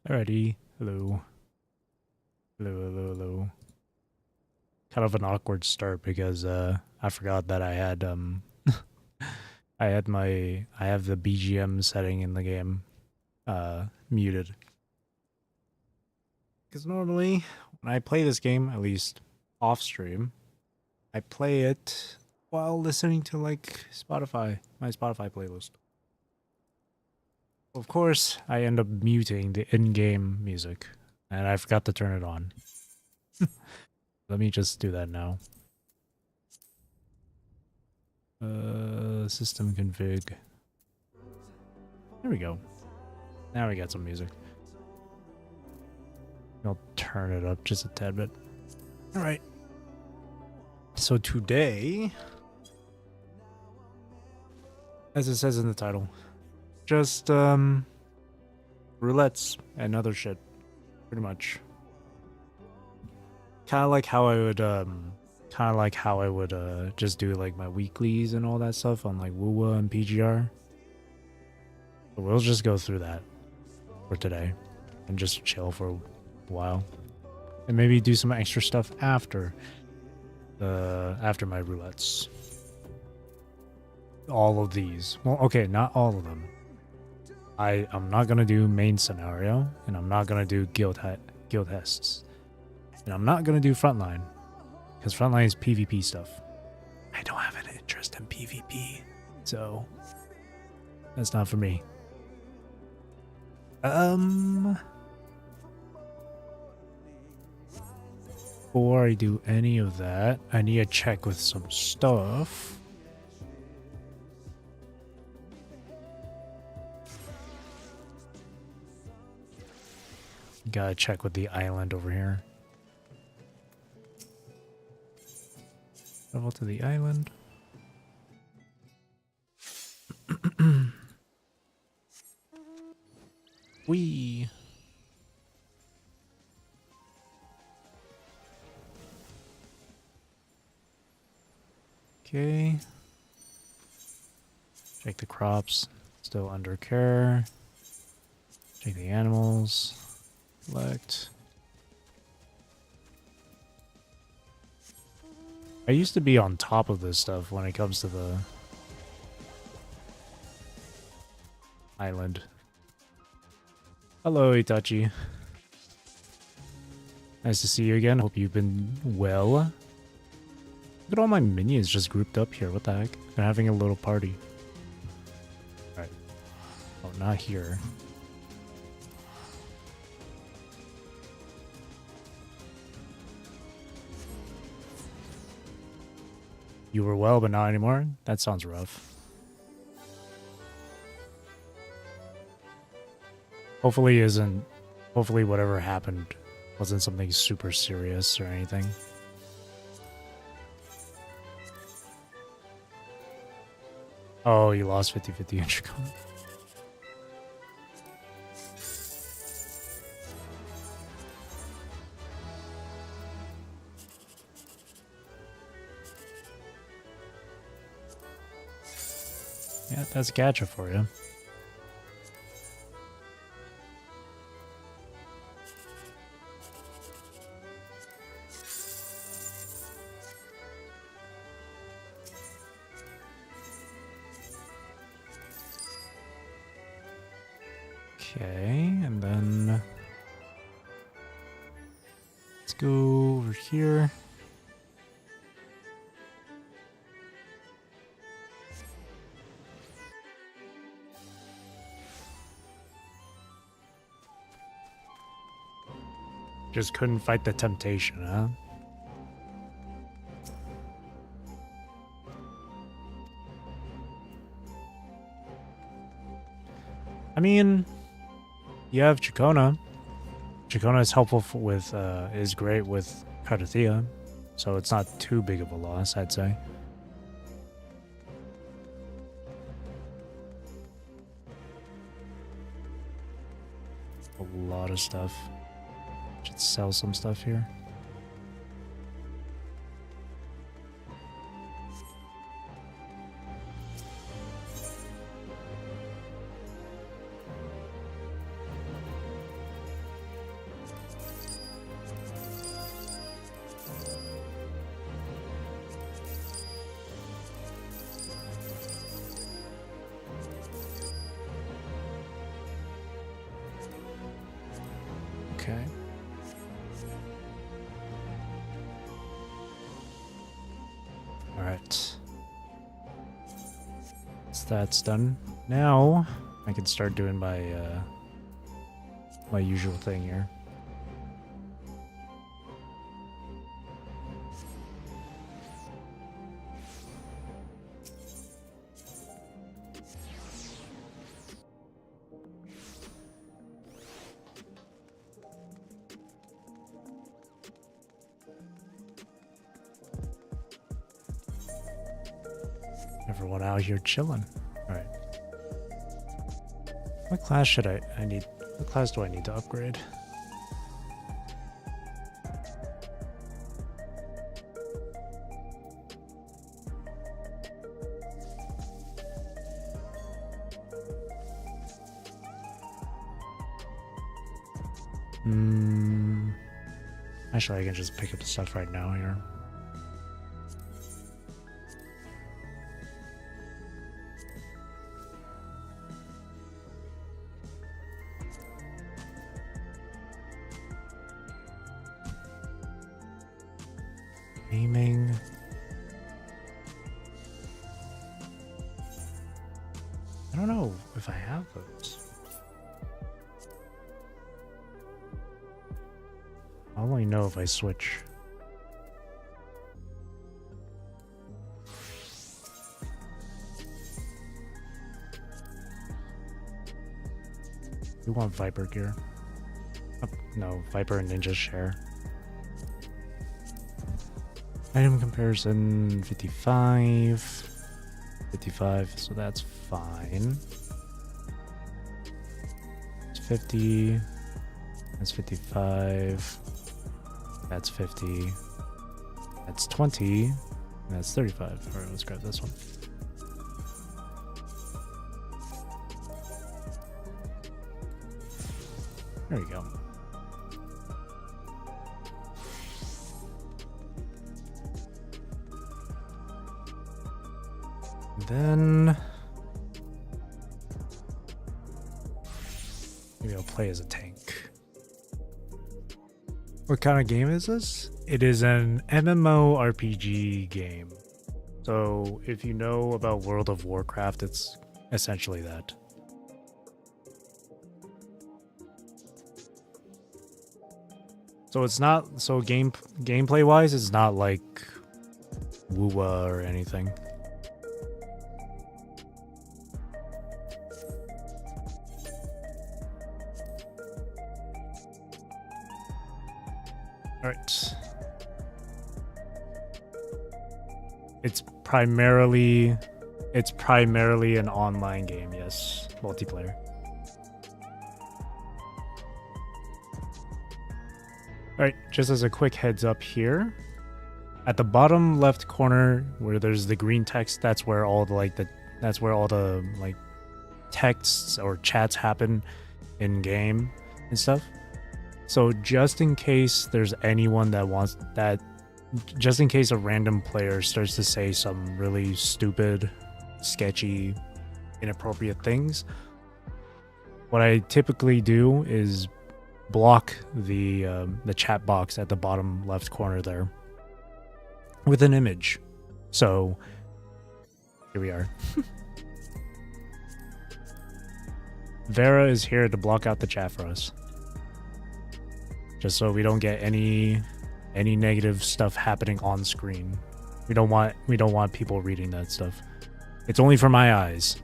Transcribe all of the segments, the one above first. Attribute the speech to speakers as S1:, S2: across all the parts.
S1: Alrighty. Hello. Hello. Kind of an awkward start because I forgot that I had I have the BGM setting in the game muted. Because normally when I play this game, at least off stream, I play it while listening to like my Spotify playlist. Of course, I end up muting the in-game music, and I forgot to turn it on. Let me just do that now. System config. There we go. Now we got some music. I'll turn it up just a tad bit. All right. So today, as it says in the title, just roulettes and other shit, pretty much. Kind of like how I would just do like my weeklies and all that stuff on like Woowa and PGR. But we'll just go through that for today and just chill for a while, and maybe do some extra stuff after my roulettes. All of these. Well, okay, not all of them. I'm not gonna do main scenario, and I'm not gonna do guild hests, and I'm not gonna do frontline, because frontline is PvP stuff. I don't have an interest in PvP, so that's not for me. Before I do any of that, I need to check with some stuff. Gotta check with the island over here. Travel to the island. Wee. Okay. Check the crops. Still under care. Check the animals. Select. I used to be on top of this stuff when it comes to the island. Hello, Itachi. Nice to see you again. Hope you've been well. Look at all my minions just grouped up here. What the heck? They're having a little party. Alright. Oh, not here. You were well, but not anymore? That sounds rough. Hopefully whatever happened wasn't something super serious or anything. Oh, you lost 50-50 in Chicago. Yeah, that's gacha for you. Okay, and then let's go over here. Just couldn't fight the temptation, huh? I mean, you have Chikona. Chikona is helpful is great with Kardathea, so it's not too big of a loss, I'd say. A lot of stuff. Should sell some stuff here. Okay. Alright. So that's done. Now I can start doing my my usual thing here. Everyone out here chilling. Alright. What class should I need? What class do I need to upgrade? Actually, I can just pick up the stuff right now here. Aiming. I don't know if I have those. I'll only know if I switch. We want Viper gear. Oh, no, Viper and Ninja share. Item comparison 55. 55, so that's fine. It's 50. That's 55. That's 50. That's 20. And that's 35. Alright, let's grab this one. There we go. Then maybe I'll play as a tank. What kind of game is this? It is an MMORPG game. So if you know about World of Warcraft, it's essentially that. So it's not gameplay wise, it's not like WoWa or anything. Alright. It's primarily an online game, yes. Multiplayer. Alright, just as a quick heads up here. At the bottom left corner where there's the green text, that's where all the texts or chats happen in game and stuff. So just in case there's anyone that wants that, just in case a random player starts to say some really stupid, sketchy, inappropriate things, what I typically do is block the chat box at the bottom left corner there with an image. So here we are. Vera is here to block out the chat for us. Just so we don't get any negative stuff happening on screen. We don't want people reading that stuff. It's only for my eyes.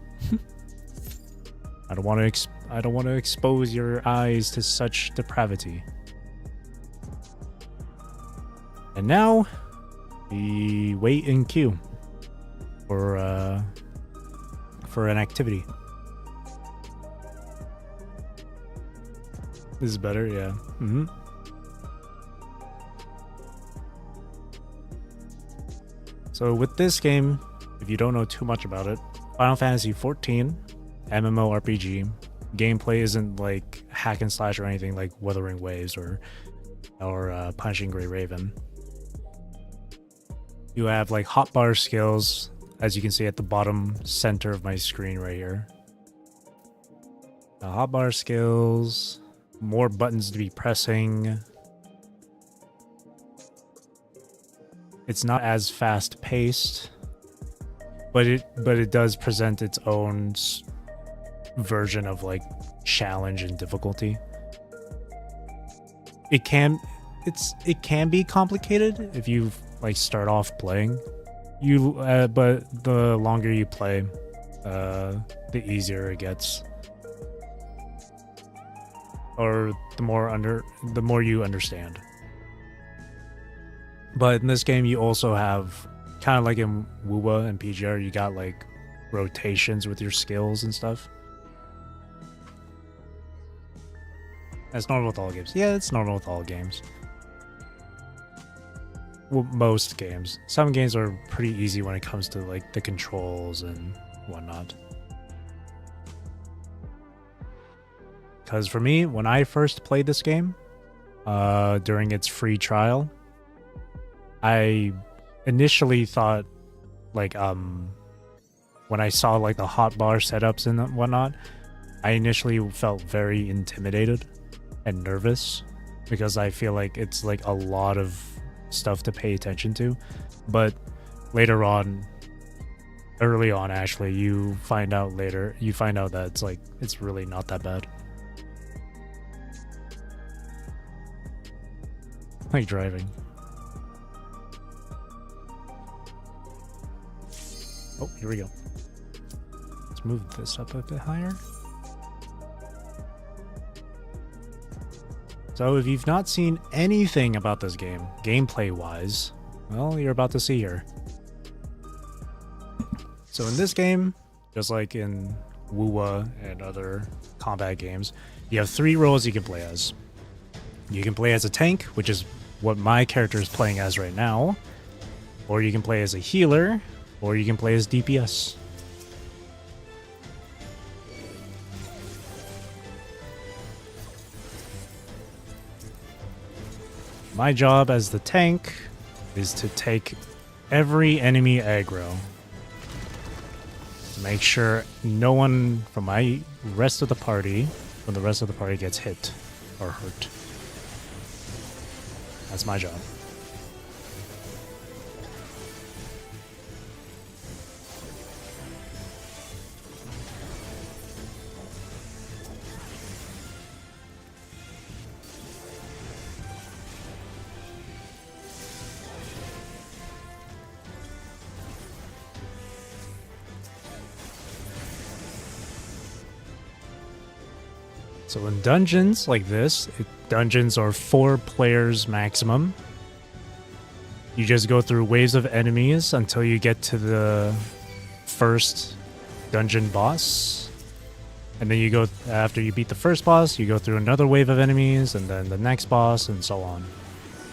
S1: I don't want to expose your eyes to such depravity. And now we wait in queue for an activity. This is better, yeah. Mm-hmm. So with this game, if you don't know too much about it, Final Fantasy XIV, MMORPG, gameplay isn't like hack and slash or anything like Wuthering Waves or Punishing Grey Raven. You have like hotbar skills, as you can see at the bottom center of my screen right here. The hotbar skills, more buttons to be pressing. It's not as fast paced, but it does present its own version of like challenge and difficulty. It can be complicated if you like start off playing. But the longer you play, the easier it gets, or the more you understand. But in this game, you also have, kind of like in WUWA and PGR, you got like rotations with your skills and stuff. That's normal with all games. Yeah, it's normal with all games. Well, most games. Some games are pretty easy when it comes to like the controls and whatnot. Because for me, when I first played this game, during its free trial, I initially thought, like, when I saw like the hotbar setups and whatnot, I initially felt very intimidated and nervous because I feel like it's like a lot of stuff to pay attention to. But later on, early on actually, you find out that it's really not that bad. Like driving. Oh, here we go. Let's move this up a bit higher. So if you've not seen anything about this game, gameplay-wise, well, you're about to see here. So in this game, just like in WUWA and other combat games, you have 3 roles you can play as. You can play as a tank, which is what my character is playing as right now, or you can play as a healer, or you can play as DPS. My job as the tank is to take every enemy aggro. Make sure no one from the rest of the party gets hit or hurt. That's my job. So in dungeons like this, dungeons are 4 players maximum. You just go through waves of enemies until you get to the first dungeon boss. And then after you beat the first boss, you go through another wave of enemies, and then the next boss, and so on.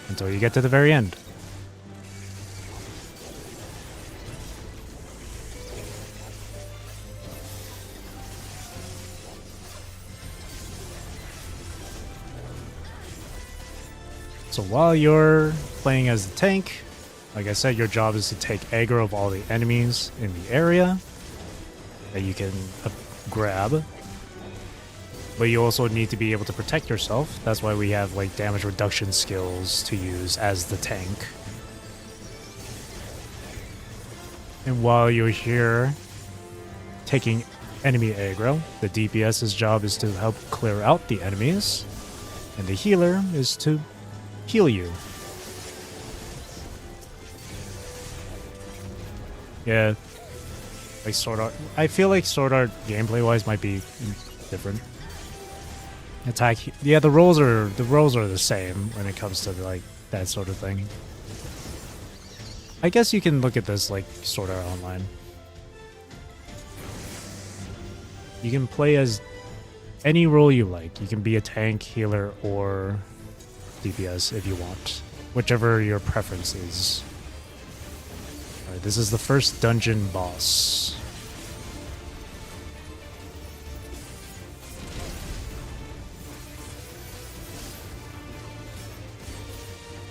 S1: Until you get to the very end. So while you're playing as the tank, like I said, your job is to take aggro of all the enemies in the area that you can grab. But you also need to be able to protect yourself. That's why we have like damage reduction skills to use as the tank. And while you're here taking enemy aggro, the DPS's job is to help clear out the enemies, and the healer is to heal you. Yeah, like Sword Art. I feel like Sword Art gameplay-wise might be different. Attack. Yeah, the roles are the same when it comes to like that sort of thing. I guess you can look at this like Sword Art Online. You can play as any role you like. You can be a tank, healer, or DPS if you want, whichever your preference is. Alright, this is the first dungeon boss.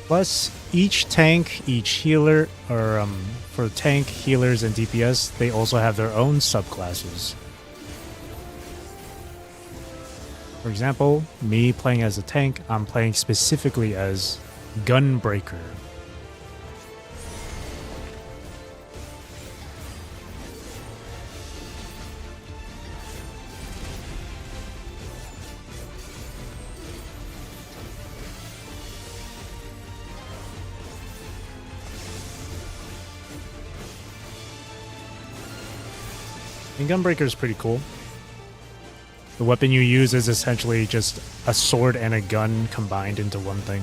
S1: Plus, each tank, each healer, or for tank, healers, and DPS, they also have their own subclasses. For example, me playing as a tank, I'm playing specifically as Gunbreaker. And Gunbreaker is pretty cool. The weapon you use is essentially just a sword and a gun combined into one thing.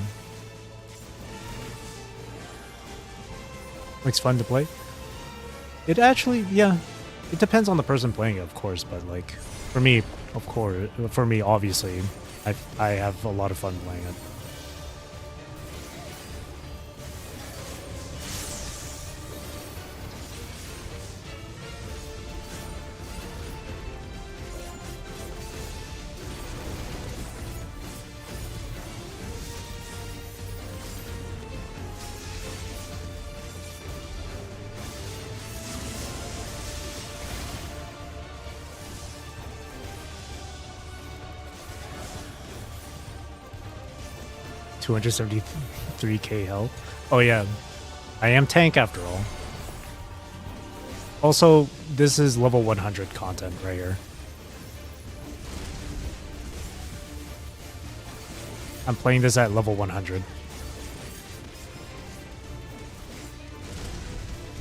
S1: Looks fun to play. It actually, yeah, it depends on the person playing it, of course, but like, for me, of course, for me, obviously, I have a lot of fun playing it. $273k health. Oh yeah, I am tank after all. Also, this is level 100 content right here. I'm playing this at level 100.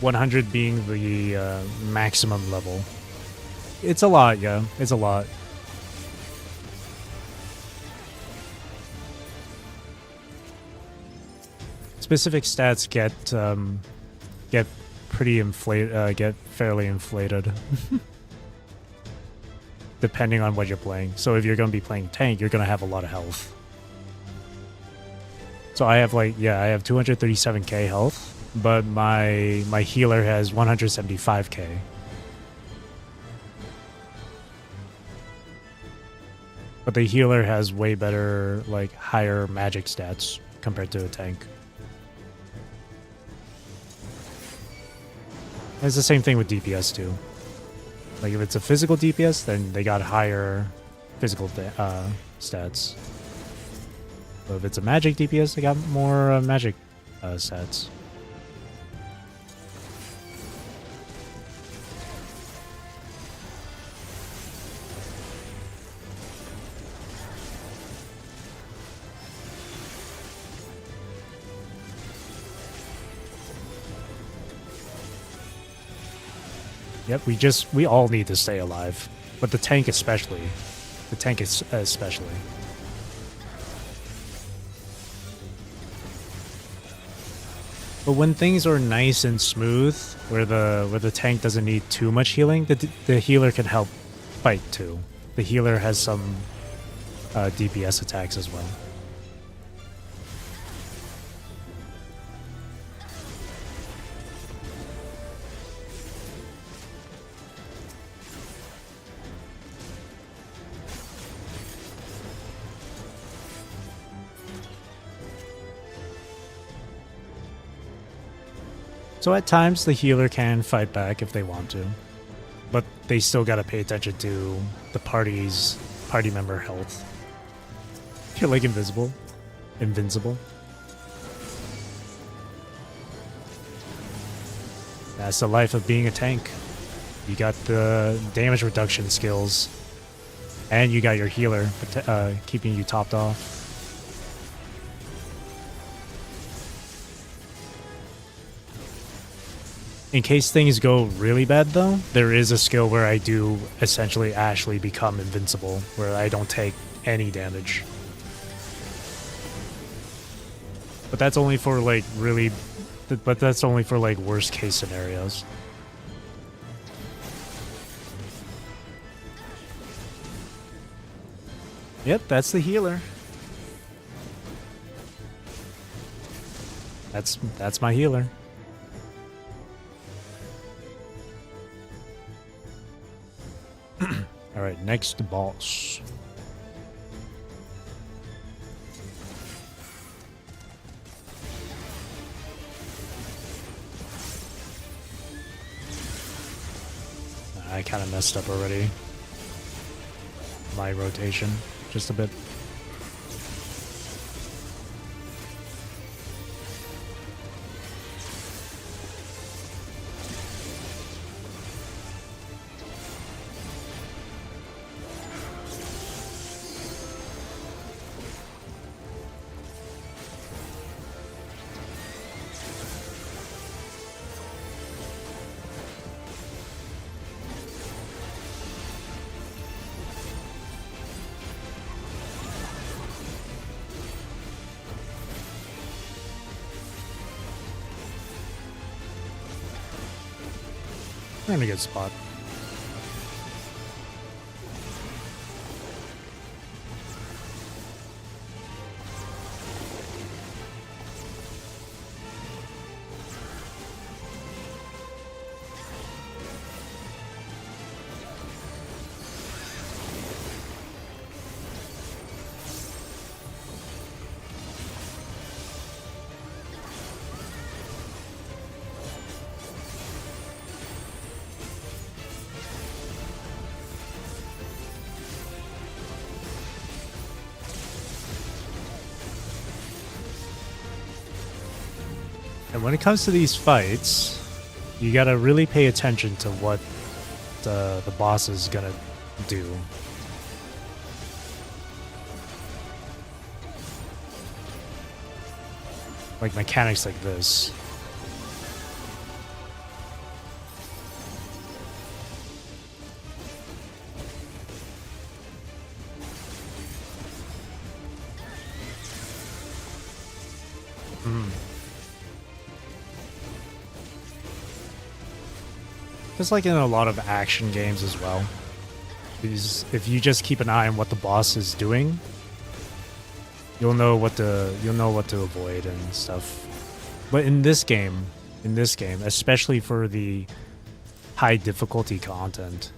S1: 100 being the maximum level. It's a lot, yeah. It's a lot. Specific stats get pretty inflated, get fairly inflated, depending on what you're playing. So if you're going to be playing tank, you're going to have a lot of health. So I have like, yeah, I have 237k health, but my healer has 175k. But the healer has way better, like, higher magic stats compared to a tank. It's the same thing with DPS too. Like if it's a physical DPS, then they got higher physical stats. But if it's a magic DPS, they got more magic stats. Yep, we all need to stay alive, but the tank especially. The tank is especially. But when things are nice and smooth, where the tank doesn't need too much healing, the healer can help fight too. The healer has some DPS attacks as well. So at times the healer can fight back if they want to, but they still gotta pay attention to the party member health. You're like invincible. That's the life of being a tank. You got the damage reduction skills, and you got your healer keeping you topped off. In case things go really bad, though, there is a skill where I do essentially actually become invincible, where I don't take any damage. But that's only for like worst case scenarios. Yep, that's the healer. That's my healer. All right, next boss. I kind of messed up already. My rotation. just a bit. We're in a good spot. And when it comes to these fights, you gotta really pay attention to what the boss is gonna do. Like mechanics like this. It's like in a lot of action games as well. Because if you just keep an eye on what the boss is doing, you'll know what to avoid and stuff. But in this game, especially for the high difficulty content,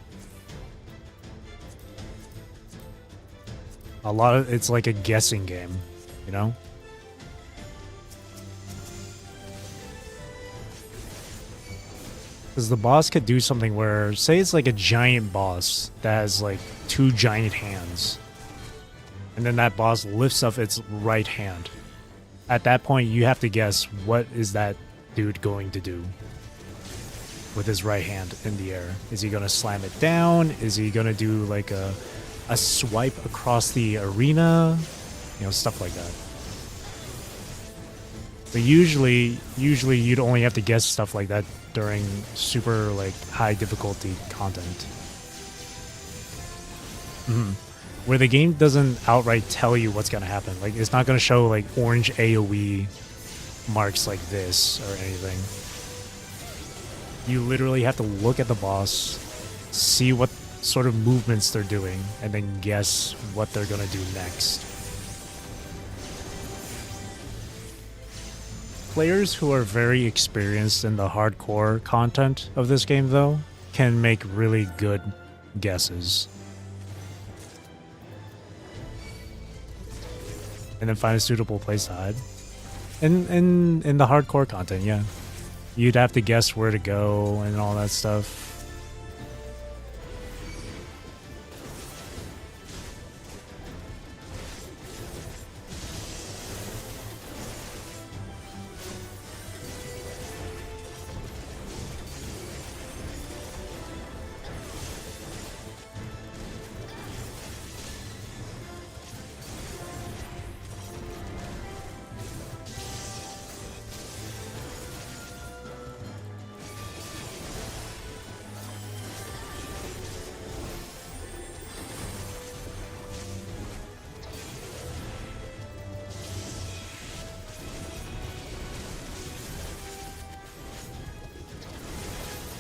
S1: it's like a guessing game, you know? Because the boss could do something where, say it's like a giant boss that has like 2 giant hands. And then that boss lifts up its right hand. At that point, you have to guess what is that dude going to do with his right hand in the air. Is he going to slam it down? Is he going to do like a swipe across the arena? You know, stuff like that. But usually you'd only have to guess stuff like that during super like high difficulty content. Where the game doesn't outright tell you what's gonna happen. Like it's not gonna show like orange AoE marks like this or anything. You literally have to look at the boss, see what sort of movements they're doing, and then guess what they're gonna do next. Players who are very experienced in the hardcore content of this game, though, can make really good guesses. And then find a suitable place to hide. In the hardcore content, yeah. You'd have to guess where to go and all that stuff.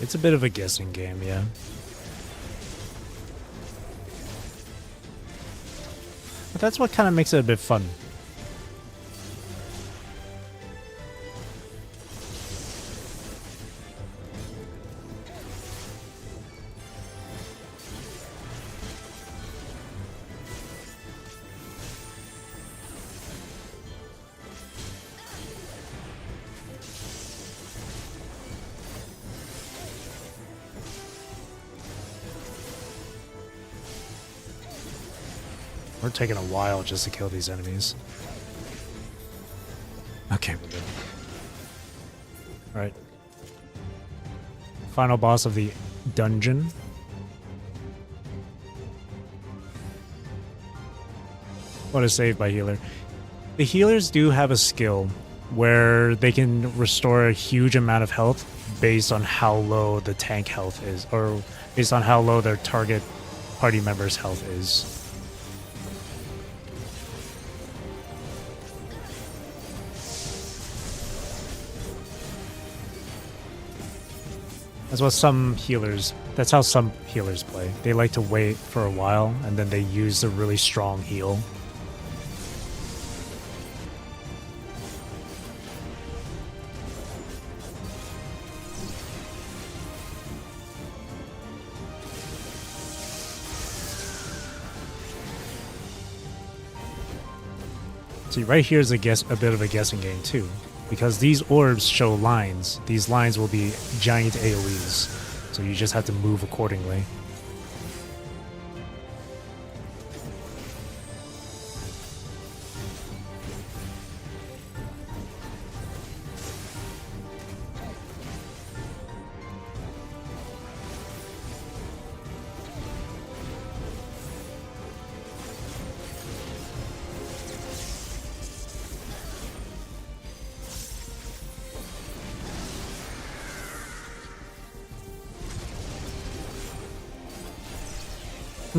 S1: It's a bit of a guessing game, yeah. But that's what kind of makes it a bit fun. We're taking a while just to kill these enemies. Okay, we're good. Alright. Final boss of the dungeon. What a save by healer. The healers do have a skill where they can restore a huge amount of health based on how low the tank health is, or based on how low their target party member's health is. That's how some healers play. They like to wait for a while and then they use a really strong heal. See, right here is a bit of a guessing game too, because these orbs show lines. These lines will be giant AoEs, so you just have to move accordingly.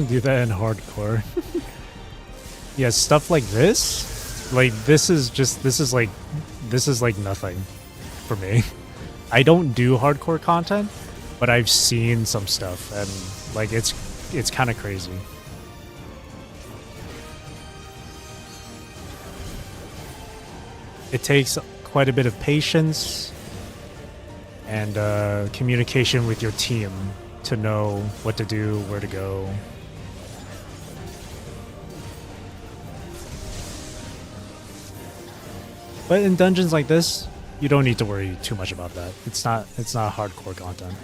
S1: Do that in hardcore. Yeah, stuff like this, this is like nothing for me. I don't do hardcore content, but I've seen some stuff and like it's kind of crazy. It takes quite a bit of patience and communication with your team to know what to do, where to go. But in dungeons like this, you don't need to worry too much about that. It's not hardcore content.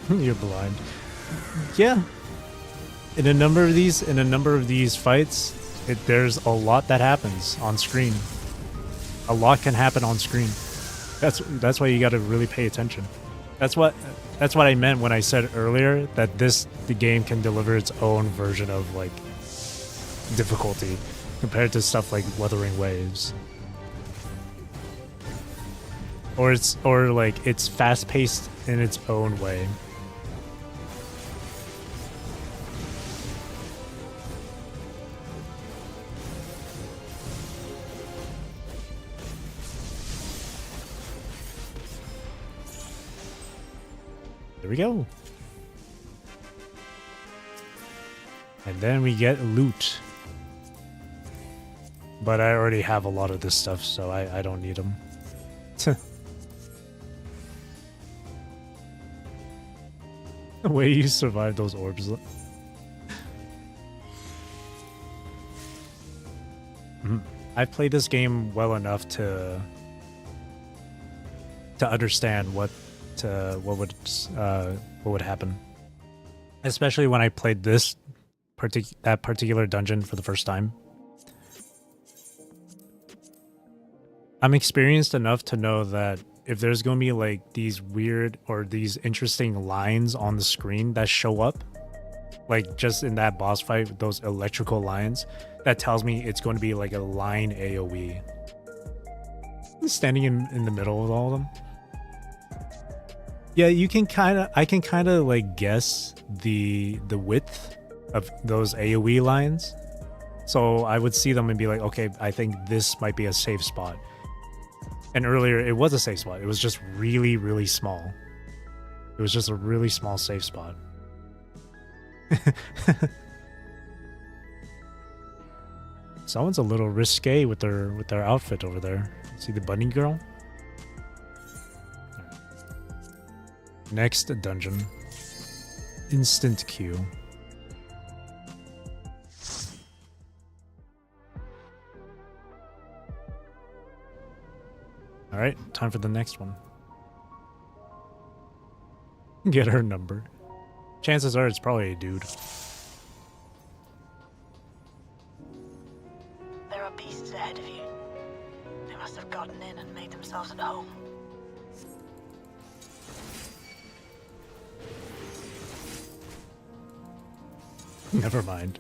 S1: You're blind. Yeah. In a number of these fights, there's a lot that happens on screen. A lot can happen on screen. That's why you got to really pay attention. That's what I meant when I said earlier that the game can deliver its own version of like difficulty compared to stuff like Wuthering Waves. Or it's fast paced in its own way. There we go. And then we get loot. But I already have a lot of this stuff, so I don't need them. The way you survived those orbs. I've played this game well enough to understand what would happen, especially when I played that particular dungeon for the first time. I'm experienced enough to know that if there's going to be like these weird or these interesting lines on the screen that show up, like just in that boss fight with those electrical lines, that tells me it's going to be like a line AoE. Standing in the middle of all of them. Yeah, I can kind of like guess the width of those AoE lines. So I would see them and be like, okay, I think this might be a safe spot. And earlier, it was a safe spot. It was just really, really small. It was just a really small safe spot. Someone's a little risque with their outfit over there. See the bunny girl? Next dungeon. Instant queue. Alright, time for the next one. Get her number. Chances are it's probably a dude.
S2: There are beasts ahead of you. They must have gotten in and made themselves at home.
S1: Never mind.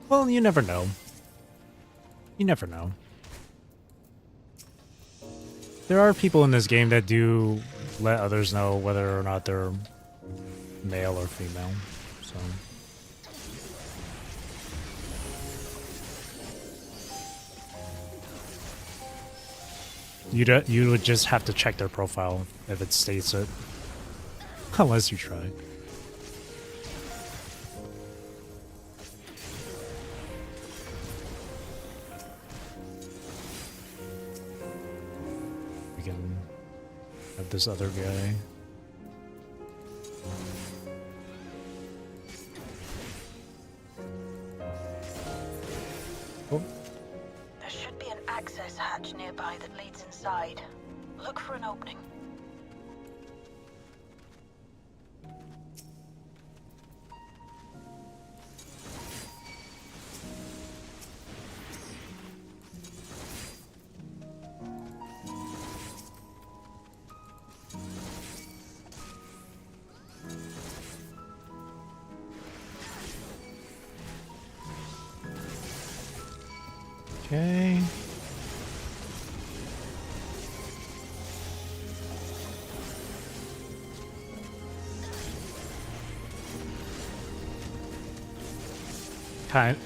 S1: Well, you never know. You never know. There are people in this game that do let others know whether or not they're male or female, so... You would just have to check their profile if it states it. Unless you try. We can have this other guy. Oh.
S2: There should be an access hatch nearby that leads inside. Look for an opening.
S1: Okay.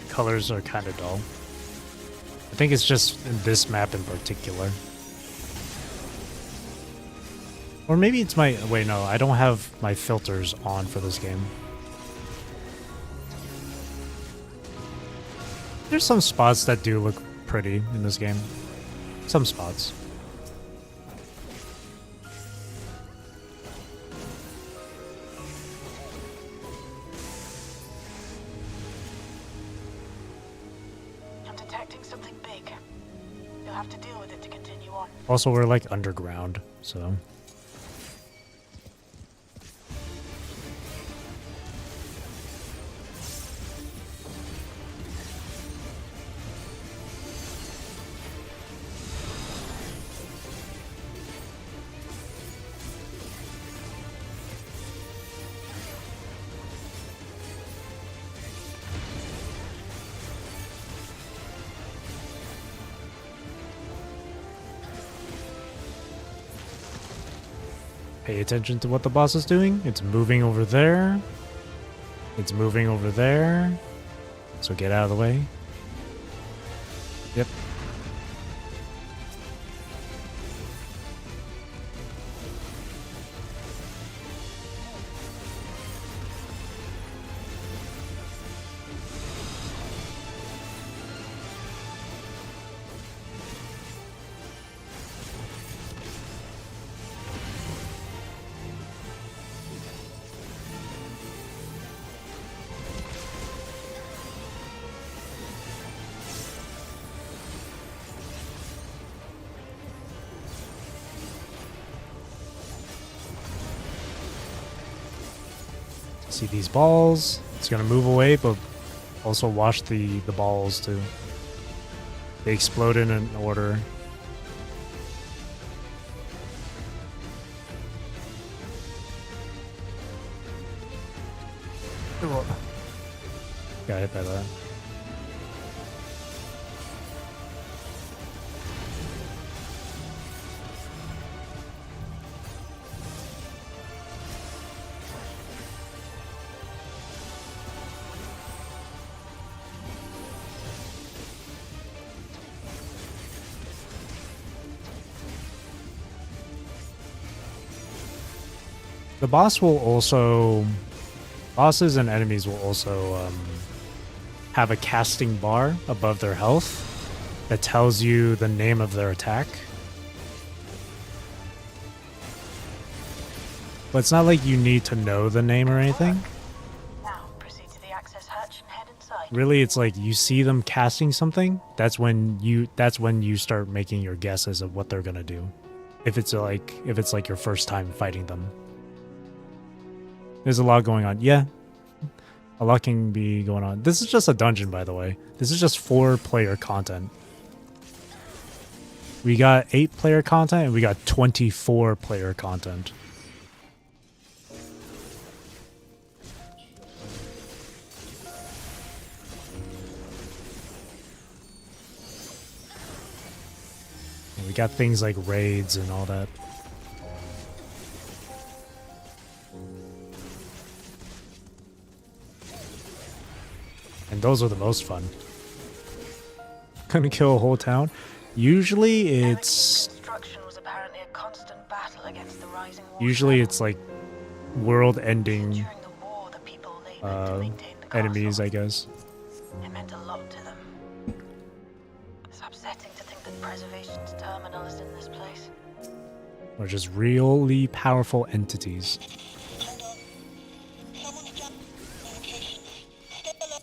S1: Colors are kind of dull. I think it's just in this map in particular. Or maybe it's my... Wait, no, I don't have my filters on for this game. There's some spots that do look pretty in this game. Some spots.
S2: I'm detecting something big. You'll have to deal with it to continue on.
S1: Also, we're like underground, so... Pay attention to what the boss is doing. It's moving over there. It's moving over there. So get out of the way. Yep. See these balls? It's gonna move away, but also watch the balls too. They explode in an order. Got hit by that. The boss will also... Bosses and enemies will also have a casting bar above their health that tells you the name of their attack. But it's not like you need to know the name or anything.
S2: Now proceed to the access hatch and head inside.
S1: Really, it's like you see them casting something, that's when you start making your guesses of what they're gonna do. If it's like your first time fighting them. There's a lot going on. Yeah. A lot can be going on. This is just a dungeon, by the way. This is just 4-player content. We got 8-player content and we got 24-player content. And we got things like raids and all that. And those are the most fun. Gonna kill a whole town. Usually it's...
S2: Construction was apparently a constant battle against the rising water
S1: Usually
S2: level.
S1: it's like world-ending
S2: During the war, the people labored to maintain the
S1: enemies,
S2: castle.
S1: I guess.
S2: It meant a lot to them. It's upsetting to think that preservation's terminal is in this place.
S1: Or just really powerful entities.
S3: Hold on. Someone's jumped the location. Stay alert.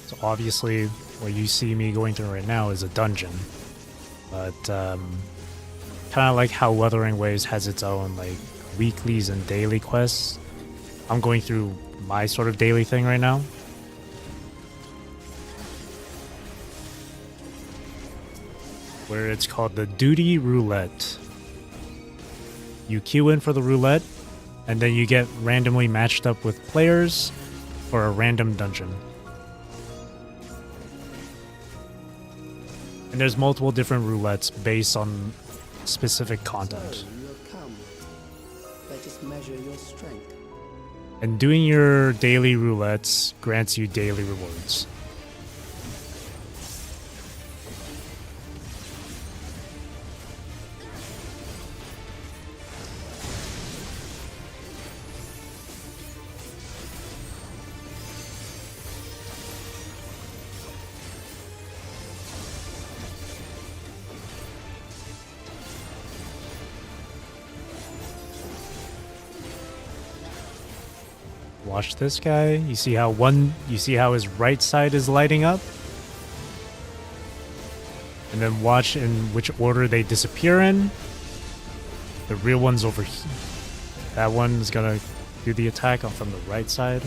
S1: So obviously, what you see me going through right now is a dungeon. But, kind of like how Wuthering Waves has its own, like, weeklies and daily quests. I'm going through my sort of daily thing right now. Where it's called the Duty Roulette. You queue in for the roulette, and then you get randomly matched up with players for a random dungeon. And there's multiple different roulettes based on specific content.
S4: So you have come. Let us measure your strength.
S1: And doing your daily roulettes grants you daily rewards. Watch this guy. You see how his right side is lighting up? And then watch in which order they disappear in. The real one's over here. That one's gonna do the attack from the right side.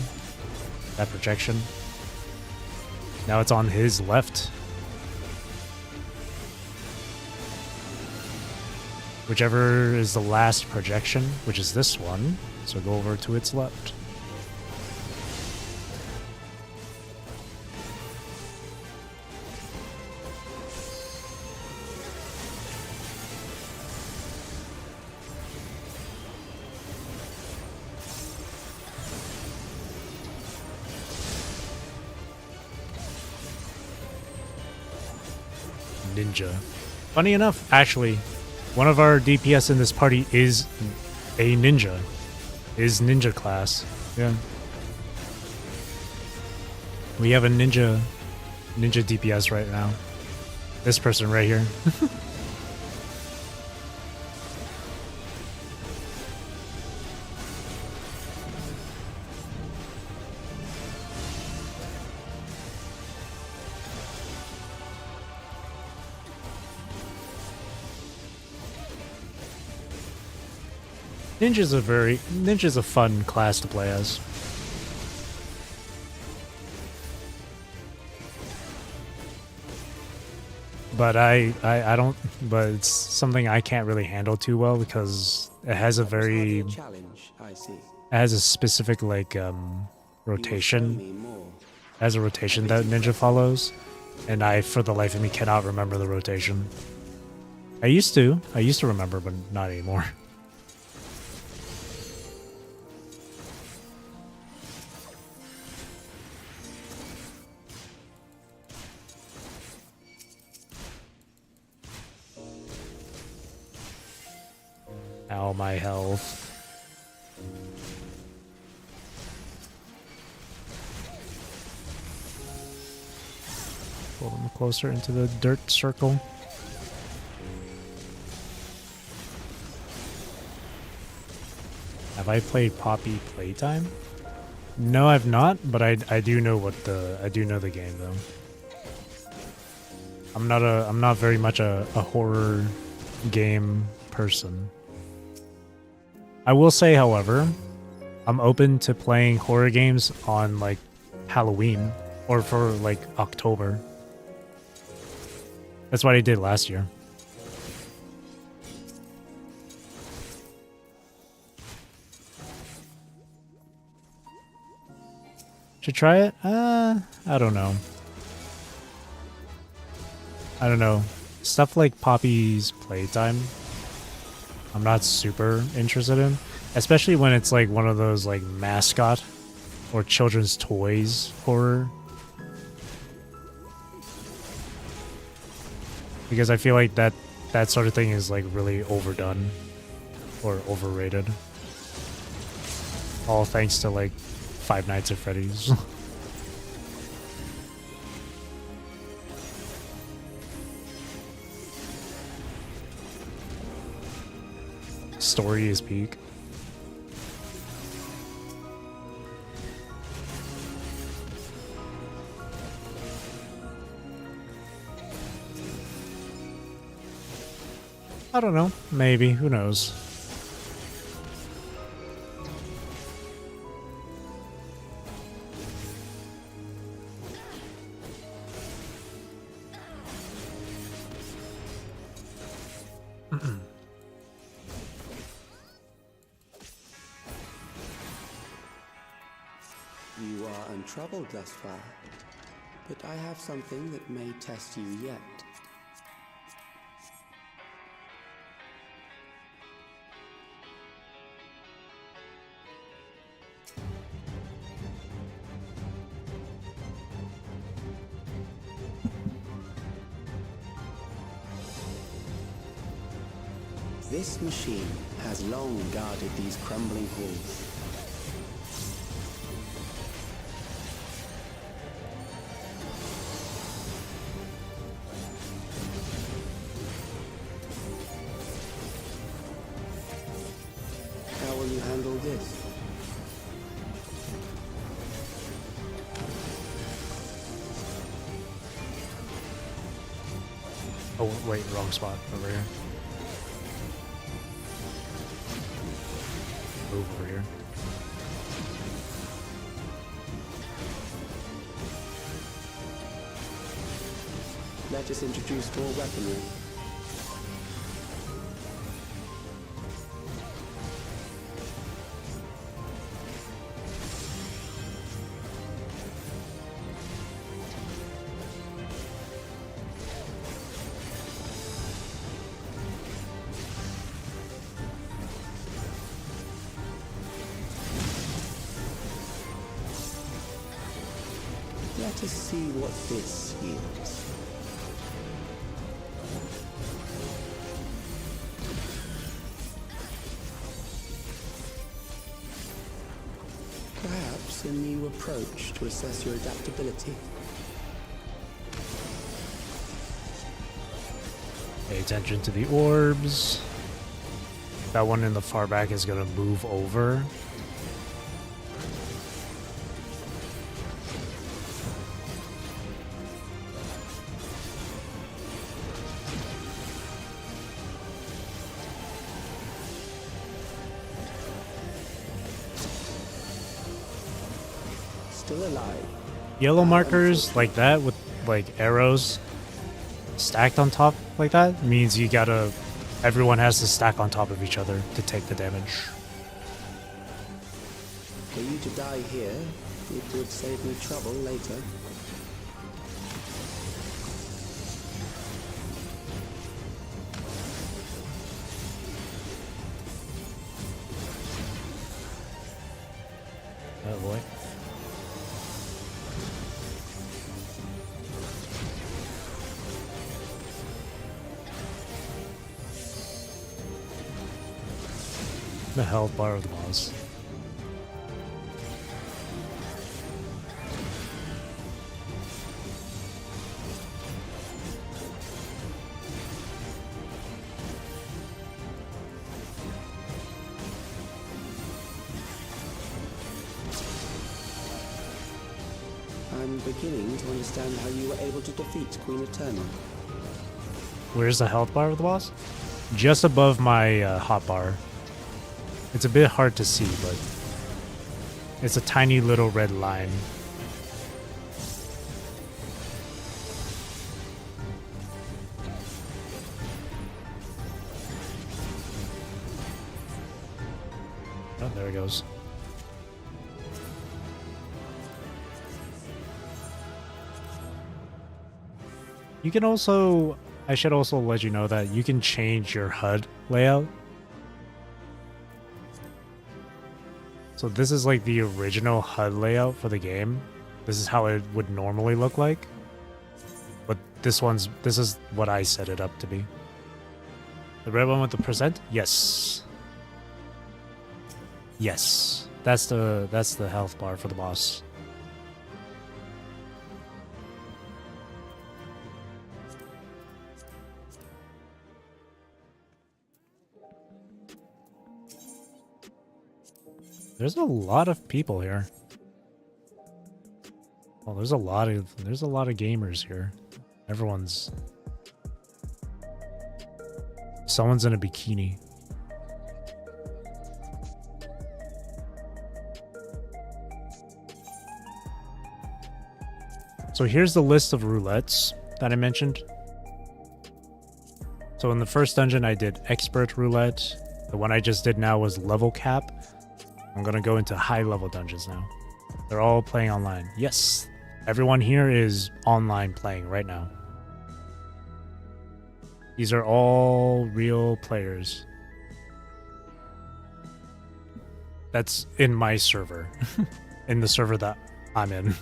S1: That projection. Now it's on his left. Whichever is the last projection, which is this one. So go over to its left. Ninja. Funny enough, actually, one of our DPS in this party is a ninja. Is ninja class. Yeah. We have a ninja DPS right now. This person right here. Ninja's a fun class to play as. But I don't, but it's something I can't really handle too well because it has a very, it
S4: Challenge, I see.
S1: has a specific like
S4: You will show
S1: rotation.
S4: me more.
S1: It has a rotation that Ninja follows. And I, for the life of me, cannot remember the rotation. I used to remember, but not anymore. Ow, my health. Pull them closer into the dirt circle. Have I played Poppy Playtime? No, I've not, but I do know I do know the game though. I'm not very much a horror game person. I will say, however, I'm open to playing horror games on like Halloween or for like October. That's what I did last year. Should try it? I don't know. I don't know. Stuff like Poppy's Playtime, I'm not super interested in. Especially when it's like one of those like mascot or children's toys horror. Because I feel like that sort of thing is like really overdone or overrated. All thanks to like Five Nights at Freddy's. Story is peak. I don't know. Maybe. Who knows?
S4: You are untroubled thus far, but I have something that may test you yet. This machine has long guarded these crumbling halls. How will you handle this?
S1: Oh, wait, wrong spot. Over here. Move over here.
S4: Let us introduce more weaponry. Let us see what this yields. Perhaps a new approach to assess your adaptability.
S1: Pay attention to the orbs. That one in the far back is gonna move over.
S4: Still alive.
S1: Yellow markers like that with like arrows stacked on top like that means you gotta, everyone has to stack on top of each other to take the damage.
S4: For you to die here, it would save me trouble later.
S1: the health bar of the boss?
S4: I'm beginning to understand how you were able to defeat Queen Eternal.
S1: Where's the health bar of the boss? Just above my hotbar. It's a bit hard to see, but it's a tiny little red line. Oh, there it goes. You can also, I should also let you know that you can change your HUD layout. So this is like the original HUD layout for the game. This is how it would normally look like. But this is what I set it up to be. The red one with the percent? Yes. Yes. That's the health bar for the boss. There's a lot of people here. Well, there's a lot of gamers here. Someone's in a bikini. So here's the list of roulettes that I mentioned. So in the first dungeon I did expert roulette. The one I just did now was level cap. I'm gonna go into high level dungeons now. They're all playing online. Yes, everyone here is online playing right now. These are all real players. That's in my server. In the server that I'm in.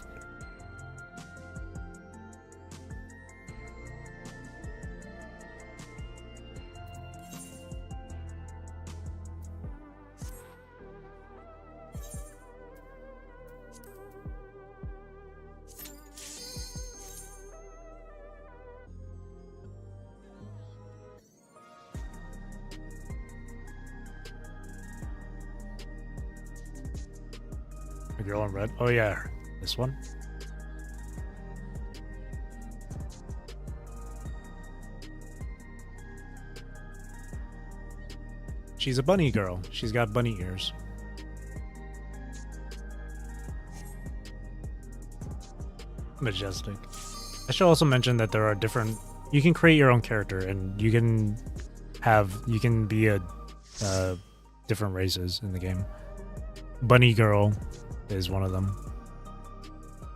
S1: A girl in red. Oh yeah, this one. She's a bunny girl. She's got bunny ears. Majestic. I should also mention that there are different. You can create your own character, and you can be a different races in the game. Bunny girl is one of them,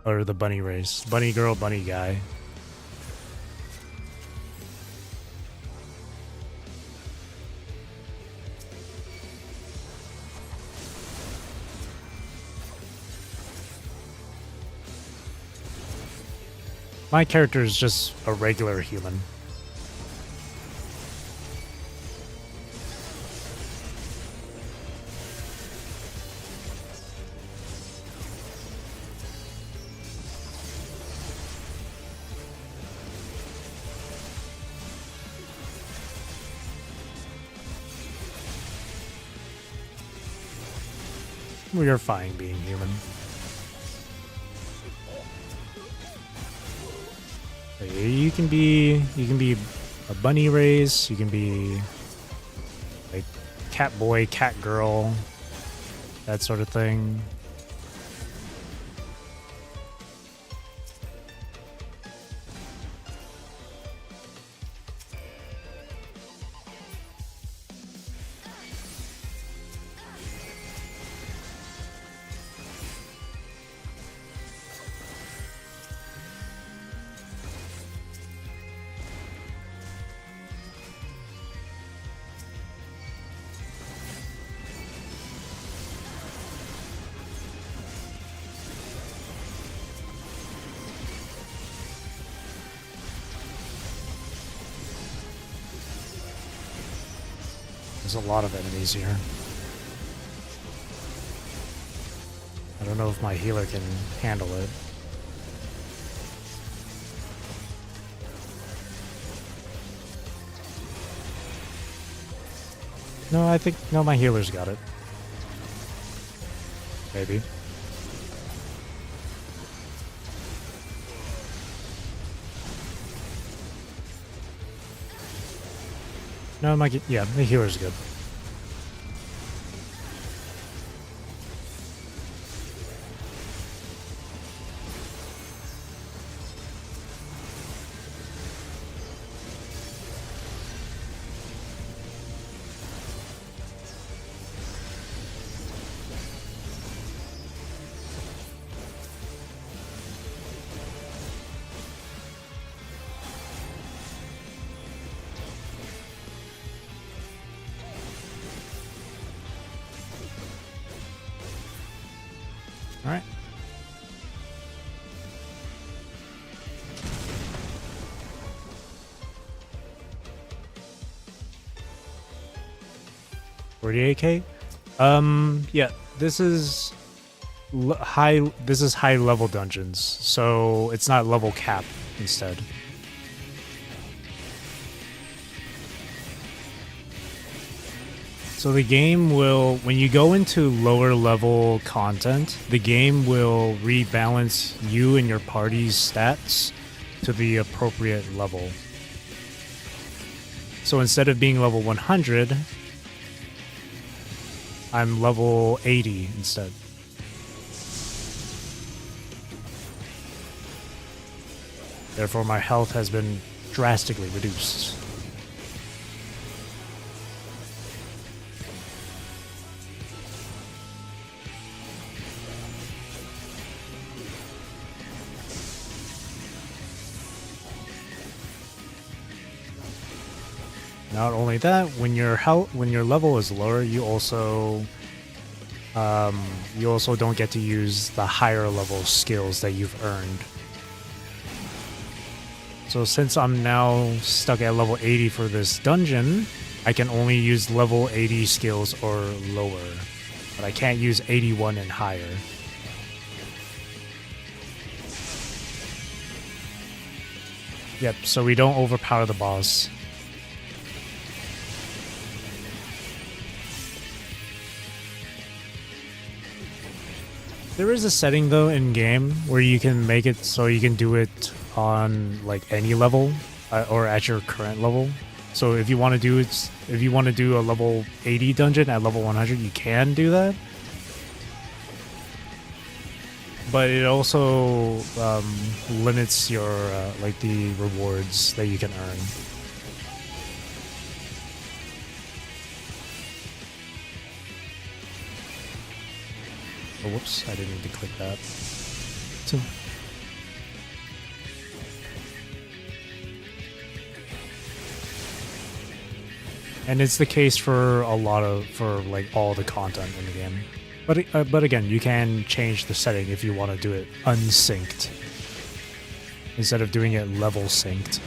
S1: or the bunny race. Bunny girl, bunny guy. My character is just a regular human. We are fine being human. You can be a bunny race, you can be like cat boy, cat girl, that sort of thing. There's a lot of enemies here. don't know if my healer can handle it. No, I think... No, my healer's got it. Maybe. No, my... Yeah, the healer's good. Alright. $48K? Yeah, this is high level dungeons, so it's not level cap instead. So the game will, when you go into lower level content, the game will rebalance you and your party's stats to the appropriate level. So instead of being level 100, I'm level 80 instead. Therefore, my health has been drastically reduced. Not only that, when your level is lower, you also don't get to use the higher level skills that you've earned. So since I'm now stuck at level 80 for this dungeon, I can only use level 80 skills or lower, but I can't use 81 and higher. Yep, so we don't overpower the boss. There is a setting though in game where you can make it so you can do it on like any level or at your current level. So if you want to do it, if you want to do a level 80 dungeon at level 100, you can do that. But it also limits your like the rewards that you can earn. Oh, whoops, I didn't need to click that. So. And it's the case for like all the content in the game. But again, you can change the setting if you want to do it unsynced instead of doing it level synced.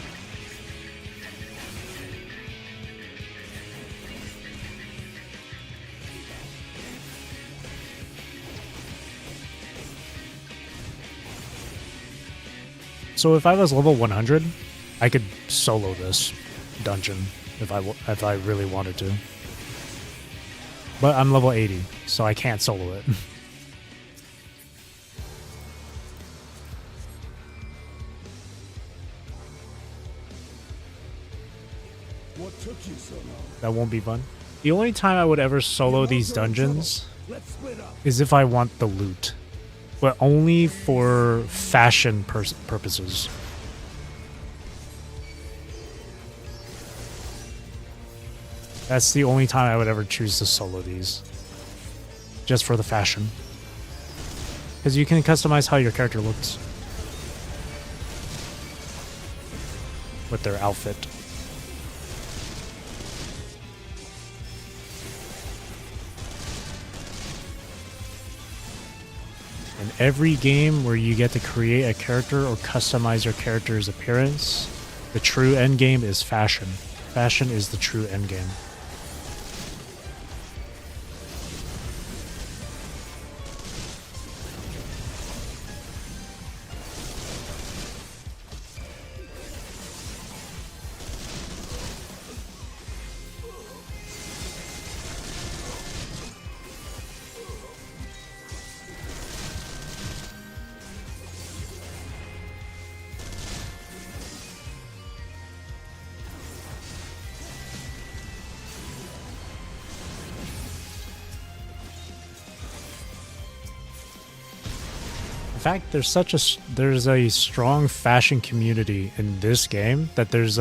S1: So if I was level 100, I could solo this dungeon if I really wanted to. But I'm level 80, so I can't solo it.
S5: What took you so long?
S1: That won't be fun. The only time I would ever solo these dungeons
S5: Let's split up.
S1: is if I want the loot. But only for fashion purposes. That's the only time I would ever choose to solo these. Just for the fashion. Because you can customize how your character looks. With their outfit. In every game where you get to create a character or customize your character's appearance, the true endgame is fashion. Fashion is the true endgame. fact, there's a strong fashion community in this game that there's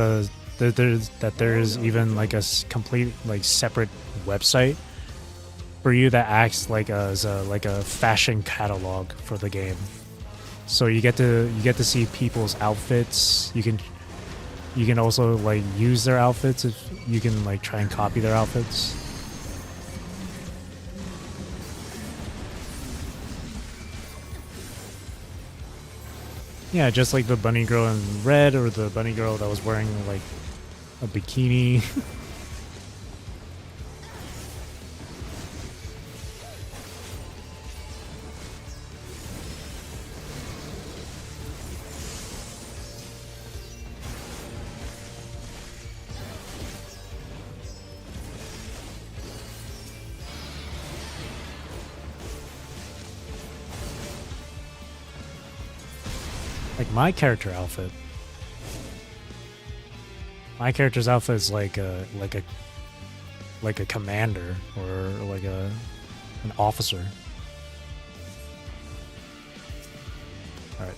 S1: even like a complete like separate website for you that acts like as a fashion catalog for the game. So you get to see people's outfits. You can also like use their outfits if you can like try and copy their outfits. Yeah, just like the bunny girl in red or the bunny girl that was wearing like a bikini. Like my character outfit. My character's outfit is like a commander or like an officer. All right.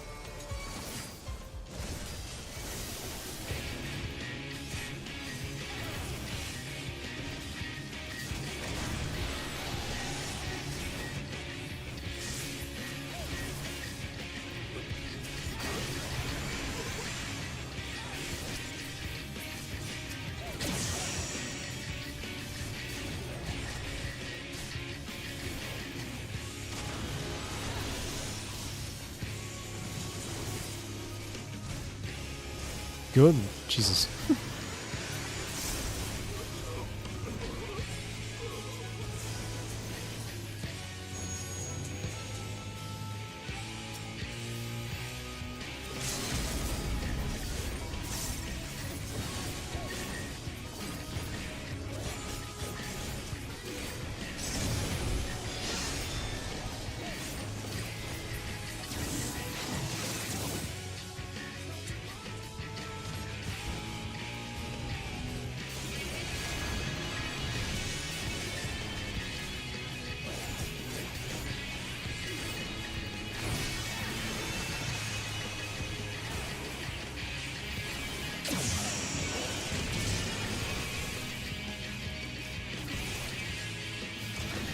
S1: Good. Jesus.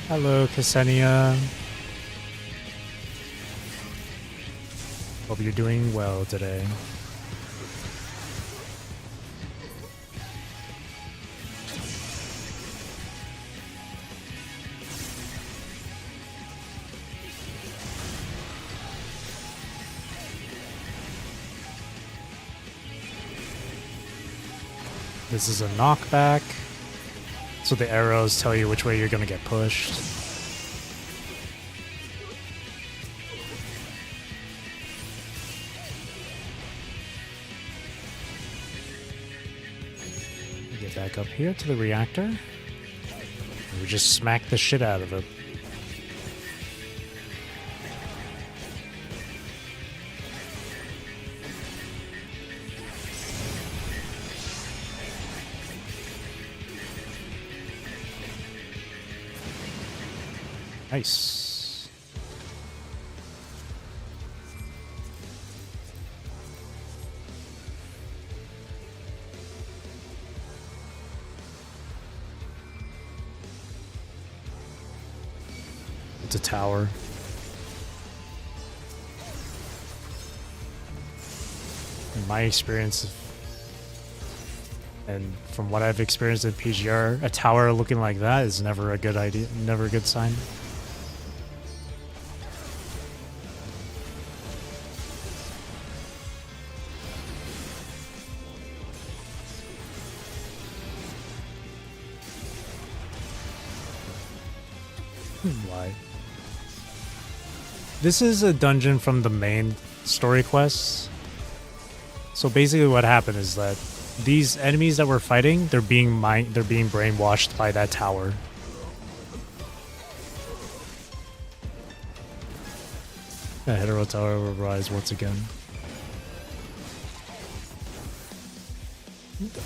S1: Hello, Ksenia. Hope you're doing well today. This is a knockback. So the arrows tell you which way you're gonna get pushed. Get back up here to the reactor. And we just smack the shit out of it. Nice. It's a tower. In my experience, and from what I've experienced in PGR, a tower looking like that is never a good idea, never a good sign. Why? This is a dungeon from the main story quests. So basically what happened is that these enemies that we're fighting, they're being brainwashed by that tower. The hetero tower will rise once again.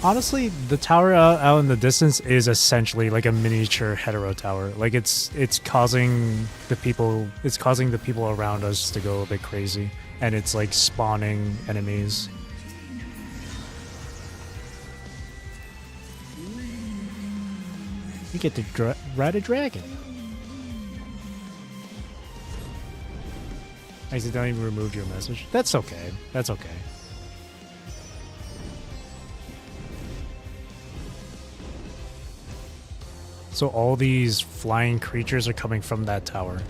S1: honestly, the tower out in the distance is essentially like a miniature hetero tower. Like it's causing the people around us to go a bit crazy, and it's like spawning enemies. You get to ride a dragon. I accidentally removed your message. That's okay. That's okay. So all these flying creatures are coming from that tower.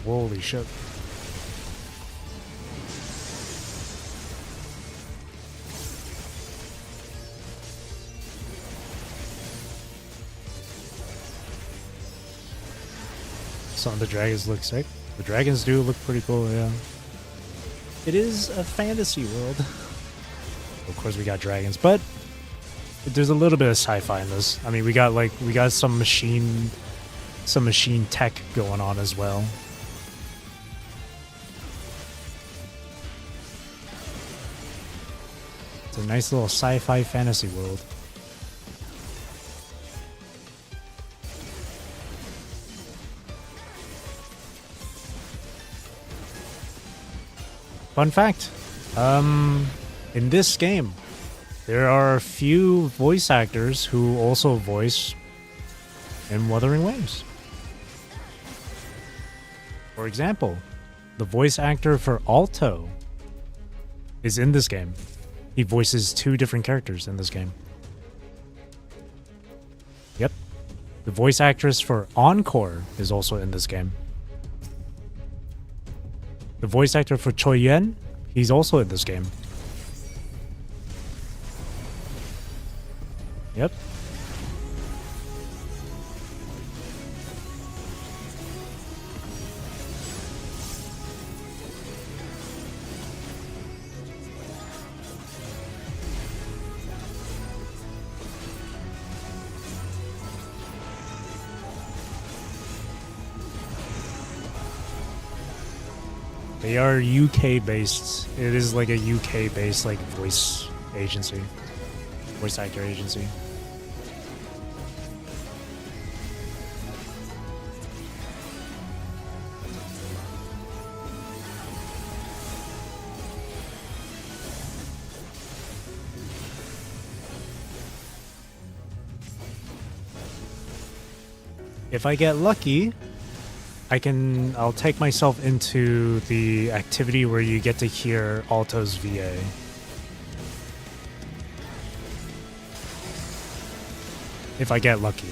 S1: Holy shit. Some of the dragons look sick. The dragons do look pretty cool, yeah. It is a fantasy world. Of course we got dragons, but there's a little bit of sci-fi in this. I mean, we got some machine tech going on as well. It's a nice little sci-fi fantasy world. Fun fact, in this game, there are a few voice actors who also voice in Wuthering Waves. For example, the voice actor for Alto is in this game. He voices 2 different characters in this game. Yep. The voice actress for Encore is also in this game. The voice actor for Choi Yen, he's also in this game. Yep. They are UK based. It is like a UK based like voice agency. Voice actor agency. If I get lucky, I'll take myself into the activity where you get to hear Alto's VA. If I get lucky.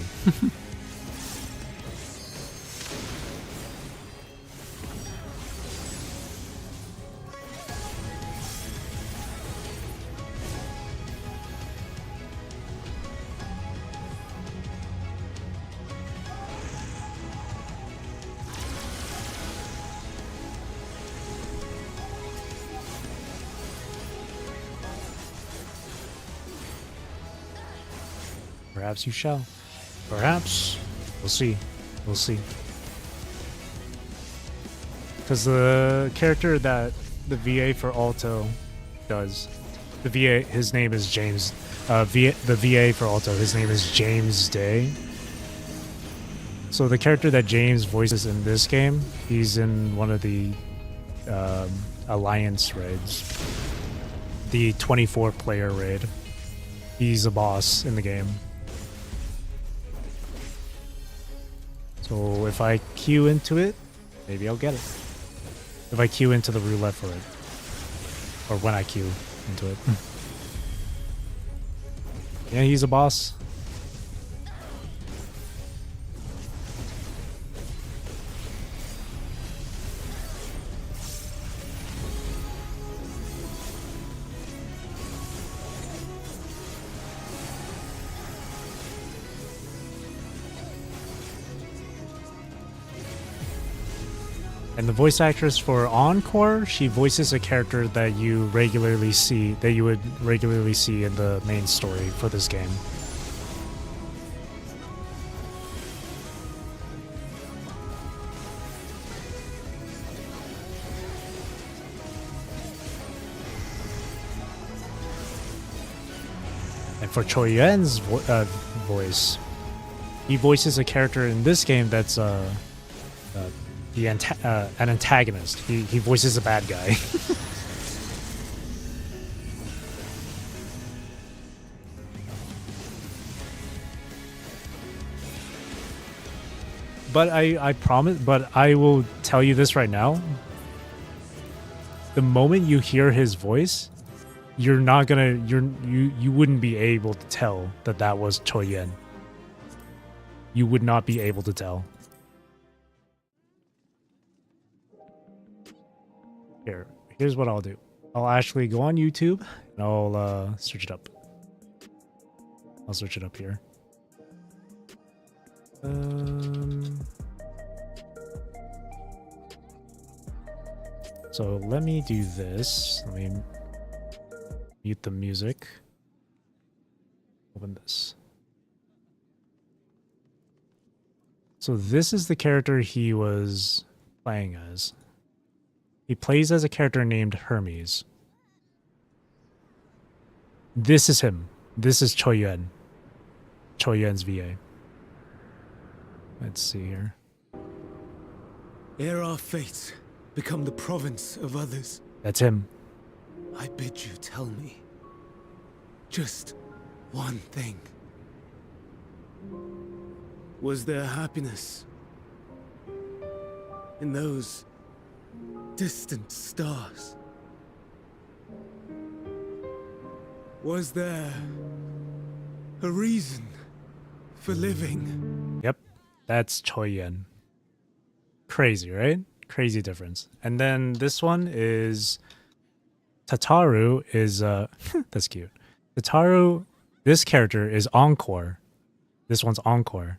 S1: Perhaps you shall. Perhaps. We'll see. We'll see. Because the character that the VA for Alto does, the VA, his name is James. The VA for Alto, his name is James Day. So the character that James voices in this game, he's in one of the Alliance raids. The 24-player raid. He's a boss in the game. So if I queue into it, maybe I'll get it. If I queue into the roulette for it. Or when I queue into it. Yeah, he's a boss. And the voice actress for Encore, she voices a character that you would regularly see in the main story for this game. And for Choi Yuen's voice, he voices a character in this game that's an antagonist. He voices a bad guy. But I promise. But I will tell you this right now. The moment you hear his voice, you're not gonna you wouldn't be able to tell that was Choi Yuen. You would not be able to tell. Here's what I'll do. I'll actually go on YouTube and I'll search it up. I'll search it up here. So let me do this. Let me mute the music. Open this. So this is the character he was playing as. He plays as a character named Hermes. This is him. This is Choi Yuen. Choi Yuen's VA. Let's see here.
S5: Ere our fates become the province of others,
S1: That's him.
S5: I bid you tell me just one thing. Was there happiness in those distant stars? Was there a reason for living?
S1: Yep. That's Choi Yuen. Crazy, right? Crazy difference. And then this one is Tataru is that's cute. Tataru, this character is Encore. This one's Encore.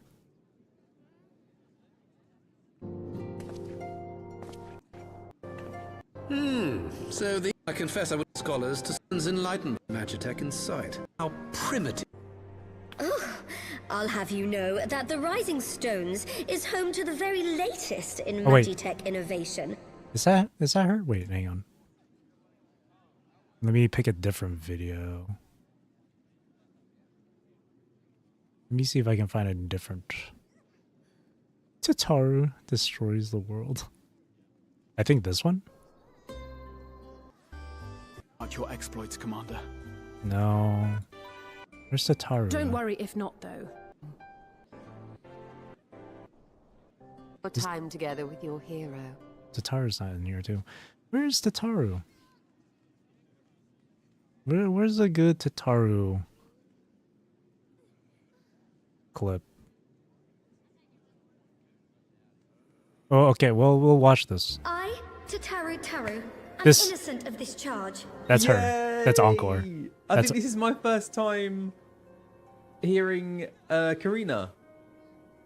S6: So I confess I would scholars to Sun's enlightened Magitech in sight. How primitive.
S7: I'll have you know that the Rising Stones is home to the very latest in
S1: Oh, wait.
S7: Magitech innovation.
S1: Is that her? Wait, hang on. Let me pick a different video. Let me see if I can find a different. Tataru destroys the world. I think this one?
S8: Not your exploits, Commander.
S1: No. Where's Tataru?
S9: Don't worry if not, though.
S10: Your time together with your hero.
S1: Tataru's not in here too. Where's Tataru? Where's a good Tataru clip? Oh, okay. Well, we'll watch this.
S7: I, Tataru Taru, am
S1: This-
S7: innocent of this charge.
S1: That's her. That's Encore.
S11: I
S1: That's-
S11: think this is my first time hearing Karina.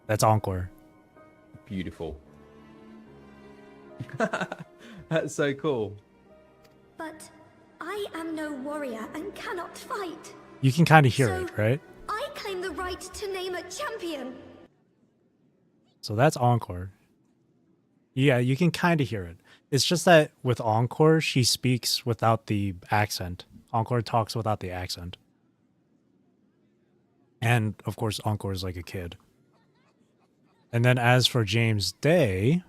S1: That's Encore.
S11: Beautiful. That's so cool.
S7: But I am no warrior and cannot fight.
S1: You can kind of hear
S7: So-
S1: it, right?
S7: I claim the right to name a champion.
S1: So that's Encore. Yeah, you can kind of hear it. It's just that with Encore, she speaks without the accent. Encore talks without the accent. And, of course, Encore is like a kid. And then as for James Day,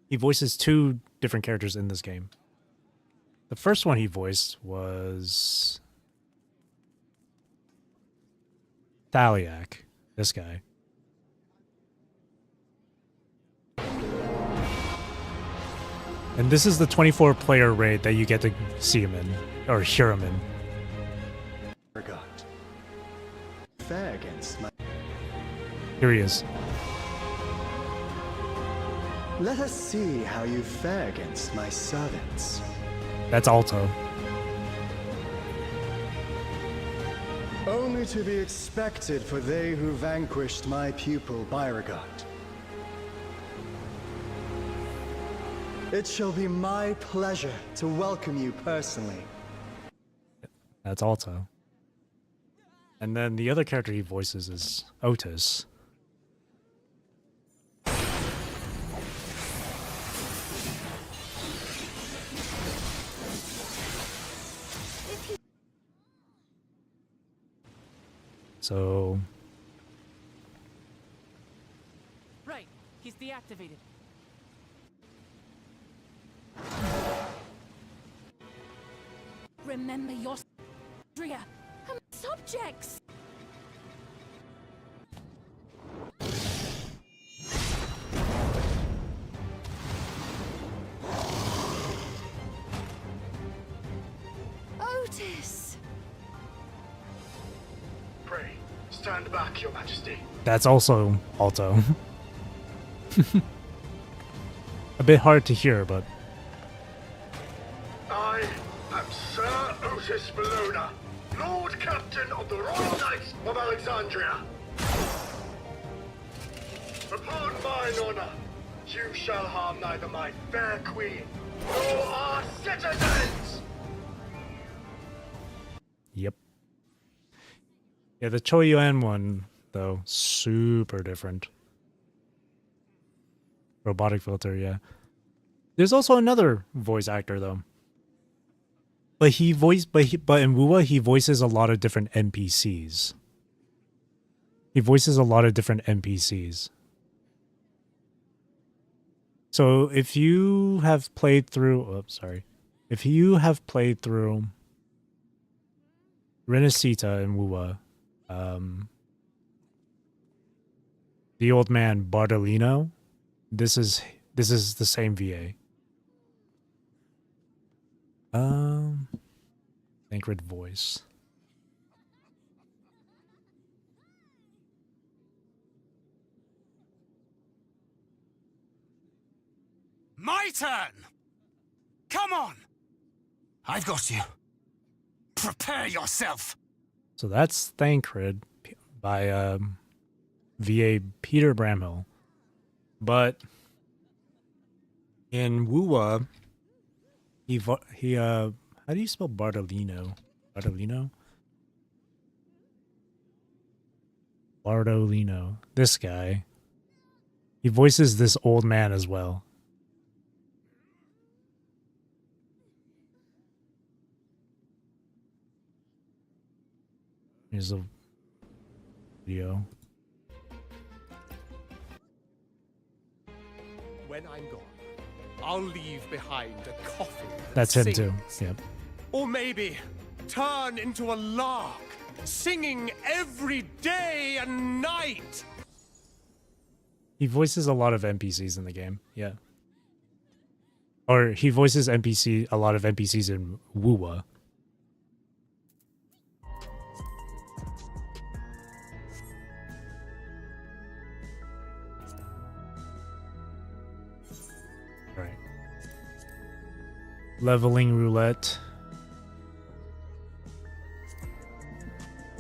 S1: he voices two different characters in this game. The first one he voiced was Thaliak, this guy. And this is the 24-player raid that you get to see him in, or hear him in.
S12: Fair against my...
S1: Here he is.
S12: Let us see how you fare against my servants.
S1: That's Alto.
S12: Only to be expected for they who vanquished my pupil Beauregard. It shall be my pleasure to welcome you personally.
S1: That's Alto. And then the other character he voices is Otis. So
S9: Right, he's deactivated. Remember your Drea and subjects.
S7: Otis!
S12: Pray, stand back, Your Majesty.
S1: that's also Alto. A bit hard to hear, but
S12: I am Sir Otis Bologna, Lord Captain of the Royal Knights of Alexandria. Upon mine honor, you shall harm neither my fair queen nor our citizens!
S1: yep. Yeah, the Choi Yuan one, though, super different. Robotic filter, yeah. There's also another voice actor, though. But in Wuwa, he voices a lot of different NPCs. He voices a lot of different NPCs. So if you have played through, if you have played through Renacita and Wuwa, the old man Bardolino, this is the same VA. Sacred voice.
S5: My turn! Come on! I've got you. Prepare yourself!
S1: So that's Thancred by VA Peter Bramhill. But in Wuwa, he how do you spell Bardolino? Bardolino? Bardolino. This guy. He voices this old man as well. Here's a video.
S13: When I'm gone, I'll leave behind a coffin
S1: That's him too. Yep.
S13: Or maybe turn into a lark, singing every day and night.
S1: He voices a lot of NPCs in the game. Yeah. Or he voices a lot of NPCs in Wuwa. Right. Leveling roulette.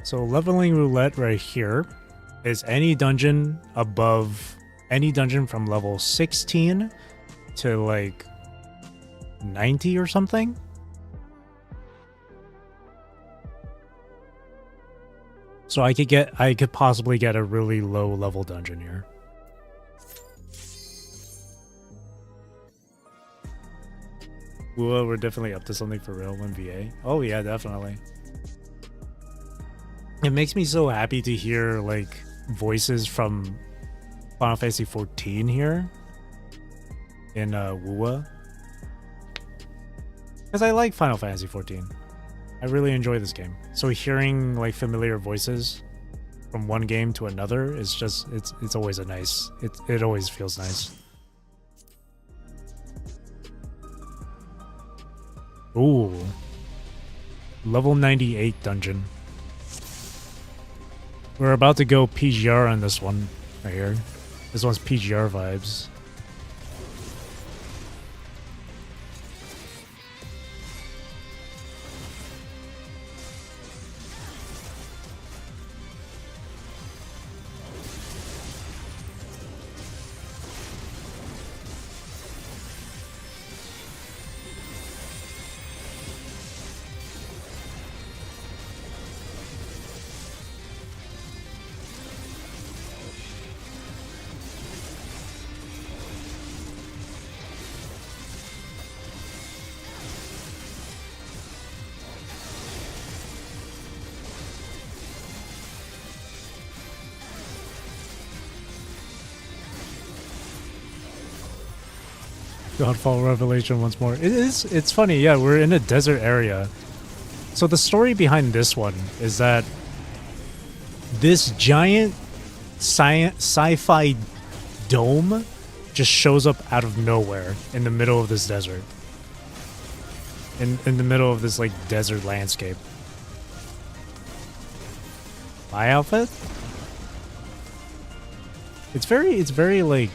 S1: So leveling roulette right here is any dungeon from level 16 to like 90 or something. So I could possibly get a really low level dungeon here. Well, we're definitely up to something for real, 1VA. Oh yeah, definitely. It makes me so happy to hear like voices from Final Fantasy XIV here in Wuwa. Because I like Final Fantasy XIV. I really enjoy this game. So hearing like familiar voices from one game to another is just it's always a nice it always feels nice. Ooh. Level 98 dungeon. We're about to go PGR on this one right here. This one's PGR vibes. Godfall revelation once more. It's funny, yeah, we're in a desert area. So the story behind this one is that this giant sci-fi dome just shows up out of nowhere in the middle of this desert. In the middle of this like desert landscape. My outfit? It's very like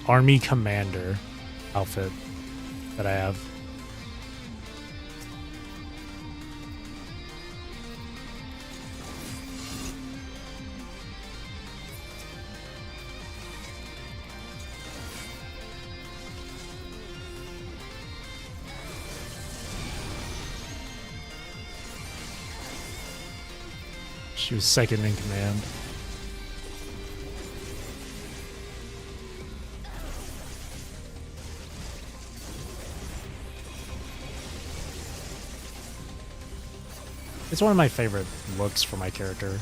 S1: army commander outfit that I have. She was second in command. It's one of my favorite looks for my character.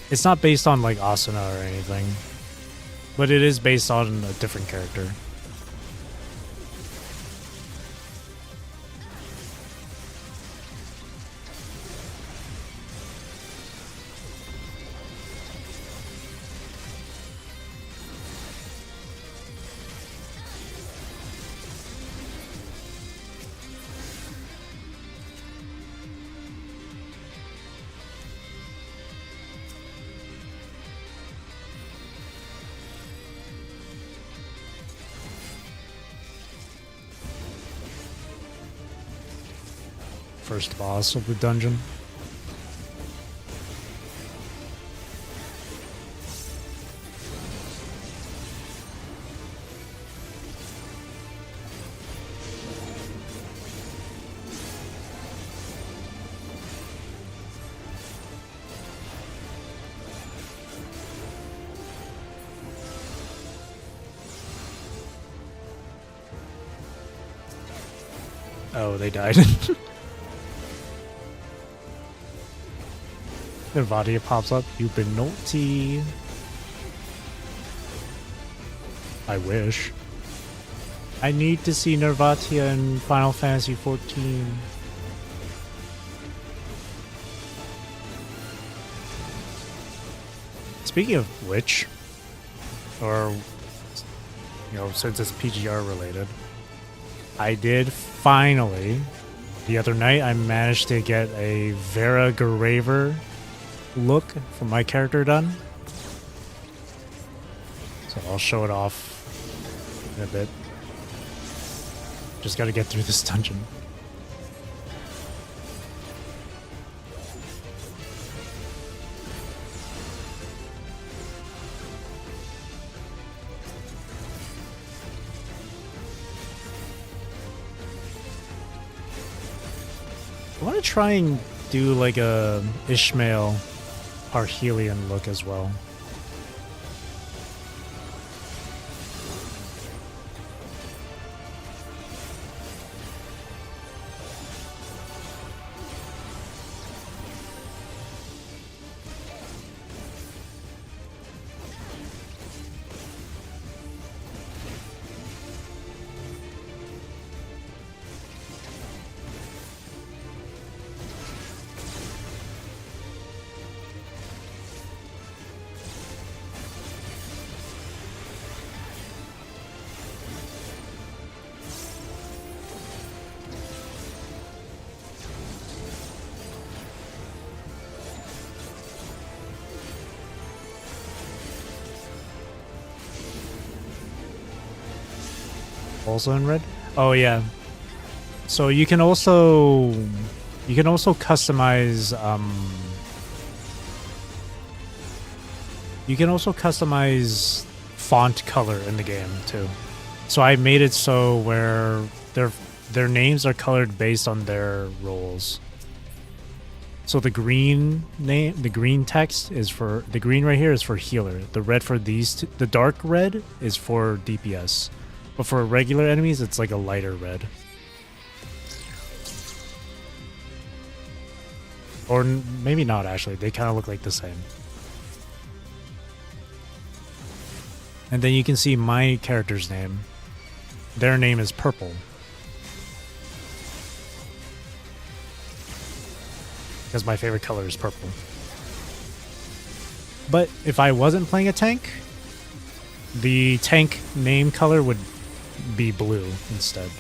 S1: It's not based on like Asuna or anything, but it is based on a different character. First boss of the dungeon. Oh, they died. Nervatia pops up. You've been naughty. I wish. I need to see Nervatia in Final Fantasy XIV. Speaking of which, or since it's PGR related, I did finally, the other night, I managed to get a Vera Graver look for my character done. So I'll show it off in a bit. Just gotta get through this dungeon. I want to try and do like a Ishmael Parhelion look as well. Also in red? Oh yeah. So you can also customize font color in the game too. So I made it so where their names are colored based on their roles. So the green text is for the green right here is for healer. The red for the dark red is for DPS. But for regular enemies, it's like a lighter red. Or maybe not, actually. They kind of look like the same. And then you can see my character's name. Their name is Purple. Because my favorite color is purple. But if I wasn't playing a tank, the tank name color would be blue instead.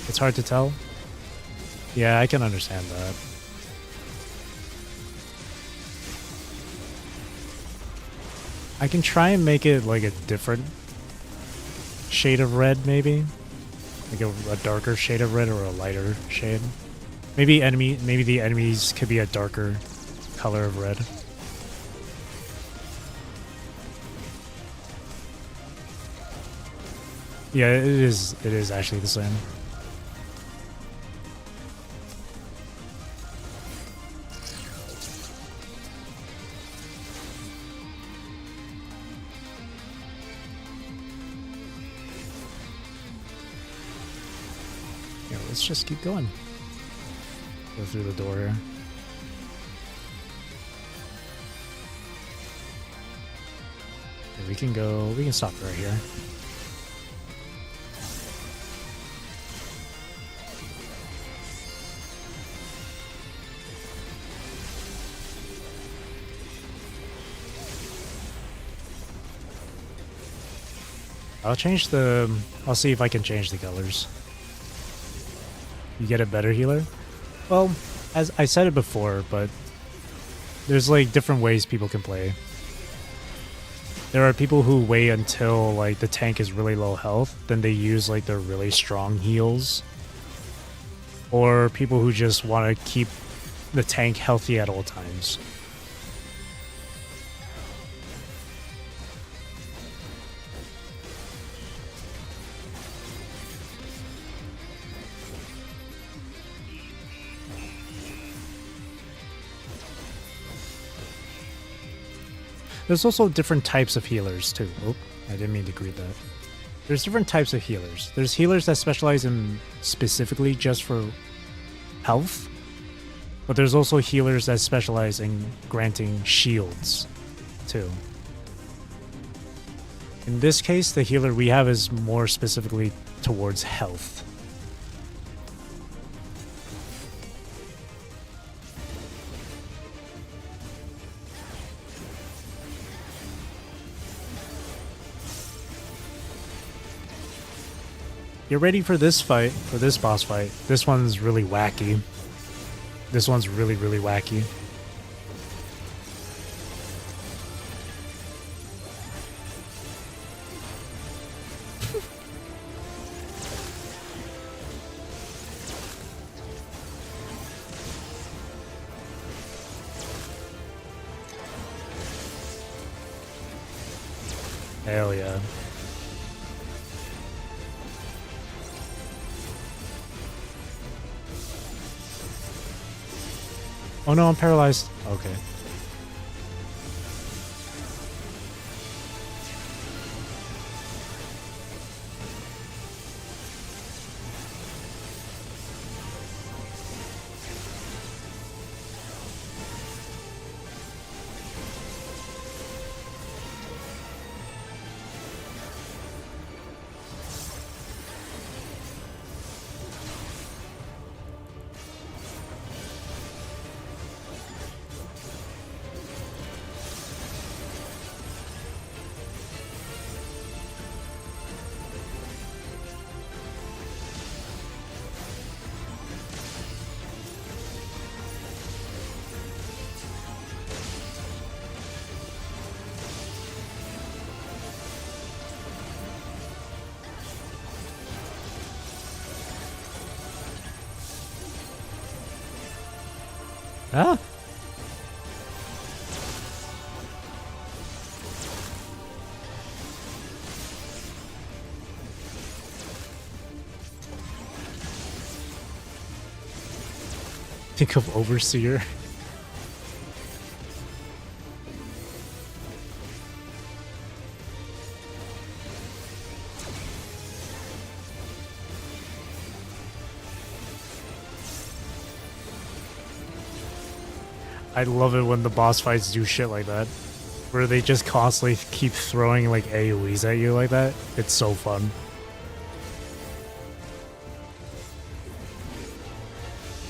S1: It's hard to tell. Yeah, I can understand that. I can try and make it like a different shade of red, maybe. Like a darker shade of red or a lighter shade. Maybe the enemies could be a darker color of red. Yeah, it is actually the same. Yeah, let's just keep going. Go through the door here. Okay, we can stop right here. I'll see if I can change the colors. You get a better healer? Well, as I said it before, but there's like different ways people can play. There are people who wait until like the tank is really low health, then they use like their really strong heals. Or people who just want to keep the tank healthy at all times. There's also different types of healers too. Oh, I didn't mean to greet that. There's different types of healers. There's healers that specialize in specifically just for health. But there's also healers that specialize in granting shields too. In this case, the healer we have is more specifically towards health. Get ready for this fight, for this boss fight. This one's really wacky. This one's really, really wacky. Hell yeah. Oh no, I'm paralyzed. Okay. Ah. Think of Overseer. I love it when the boss fights do shit like that. Where they just constantly keep throwing like AoEs at you like that. It's so fun.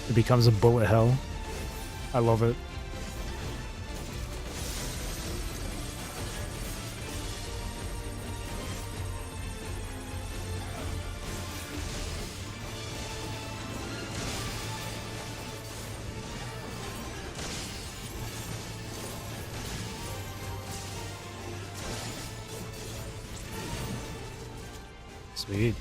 S1: It becomes a bullet hell. I love it. Sweet.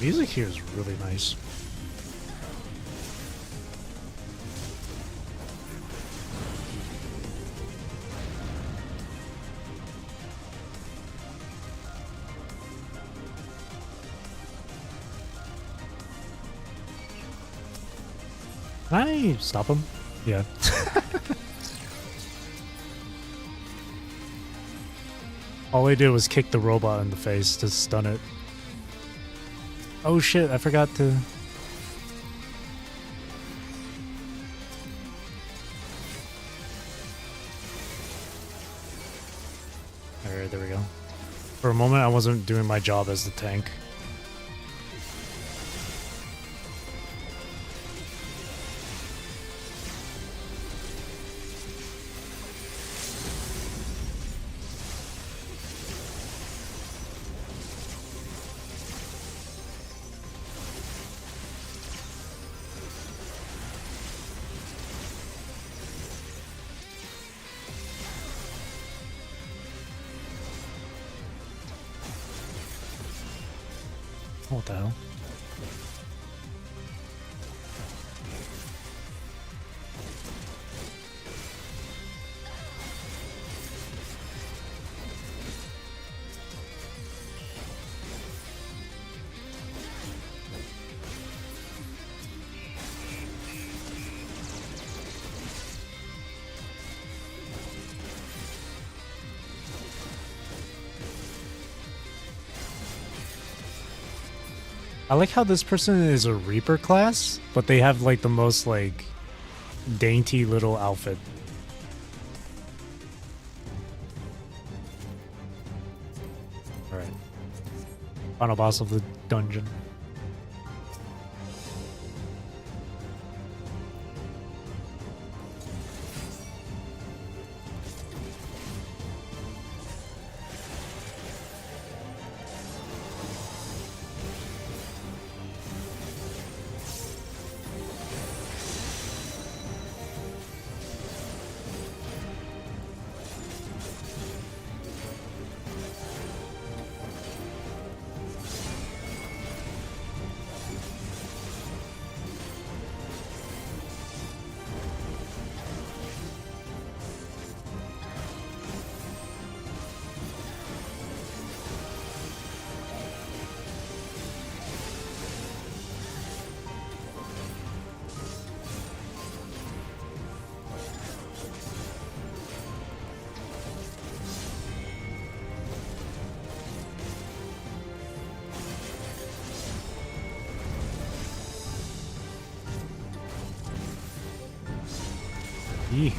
S1: Music here is really nice. Can I stop him? Yeah. All I did was kick the robot in the face to stun it. Oh shit, I forgot to... Alright, there we go. For a moment I wasn't doing my job as the tank. What the hell? I like how this person is a Reaper class, but they have like the most like dainty little outfit. Alright. Final boss of the dungeon. Eee.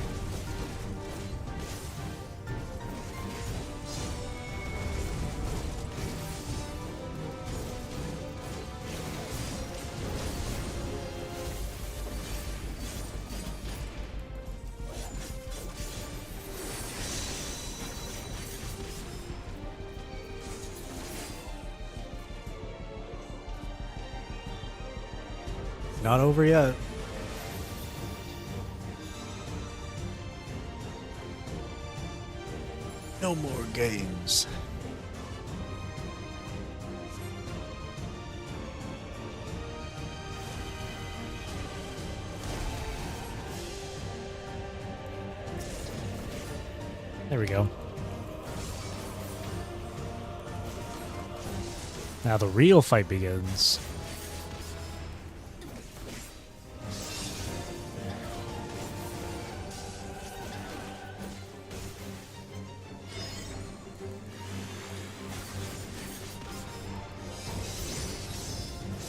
S1: Not over yet. No more games. There we go. Now the real fight begins.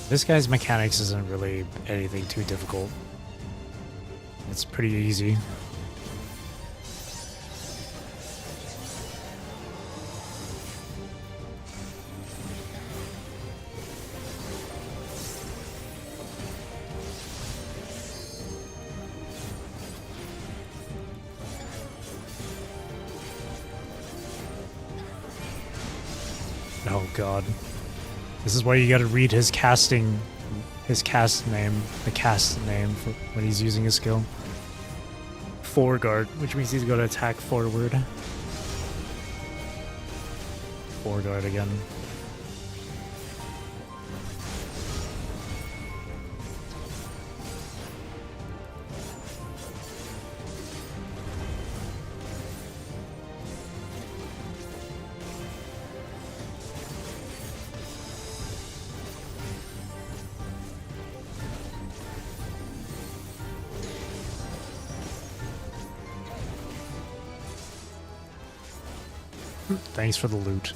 S1: This guy's mechanics isn't really anything too difficult. It's pretty easy. Oh god. This is why you gotta read his cast name, the cast name for when he's using his skill. Foreguard, which means he's gonna attack forward. Foreguard again. Thanks for the loot.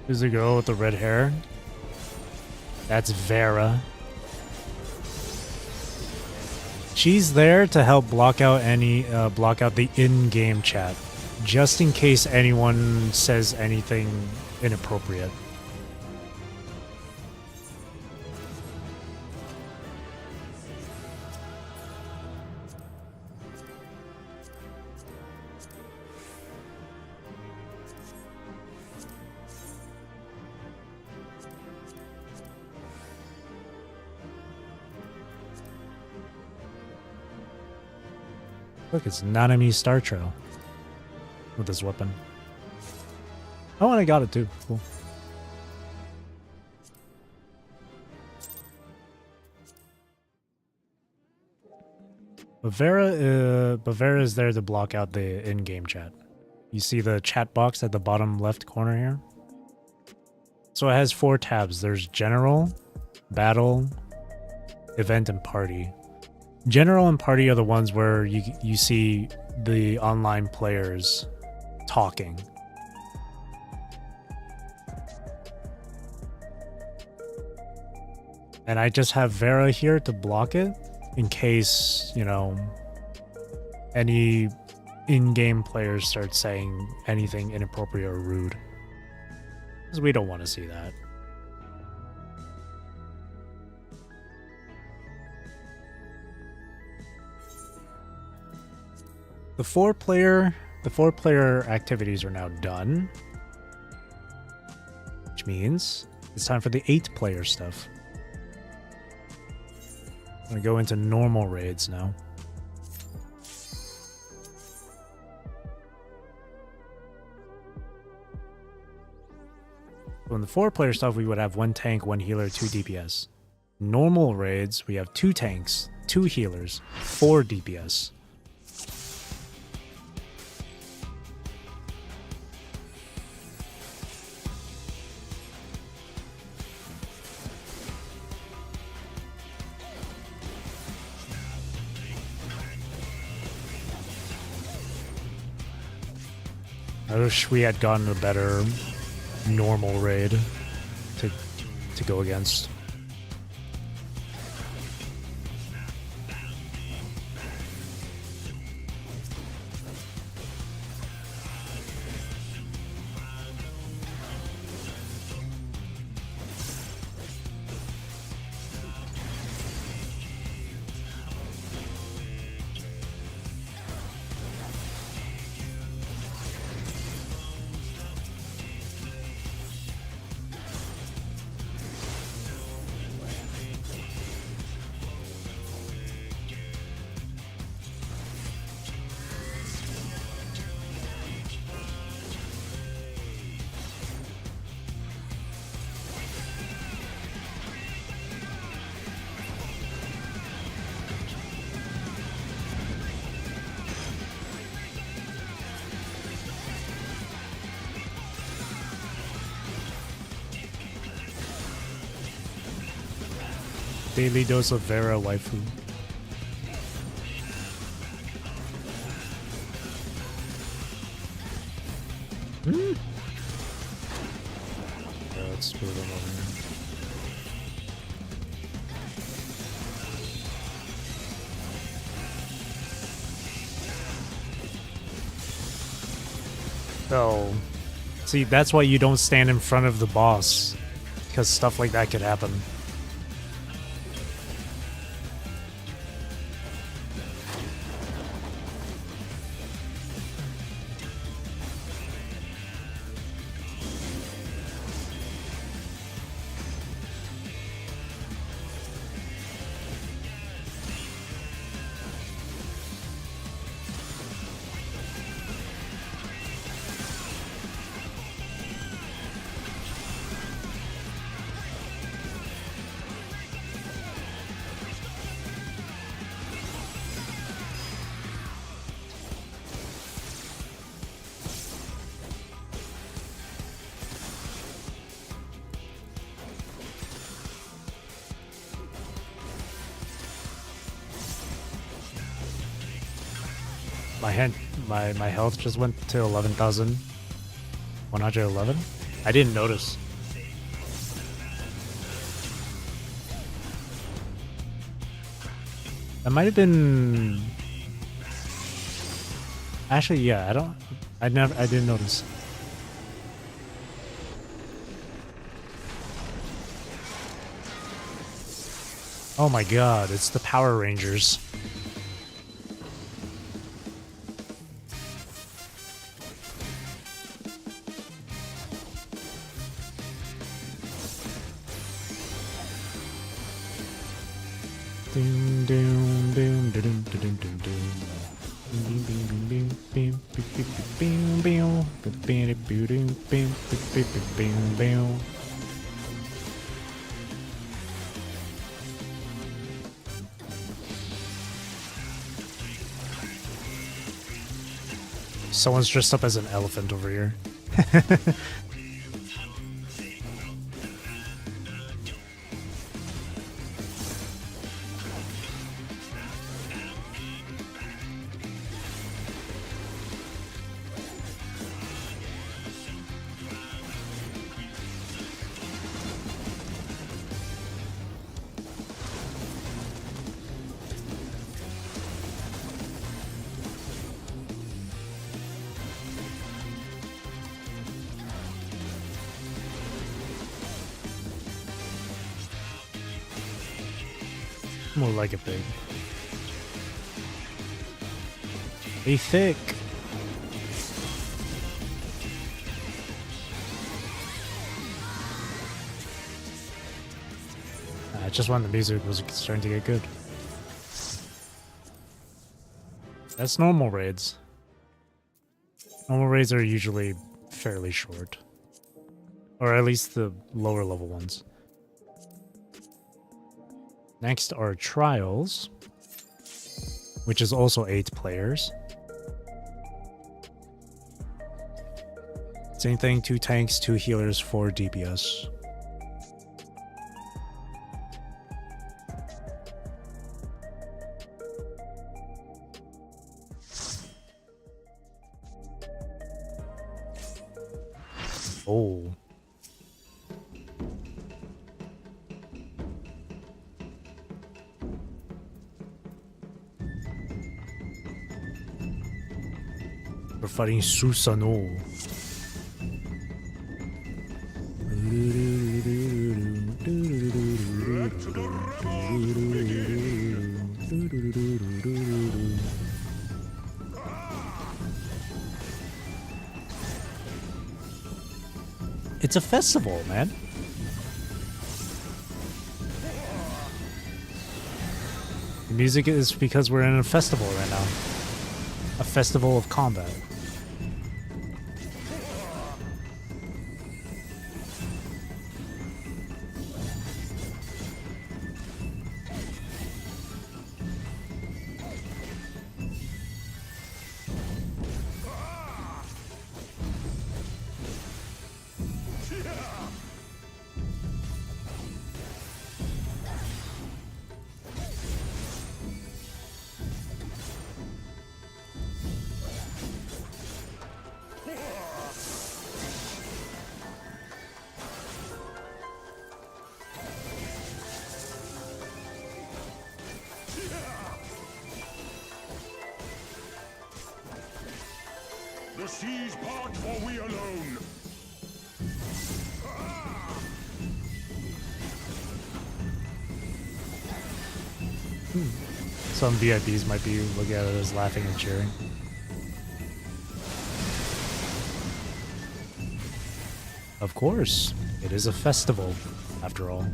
S1: Who's the girl with the red hair? That's Vera. She's there to help block out the in-game chat, just in case anyone says anything inappropriate. Look, it's Nanami Star Trail with this weapon. Oh, and I got it too. Cool. But Vera is there to block out the in-game chat. You see the chat box at the bottom left corner here? So it has 4 tabs. There's General, Battle, Event, and Party. General and Party are the ones where you see the online players talking. And I just have Vera here to block it in case, you know, any in-game players start saying anything inappropriate or rude. Because we don't want to see that. The four player activities are now done, which means it's time for the 8-player stuff. I'm gonna go into normal raids now. So in the 4-player stuff, we would have 1 tank, 1 healer, 2 DPS. Normal raids, we have 2 tanks, 2 healers, 4 DPS. I wish we had gotten a better normal raid to go against. Daily dose of Vera waifu. Hmm? Yeah, let's move them over here. So, see, that's why you don't stand in front of the boss, because stuff like that could happen. My health just went to 11,111. I didn't notice. That might have been. Actually, yeah. I didn't notice. Oh my God! It's the Power Rangers. Someone's dressed up as an elephant over here. More like a pig. Be thick. Just when the music was starting to get good. That's normal raids. Normal raids are usually fairly short. Or at least the lower level ones. Next are Trials, which is also 8 players. Same thing, 2 tanks, 2 healers, 4 DPS. Oh. We're fighting Susano. It's a festival, man. The music is because we're in a festival right now. A festival of combat.
S12: seas part for we alone.
S1: Some VIPs might be looking at it as laughing and cheering. Of course, it is a festival, after all.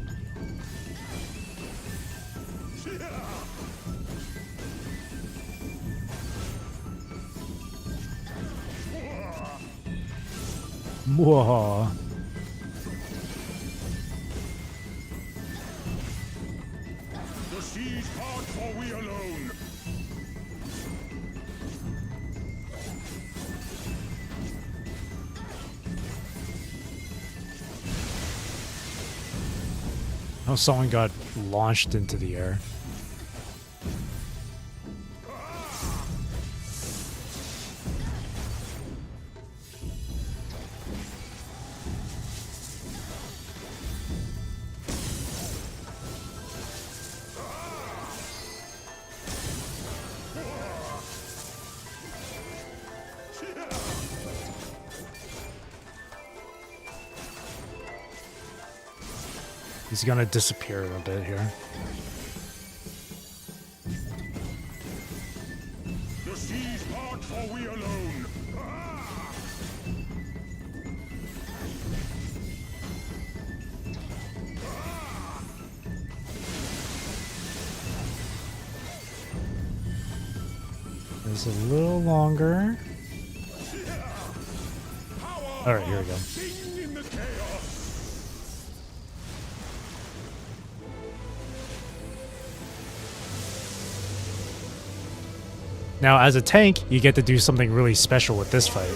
S1: Mwah.
S12: The seas part for we alone.
S1: Oh, someone got launched into the air. He's gonna disappear in a bit here.
S12: The seas part for we alone.
S1: There's a little longer. Alright, here we go. Now, as a tank, you get to do something really special with this fight.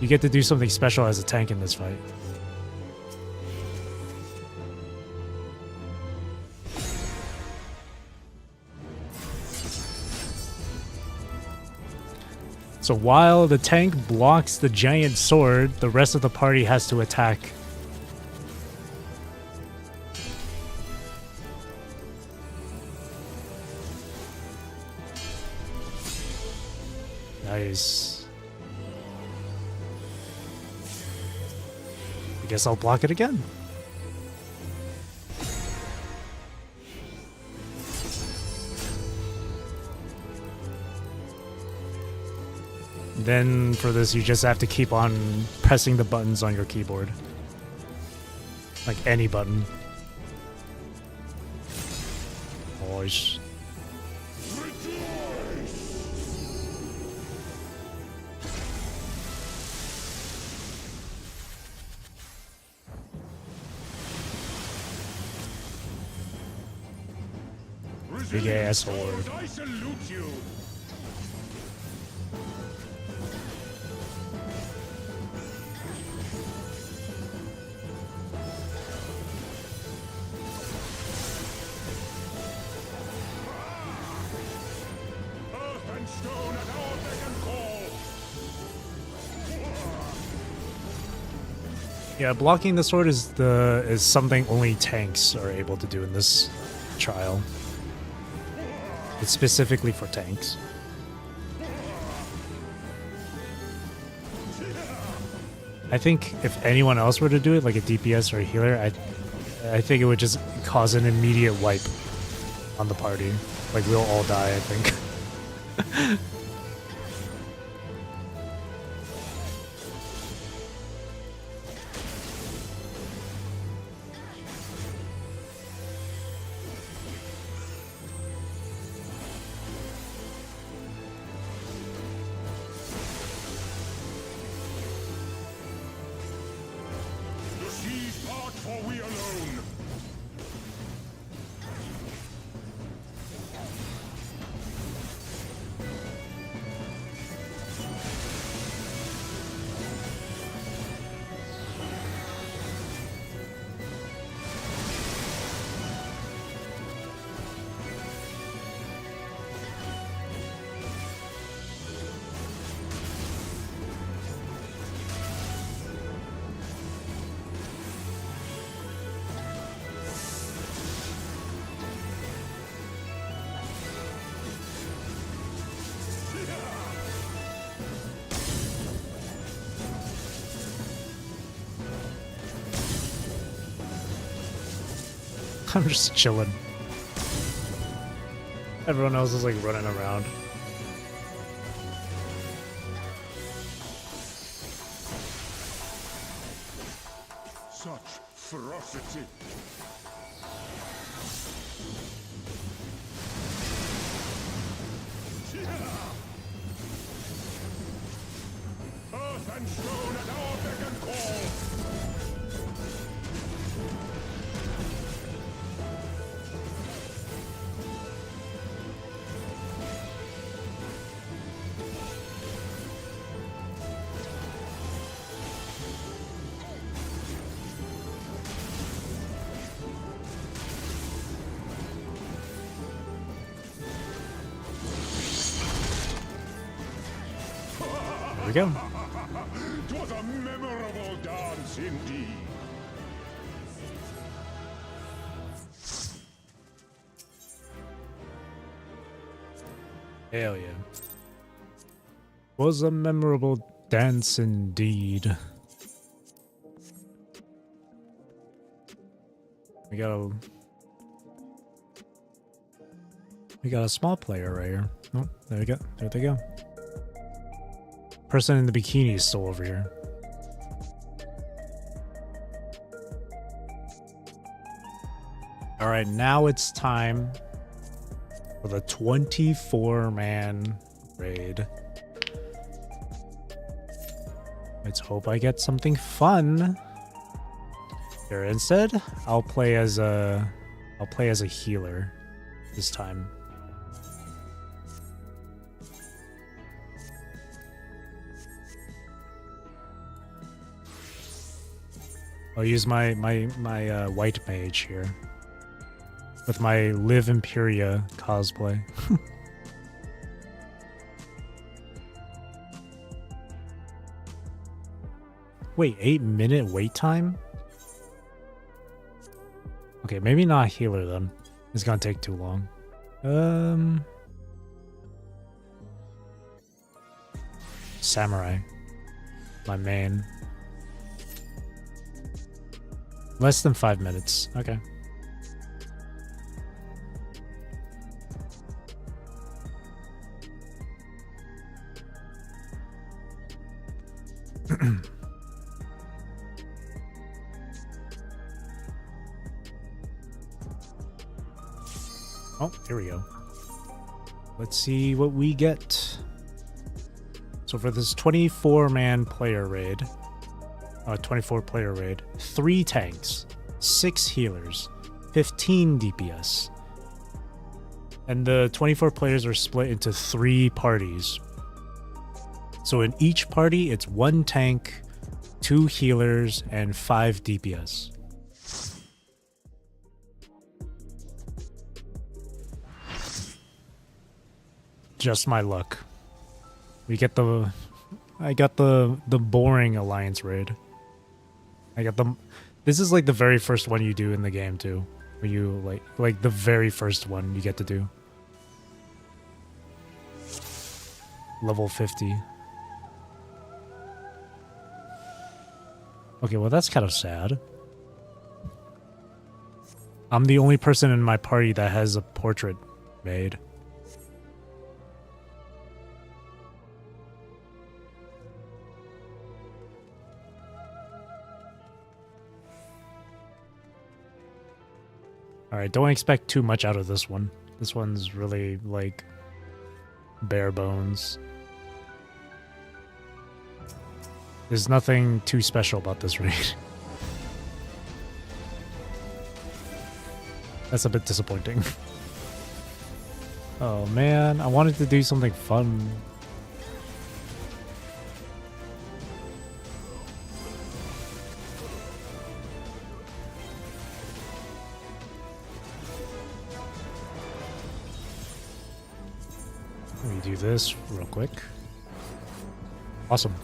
S1: You get to do something special as a tank in this fight. So while the tank blocks the giant sword, the rest of the party has to attack. Nice. I guess I'll block it again. Then for this, you just have to keep on pressing the buttons on your keyboard. Like any button. Oish. Big ass sword.
S12: I salute you. Earth and stone at our beck and call.
S1: Yeah, blocking the sword is something only tanks are able to do in this trial. It's specifically for tanks. I think if anyone else were to do it, like a DPS or a healer, I think it would just cause an immediate wipe on the party. Like, we'll all die, I think.
S12: The seas part for we alone.
S1: I'm just chilling. Everyone else is like running around.
S12: Such ferocity. Earth and stone at our beck and call.
S1: There we go.
S12: 'Twas a memorable dance indeed.
S1: Hell yeah. Was a memorable dance indeed. We got a small player right here. Oh, there we go. There they go. Person in the bikini is still over here. All right, now it's time for the 24-man raid. Let's hope I get something fun. Here, instead, I'll play as a healer this time. I'll use my white mage here with my Live Imperia cosplay. Wait, 8-minute wait time? Okay, maybe not healer then. It's gonna take too long. Samurai. My main. Less than 5 minutes. Okay. Oh, here we go. Let's see what we get. So for this 24-man player raid, 24-player raid, 3 tanks, 6 healers, 15 DPS. And the 24 players are split into 3 parties. So in each party, it's 1 tank, 2 healers, and 5 DPS. Just my luck. We get I got the boring alliance raid. I got the. This is like the very first one you do in the game too. Where you like the very first one you get to do. Level 50. Okay, well that's kind of sad. I'm the only person in my party that has a portrait made. Alright, don't expect too much out of this one. This one's really, like, bare bones. There's nothing too special about this raid. That's a bit disappointing. Oh man, I wanted to do something fun. Let me do this real quick. Awesome.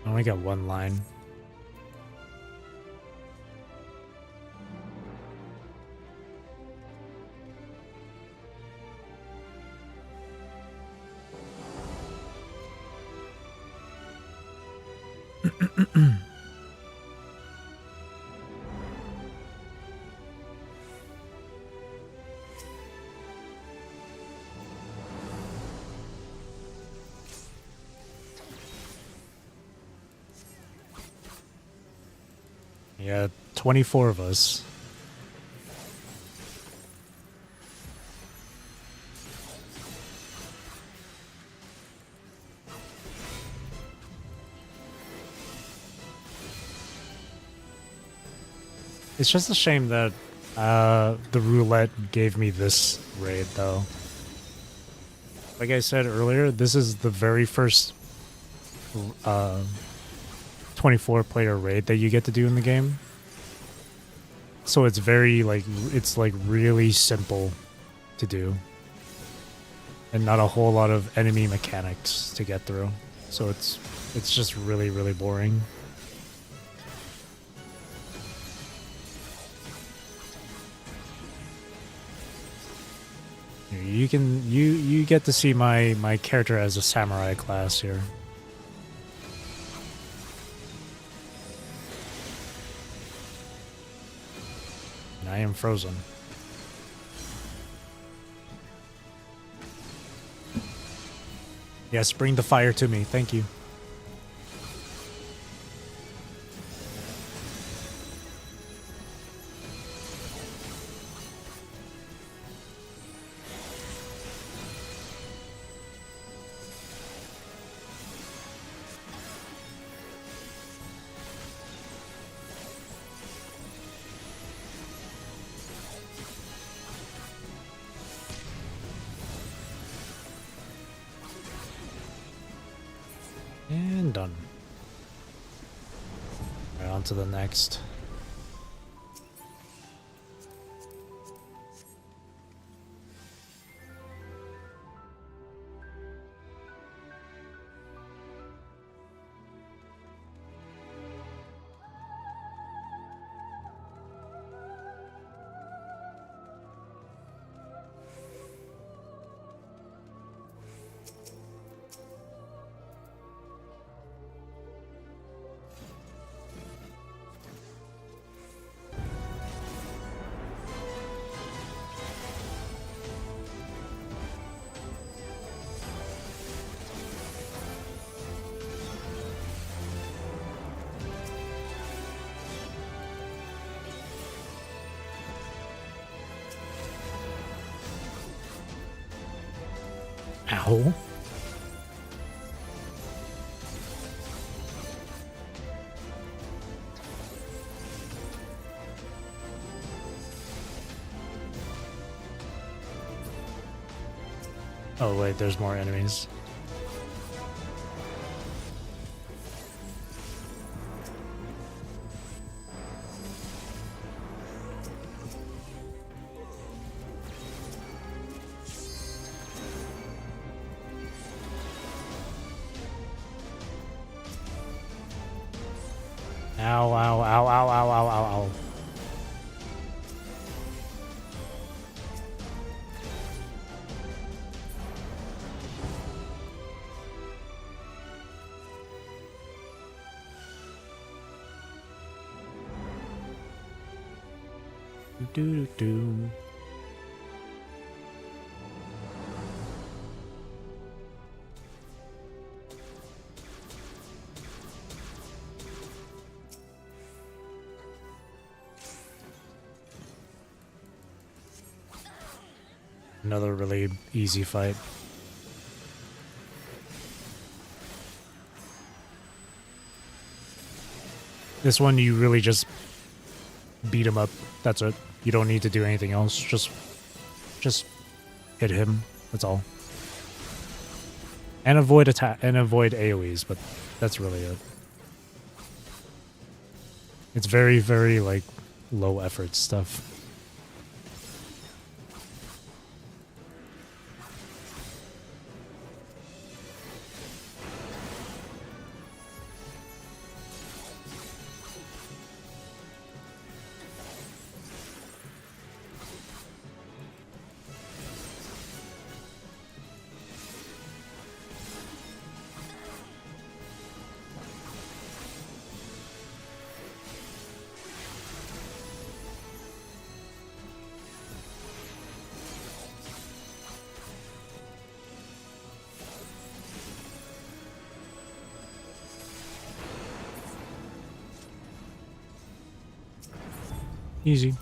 S1: I only got 1 line. Yeah, 24 of us. It's just a shame that the roulette gave me this raid, though. Like I said earlier, this is the very first 24-player raid that you get to do in the game. So it's very, like, it's, like, really simple to do. And not a whole lot of enemy mechanics to get through. So it's just really, really boring. You get to see my character as a samurai class here. And I am frozen. Yes, bring the fire to me. Thank you. And done. Right, on to the next. Ow. Oh wait, there's more enemies. Ow, ow, ow, ow, ow, ow, ow, ow. Do do do. Another really easy fight. This one you really just beat him up. That's it. You don't need to do anything else. Just hit him. That's all. And avoid attack and avoid AoEs, but that's really it. It's very, very like low effort stuff. Easy.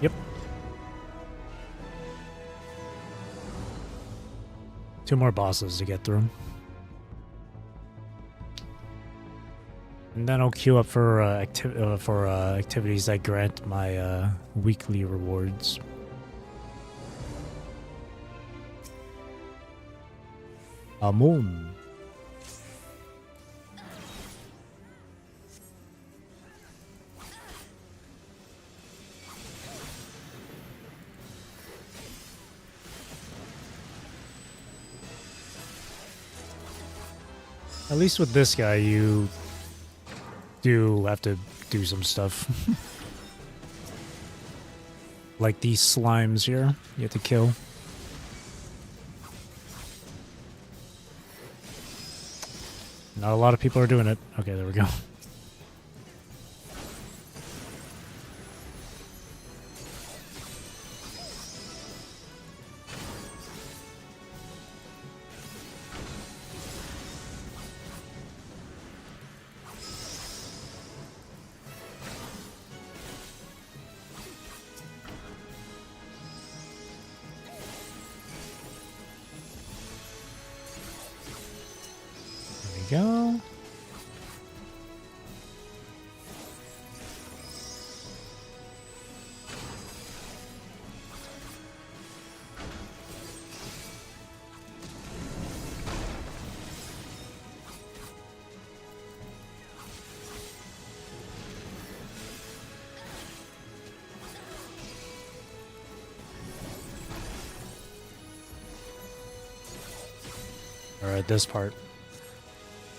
S1: Yep. 2 more bosses to get through. And then I'll queue up for activities that grant my weekly rewards. Amon. At least with this guy, you do have to do some stuff. Like these slimes here, you have to kill. Not a lot of people are doing it. Okay, there we go. Go. All right, this part.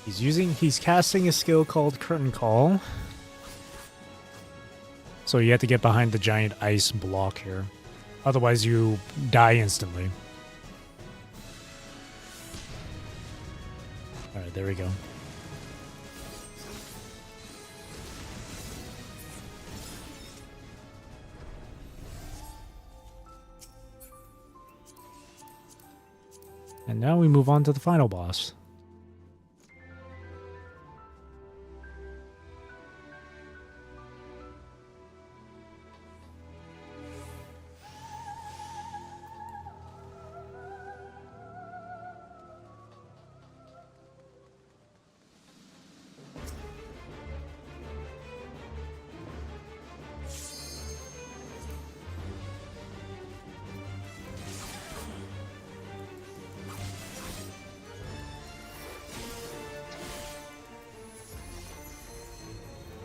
S1: He's casting a skill called Curtain Call. So you have to get behind the giant ice block here. Otherwise you die instantly. Alright, there we go. And now we move on to the final boss.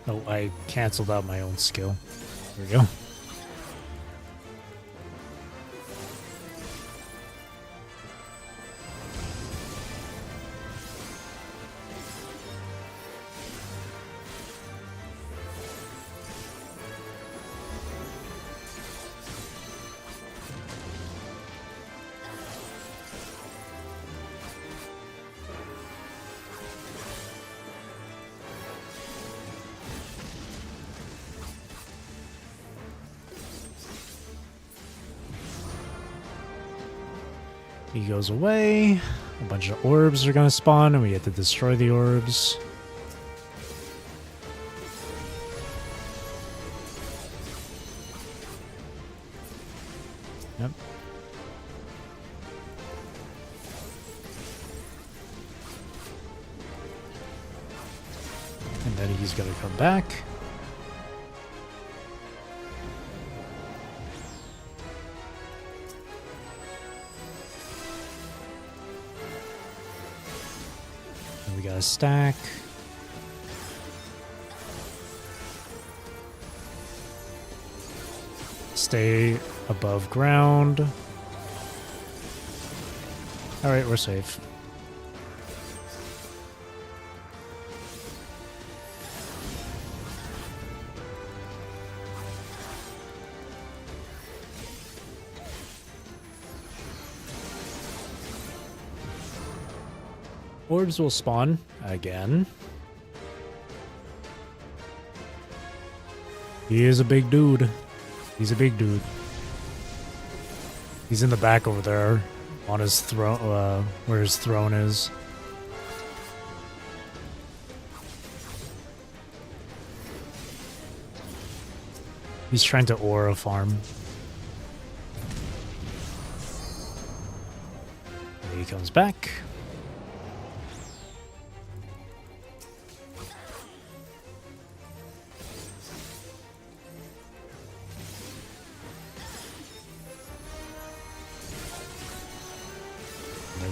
S1: Oh, I canceled out my own skill. There we go. He goes away. A bunch of orbs are going to spawn, and we have to destroy the orbs. Yep. And then he's gonna come back. And we got a stack. Stay above ground. Alright, we're safe. Orbs will spawn again. He is a big dude. He's a big dude. He's in the back over there on his throne, where his throne is. He's trying to aura farm. And he comes back.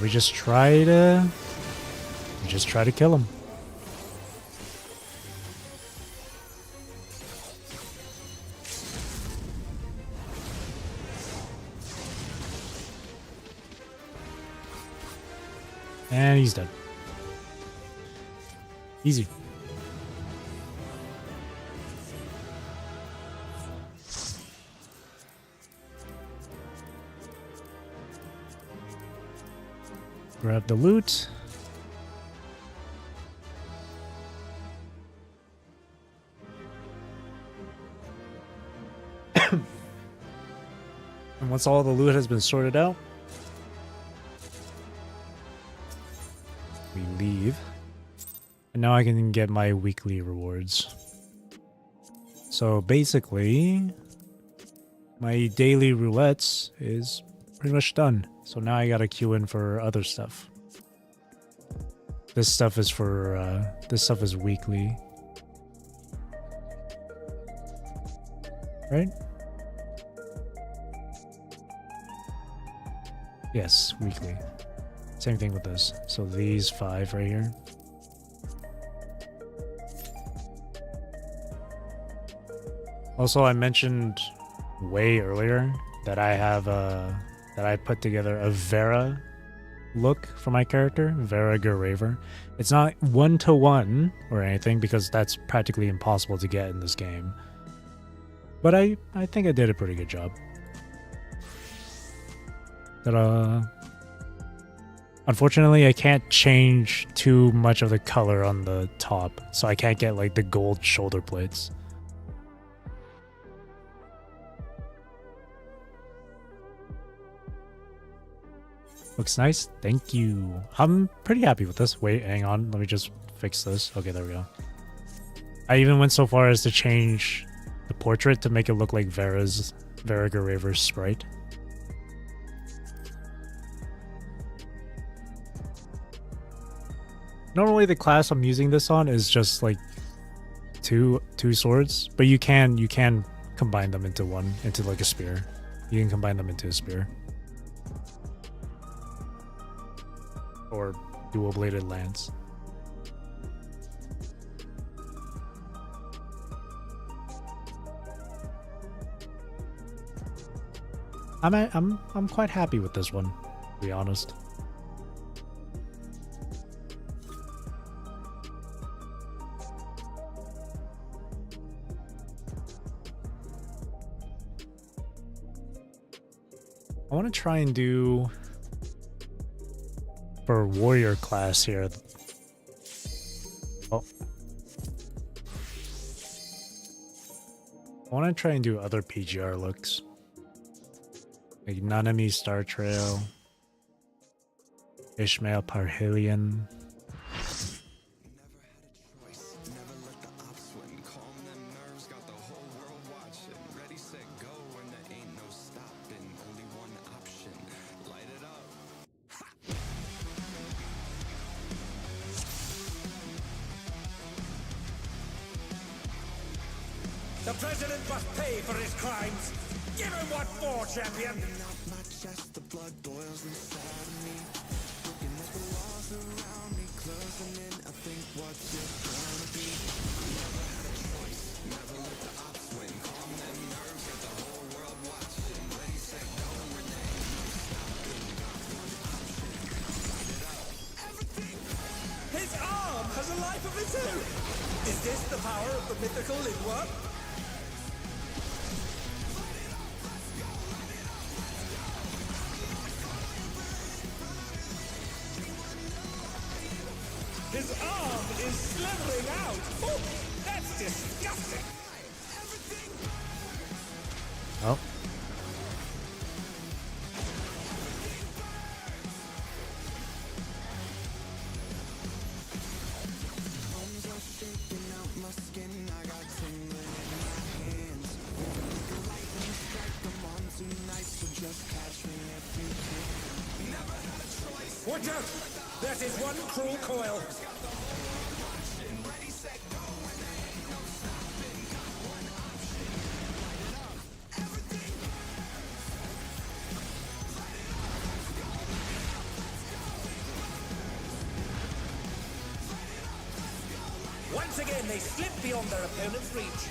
S1: We just try to kill him. And he's dead. Easy. Grab the loot. And once all the loot has been sorted out, we leave. And now I can get my weekly rewards. So basically, my daily roulettes is pretty much done. So now I gotta queue in for other stuff. This stuff is for, this stuff is weekly. Right? Yes, weekly. Same thing with this. So these 5 right here. Also, I mentioned way earlier that I have that I put together a Vera look for my character, Vera Garaver. It's not 1-to-1 or anything because that's practically impossible to get in this game. But I think I did a pretty good job. Ta-da! Unfortunately, I can't change too much of the color on the top, so I can't get like the gold shoulder plates. Looks nice. Thank you. I'm pretty happy with this. Wait, hang on. Let me just fix this. Okay, there we go. I even went so far as to change the portrait to make it look like Vera Garaver's sprite. Normally the class I'm using this on is just like two swords, but you can combine them into one, into like a spear. You can combine them into a spear. Or dual-bladed lance. I'm quite happy with this one, to be honest. I want to try and do for warrior class here. Oh. I want to try and do other PGR looks. Like Nanami Star Trail, Ishmael Parhelion.
S13: The president must pay for his crimes. Give him what for, champion. His arm has a life of its own. Is this the power of the mythical Lingua? His arm is slithering out. Oh, that's disgusting.
S1: Oh.
S13: Watch out! That is one cruel coil. Once again, they slip beyond their opponent's reach.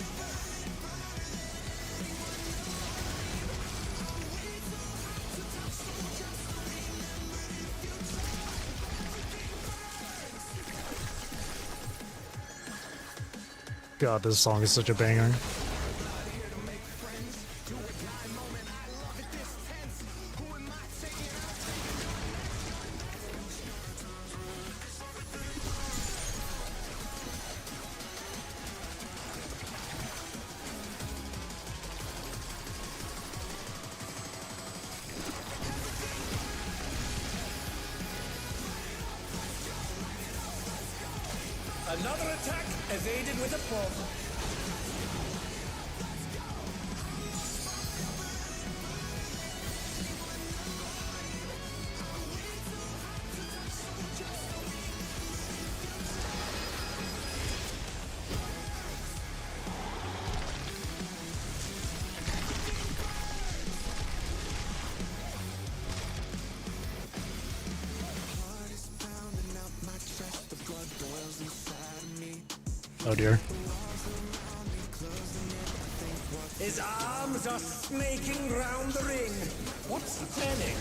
S1: God, this song is such a banger.
S13: Another attack evaded with a bomb.
S1: Oh dear.
S13: His arms are snaking round the ring. What's he planning?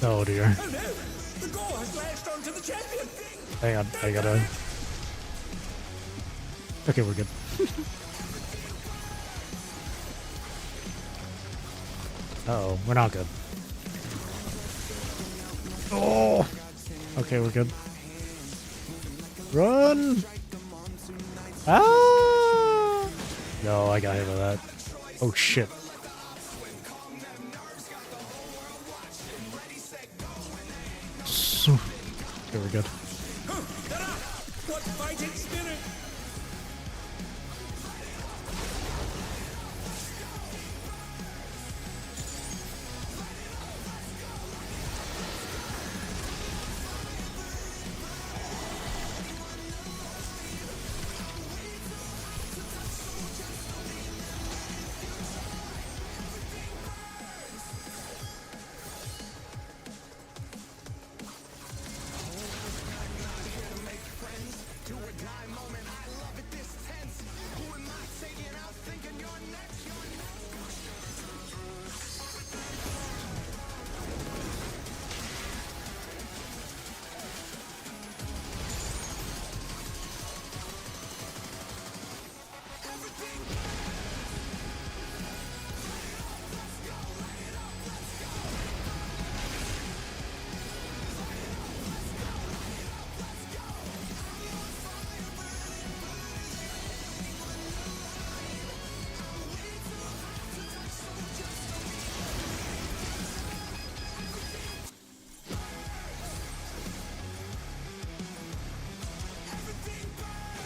S1: Oh dear.
S13: Oh no! The gore has lashed onto the champion!
S1: Hang on, I gotta... Okay, we're good. Uh-oh, we're not good. Oh! Okay, we're good. Run! Ah! No, I got hit by that. Oh shit. Okay, we're good.
S13: What fighting spirit!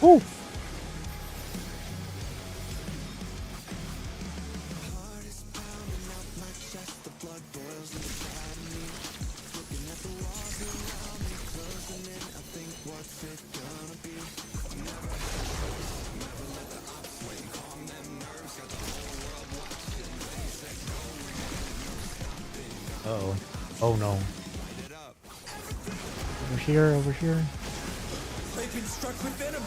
S1: Ooh. Uh-oh. Oh no. Over here, over here.
S13: They've been struck with venom,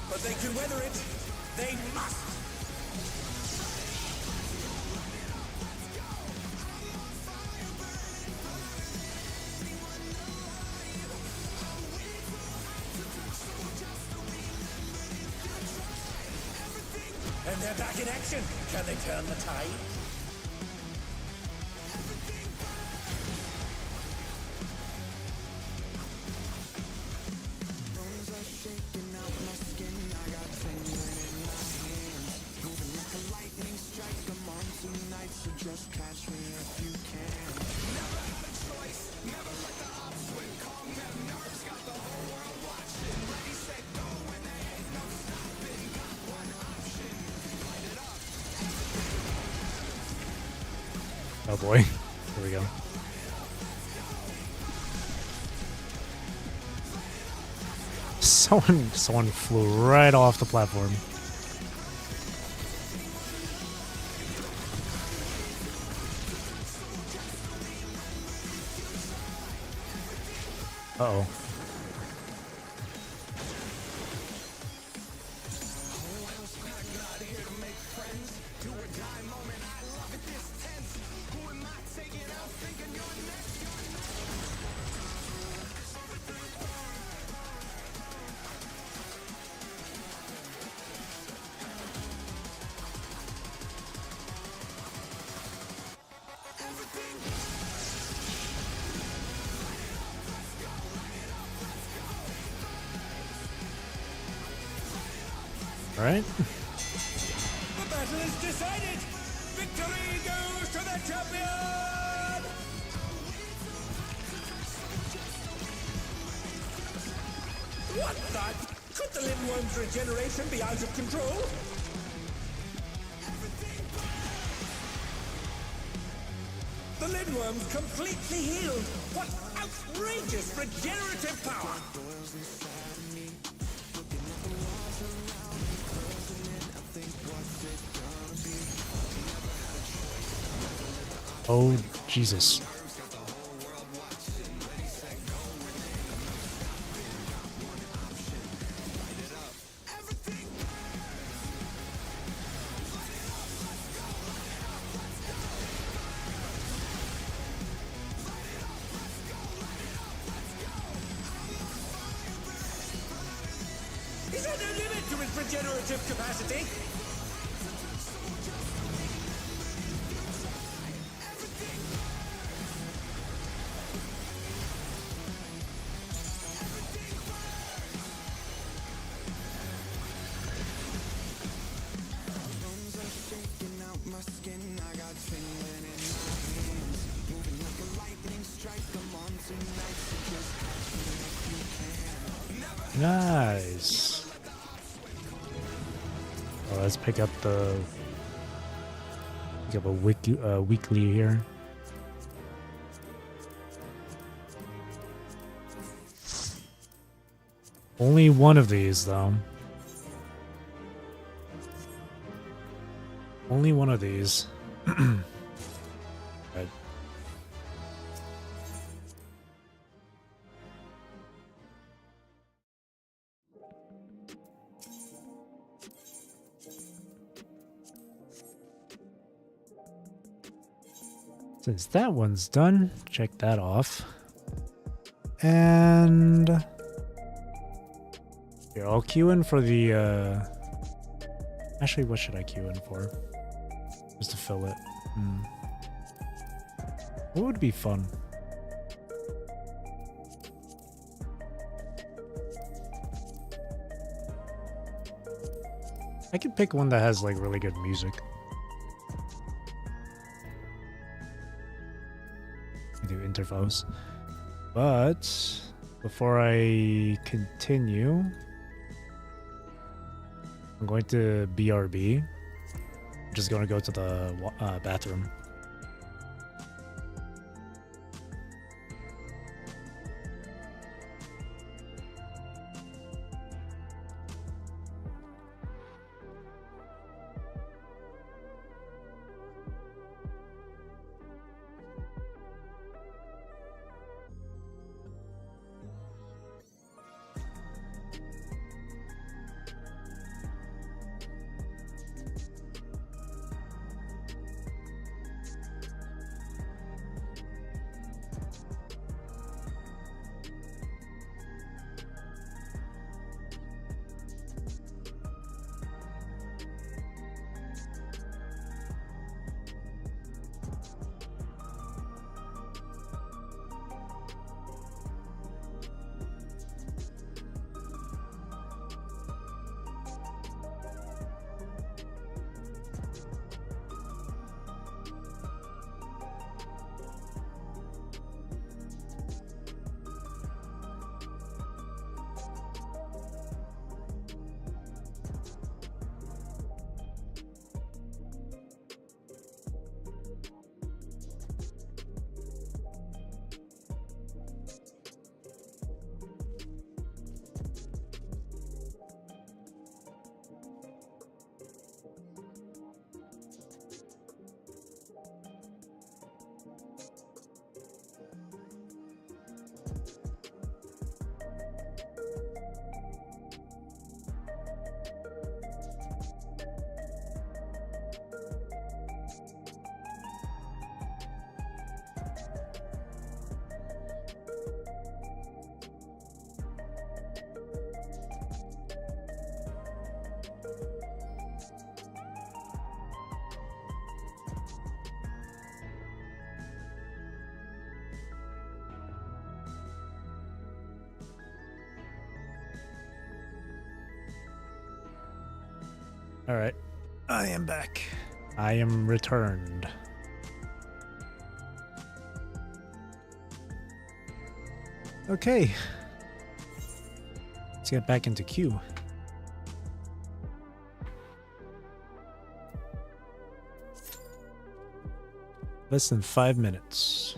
S13: but they can weather it. They must. And they're back in action. Can they turn the tide?
S1: Oh boy. Here we go. Someone flew right off the platform. Uh-oh. All right.
S13: The battle is decided. Victory goes to the champion. What the? Could the Limworm's regeneration be out of control? The Limworm's completely healed. What outrageous regenerative power!
S1: Oh, Jesus.
S13: Is there no limit to his regenerative capacity?
S1: Nice. Oh, let's pick up a weekly here. Only one of these, though. Only one of these. Right. Since that one's done, check that off. And here, I'll queue in for the actually, what should I queue in for? Just to fill it. What would be fun? I could pick one that has like really good music. Do intervals. But before I continue, I'm going to BRB. Just going to go to the bathroom. All right, I am back. I am returned. Okay, let's get back into queue. Less than 5 minutes.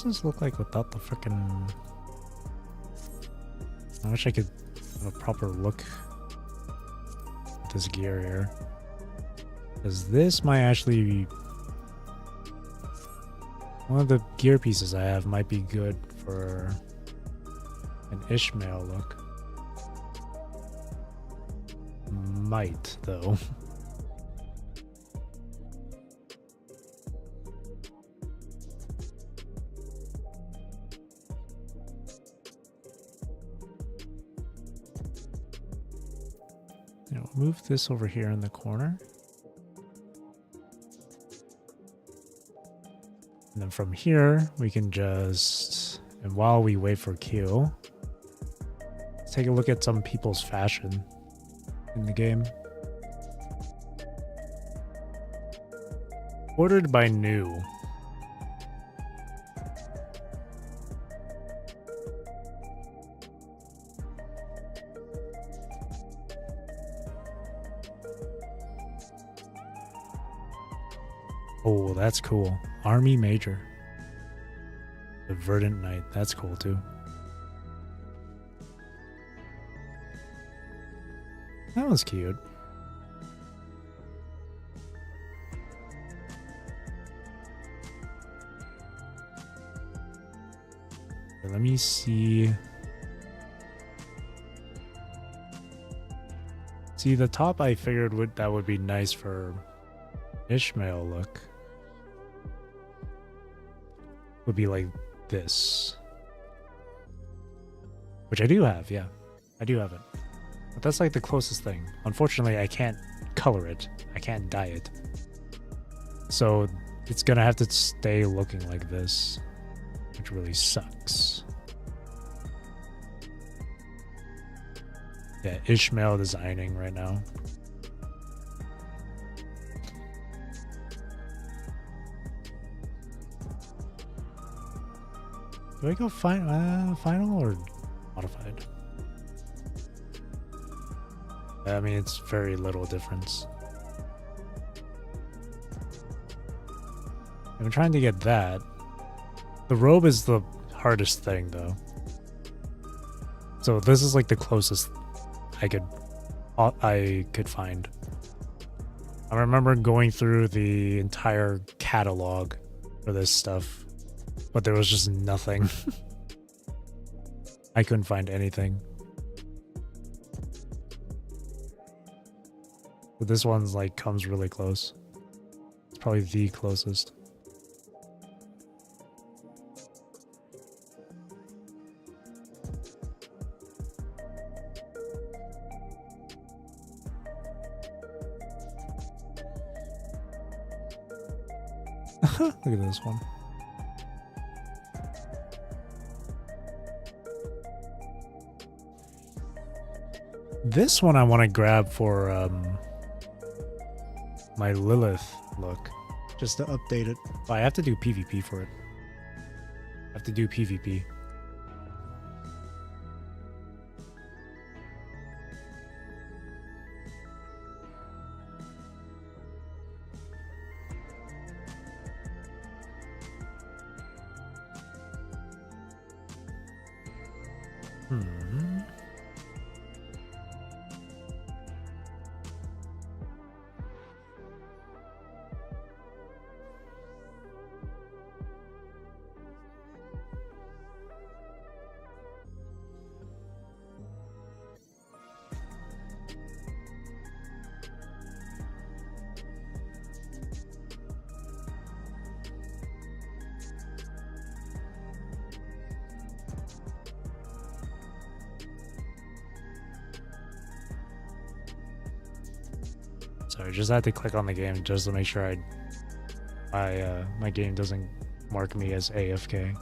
S1: Does look like without the frickin'... I wish I could have a proper look at this gear here, because this might actually be one of the gear pieces I have might be good for an Ishmael look. Might though. Move this over here in the corner. And then from here, we can just, and while we wait for Q, let's take a look at some people's fashion in the game. Ordered by new. Oh, that's cool. Army Major. The Verdant Knight. That's cool too. That was cute. Okay, let me see. See, the top I figured that would be nice for Ishmael look. Would be like this. Which I do have, yeah. I do have it. But that's like the closest thing. Unfortunately, I can't color it. I can't dye it. So it's gonna have to stay looking like this, which really sucks. Yeah, Ishmael designing right now. Do I go final or modified? I mean, it's very little difference. I'm trying to get that. The robe is the hardest thing, though. So this is like the closest I could find. I remember going through the entire catalog for this stuff, but there was just nothing. I couldn't find anything. But this one's like comes really close. It's probably the closest. Look at this one. This one I want to grab for my Lilith look, just to update it. But I have to do PvP for it. I have to do PvP. Sorry, just had to click on the game just to make sure my game doesn't mark me as AFK.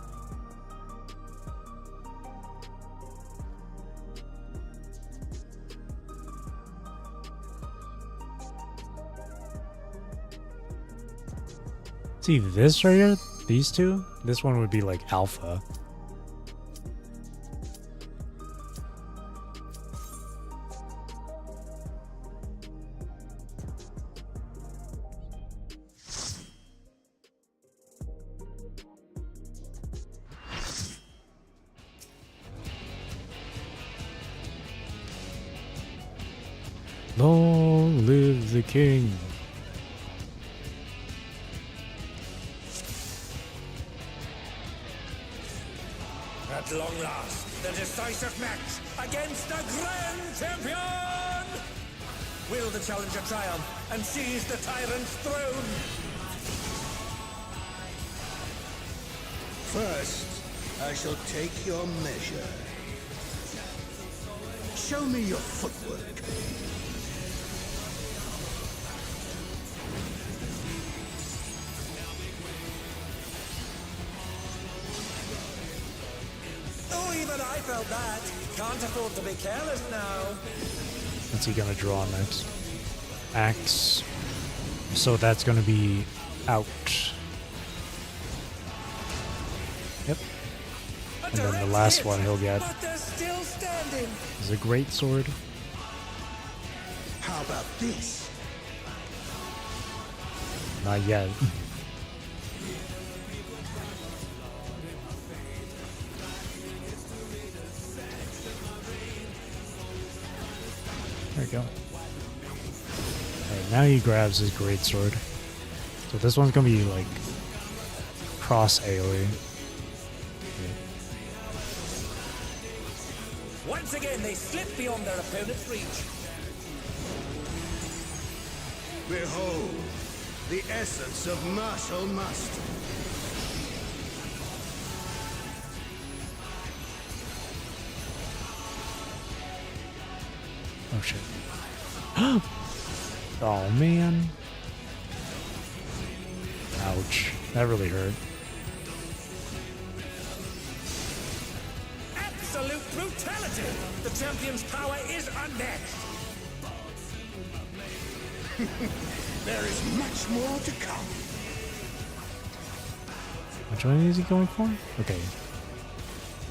S1: See this right here? These two? This one would be like alpha. Long live the king.
S13: At long last, the decisive match against the Grand Champion! Will the challenger triumph and seize the tyrant's throne?
S12: First, I shall take your measure. Show me your footwork.
S13: Oh, even I felt that. Can't afford to be careless now.
S1: What's he gonna draw next? Axe. So that's gonna be out. Yep. And then the last one he'll get is a great sword.
S12: How about this?
S1: Not yet. There you go. Alright, now he grabs his greatsword. So this one's gonna be like cross AoE.
S13: Once again, they slip beyond their opponent's reach.
S12: Behold, the essence of martial mastery.
S1: Oh shit. Oh man. Ouch. That really hurt.
S13: Absolute brutality! The champion's power is unmatched!
S12: There is much more to come.
S1: Which one is he going for? Okay.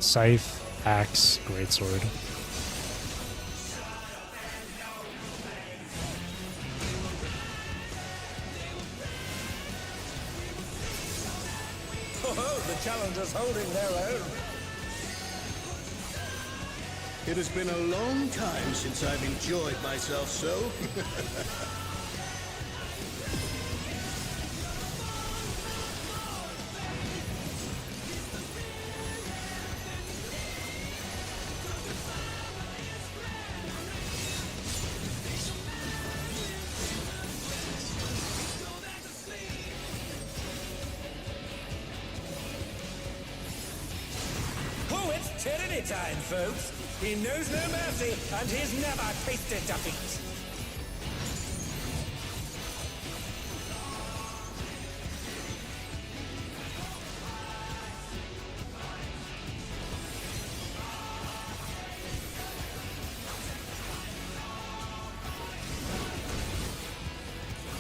S1: Scythe, axe, greatsword.
S13: Oh, the challengers holding their own.
S12: It has been a long time since I've enjoyed myself so.
S13: Oh, it's tyranny time, folks. He knows no mercy, and he's never tasted defeat.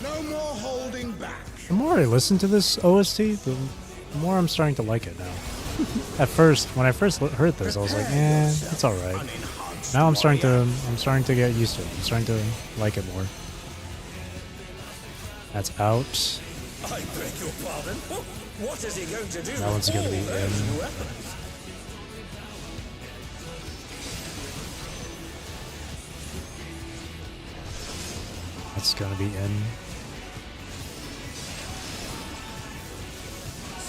S12: No more holding back.
S1: The more I listen to this OST, the more I'm starting to like it now. At first, when I first heard this, I was like, "Eh, it's all right." Now I'm starting to get used to it. I'm starting to like it more. That's out.
S13: I beg your pardon. What is he going to do?
S1: That one's going to be
S13: with all those
S1: in.
S13: weapons?
S1: That's going to be in.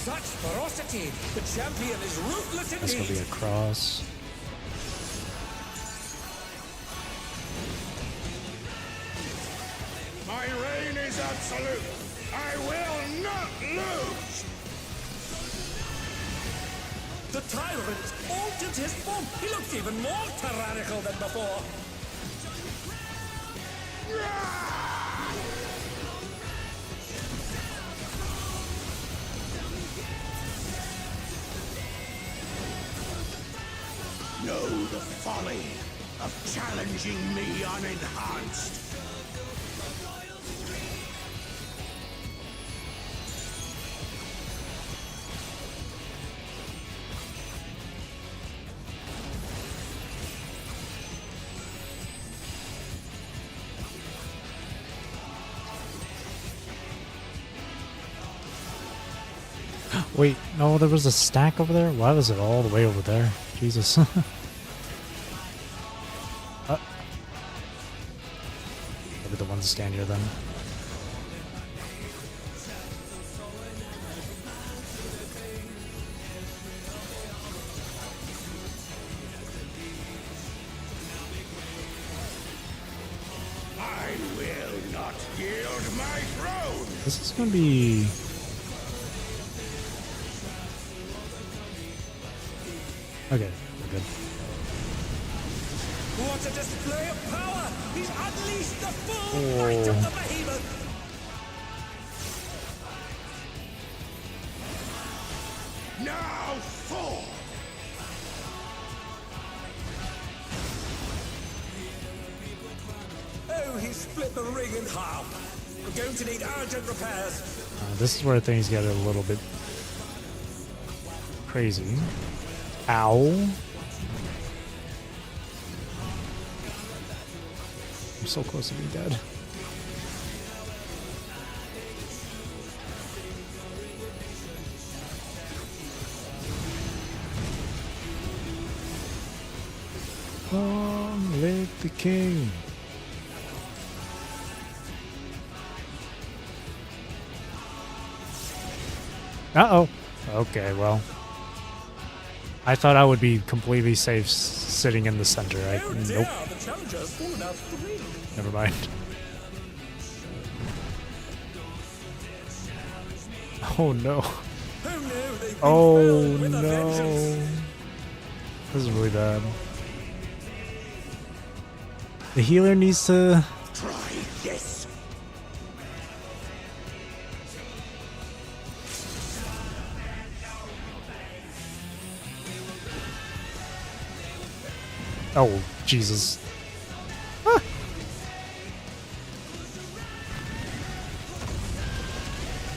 S13: Such ferocity! The champion is ruthless indeed!
S1: That's going to be a cross.
S12: My reign is absolute. I will not lose.
S13: The tyrant altered his form. He looks even more tyrannical than before.
S12: Know the folly of challenging me unenhanced.
S1: Wait, no, there was a stack over there? Why was it all the way over there? Jesus. I'll be the one to stand here then.
S12: I will not yield my throne.
S1: This is gonna be... Okay, we're good.
S13: What a display of power! He's unleashed the full might of the behemoth!
S12: Now fall.
S13: Oh, he split the ring in half. We're going to need urgent repairs.
S1: This is where things get a little bit crazy. Ow. I'm so close to being dead. Long live the king. Uh-oh. Okay, well. I thought I would be completely safe sitting in the center.
S13: Oh
S1: Nope.
S13: dear, the challenger's fallen out of the ring.
S1: Never mind. Oh no.
S13: Oh no, they've been
S1: Oh
S13: felled with a
S1: no.
S13: vengeance.
S1: This is really bad. The healer needs to.
S13: Try this.
S1: Oh, Jesus. Ah.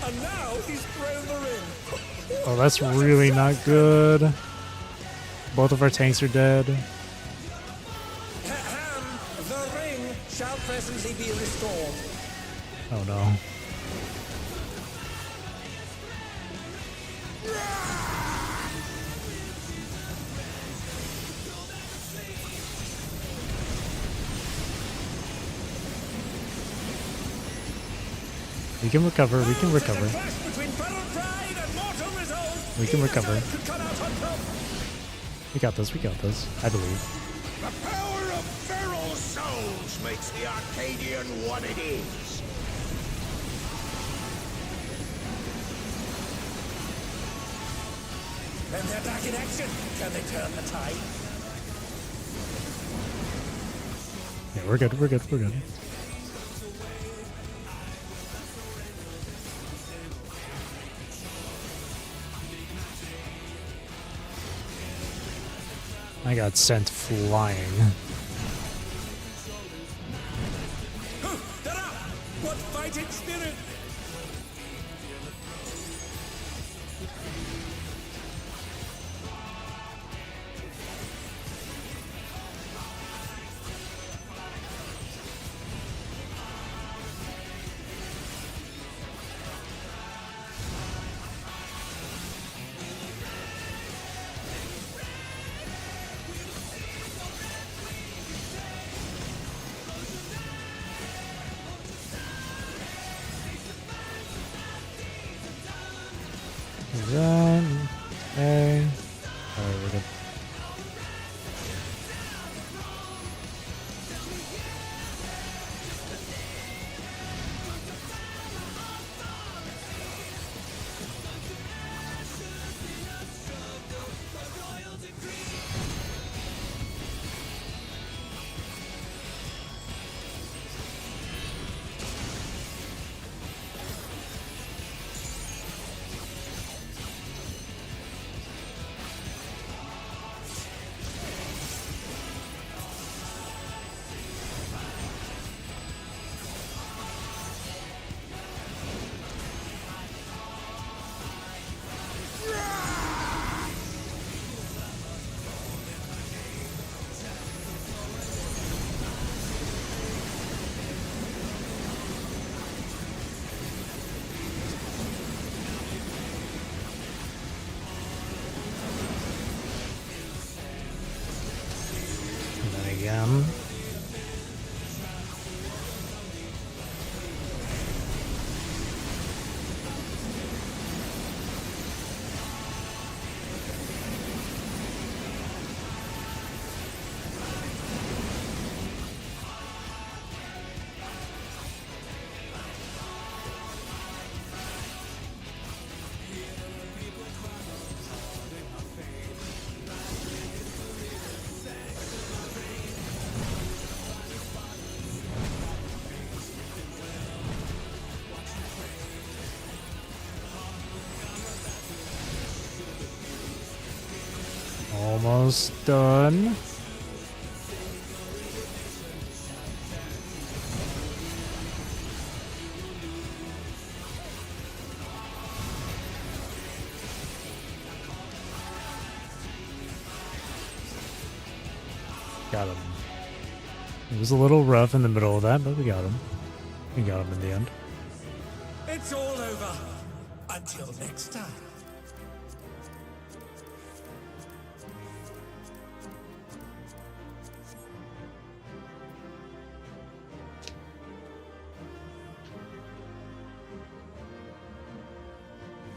S13: And now he's thrown the ring.
S1: Oh, that's really not good. Both of our tanks are dead.
S13: The ring shall presently be restored.
S1: Oh no. We can recover, we can recover. We can recover. We got this, I believe.
S13: The power of feral souls makes the Arcadian what it is. And they're back in action. Can they turn the tide?
S1: Yeah, we're good, we're good, we're good. I got sent flying.
S13: They're up! What fighting spirit!
S1: Run. Okay. Alright, we're good. And then again. Almost done. Got him. It was a little rough in the middle of that, but we got him. We got him in the end.
S13: It's all over. Until next time.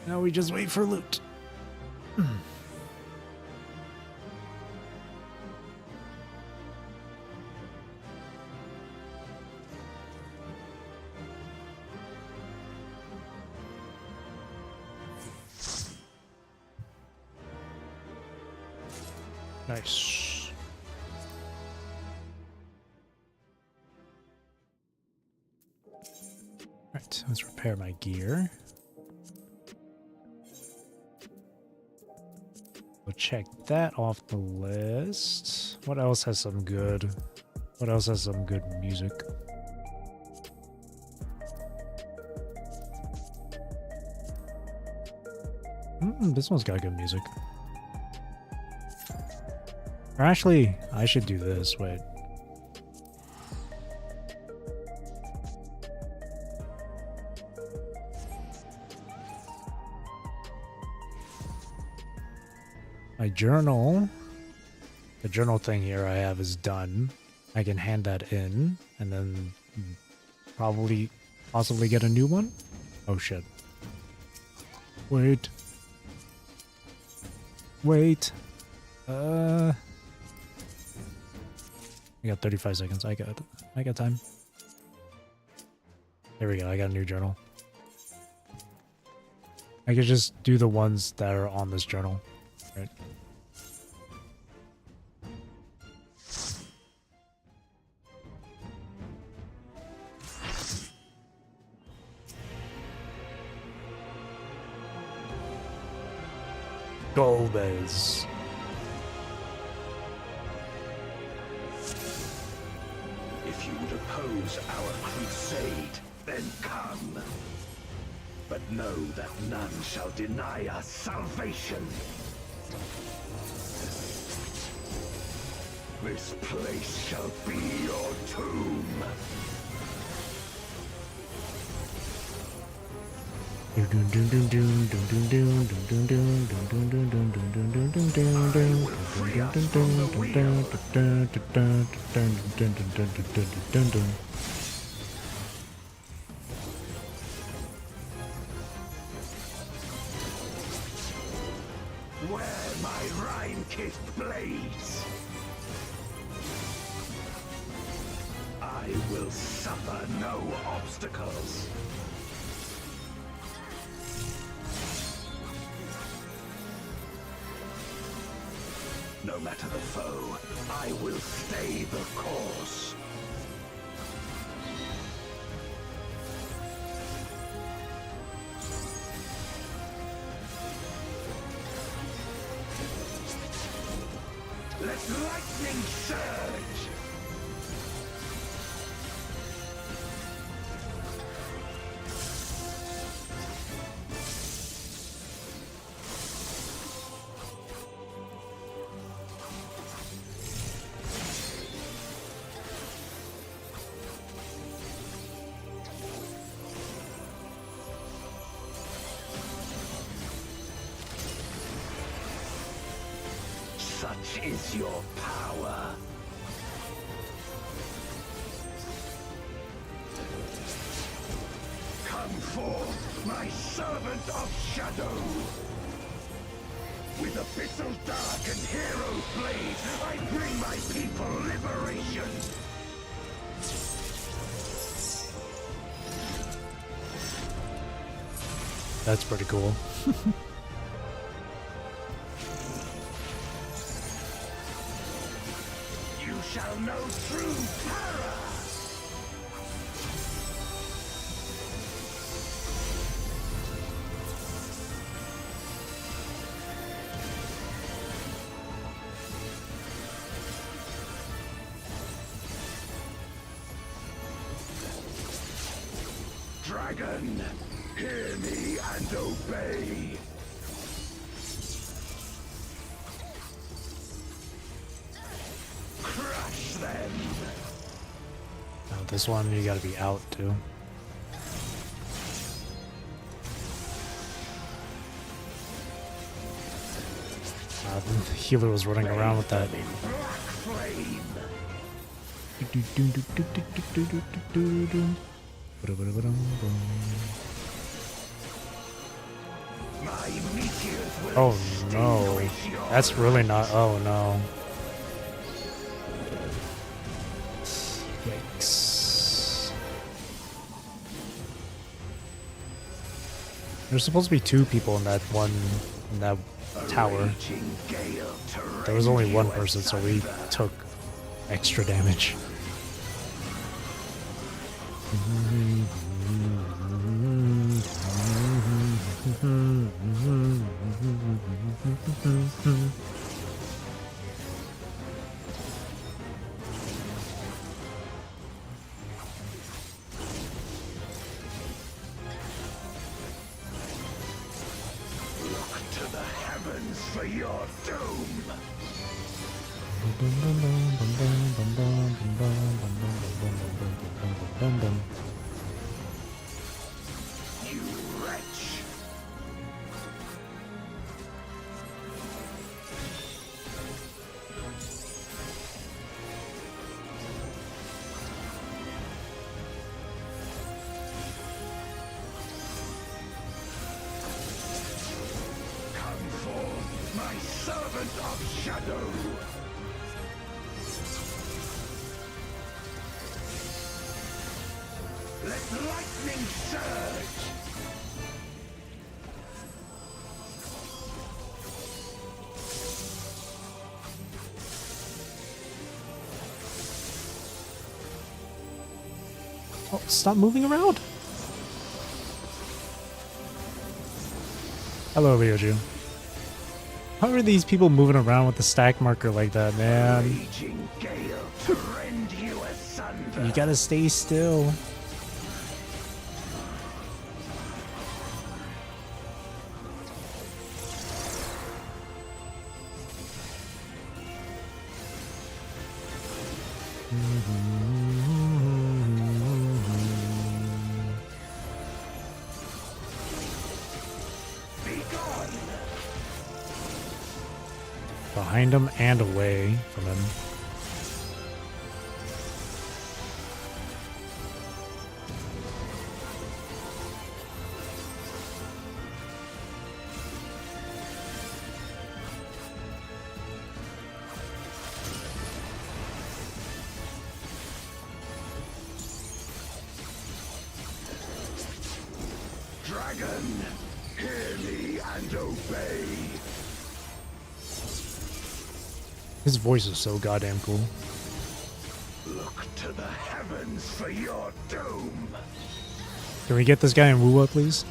S1: Now we just wait for loot. Nice. Alright, let's repair my gear. We'll check that off the list. What else has some good? What else has some good music? This one's got good music. Or actually, I should do this. Wait. My journal, the journal thing here I have is done. I can hand that in and then possibly get a new one. Oh shit. Wait. I got 35 seconds. I got time. There we go. I got a new journal. I could just do the ones that are on this journal. Right. Golbez.
S13: If you would oppose our crusade, then come. But know that none shall deny us salvation. This place shall be your tomb. Where my rime-kissed blades, I will suffer no obstacles. No matter the foe, I will stay the course. Let lightning surge! Such is your power. Come forth, my servant of shadow. With abyssal dark and hero blade, I bring my people liberation.
S1: That's pretty cool.
S13: You shall know true terror! Dragon, hear me and obey. Crush them.
S1: Oh, this one you gotta be out too. The healer was running around with that. Oh no, that's really not. Oh no. Yikes. There's supposed to be 2 people in that tower. There was only 1 person, so we took extra damage.
S12: To the heavens for your doom! You wretch! Come forth, my servant of shadow! Let lightning surge!
S1: Oh, stop moving around. Hello, Leoju. How are these people moving around with the stack marker like that, man?
S12: Raging gale to rend you asunder.
S1: You gotta stay still. Behind him and away from him.
S12: Dragon, hear me and obey.
S1: His voice is so goddamn cool.
S12: Look to the heavens for your doom.
S1: Can we get this guy in Wuwa, please?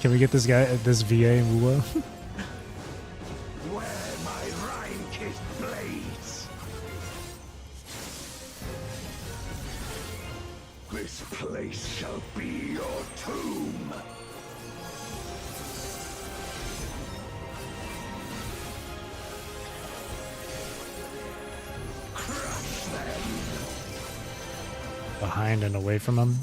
S1: Can we get this guy, this VA in Wuwa?
S12: Where my rhyme-kit blades. This place shall be your tomb. Crush them.
S1: Behind and away from him.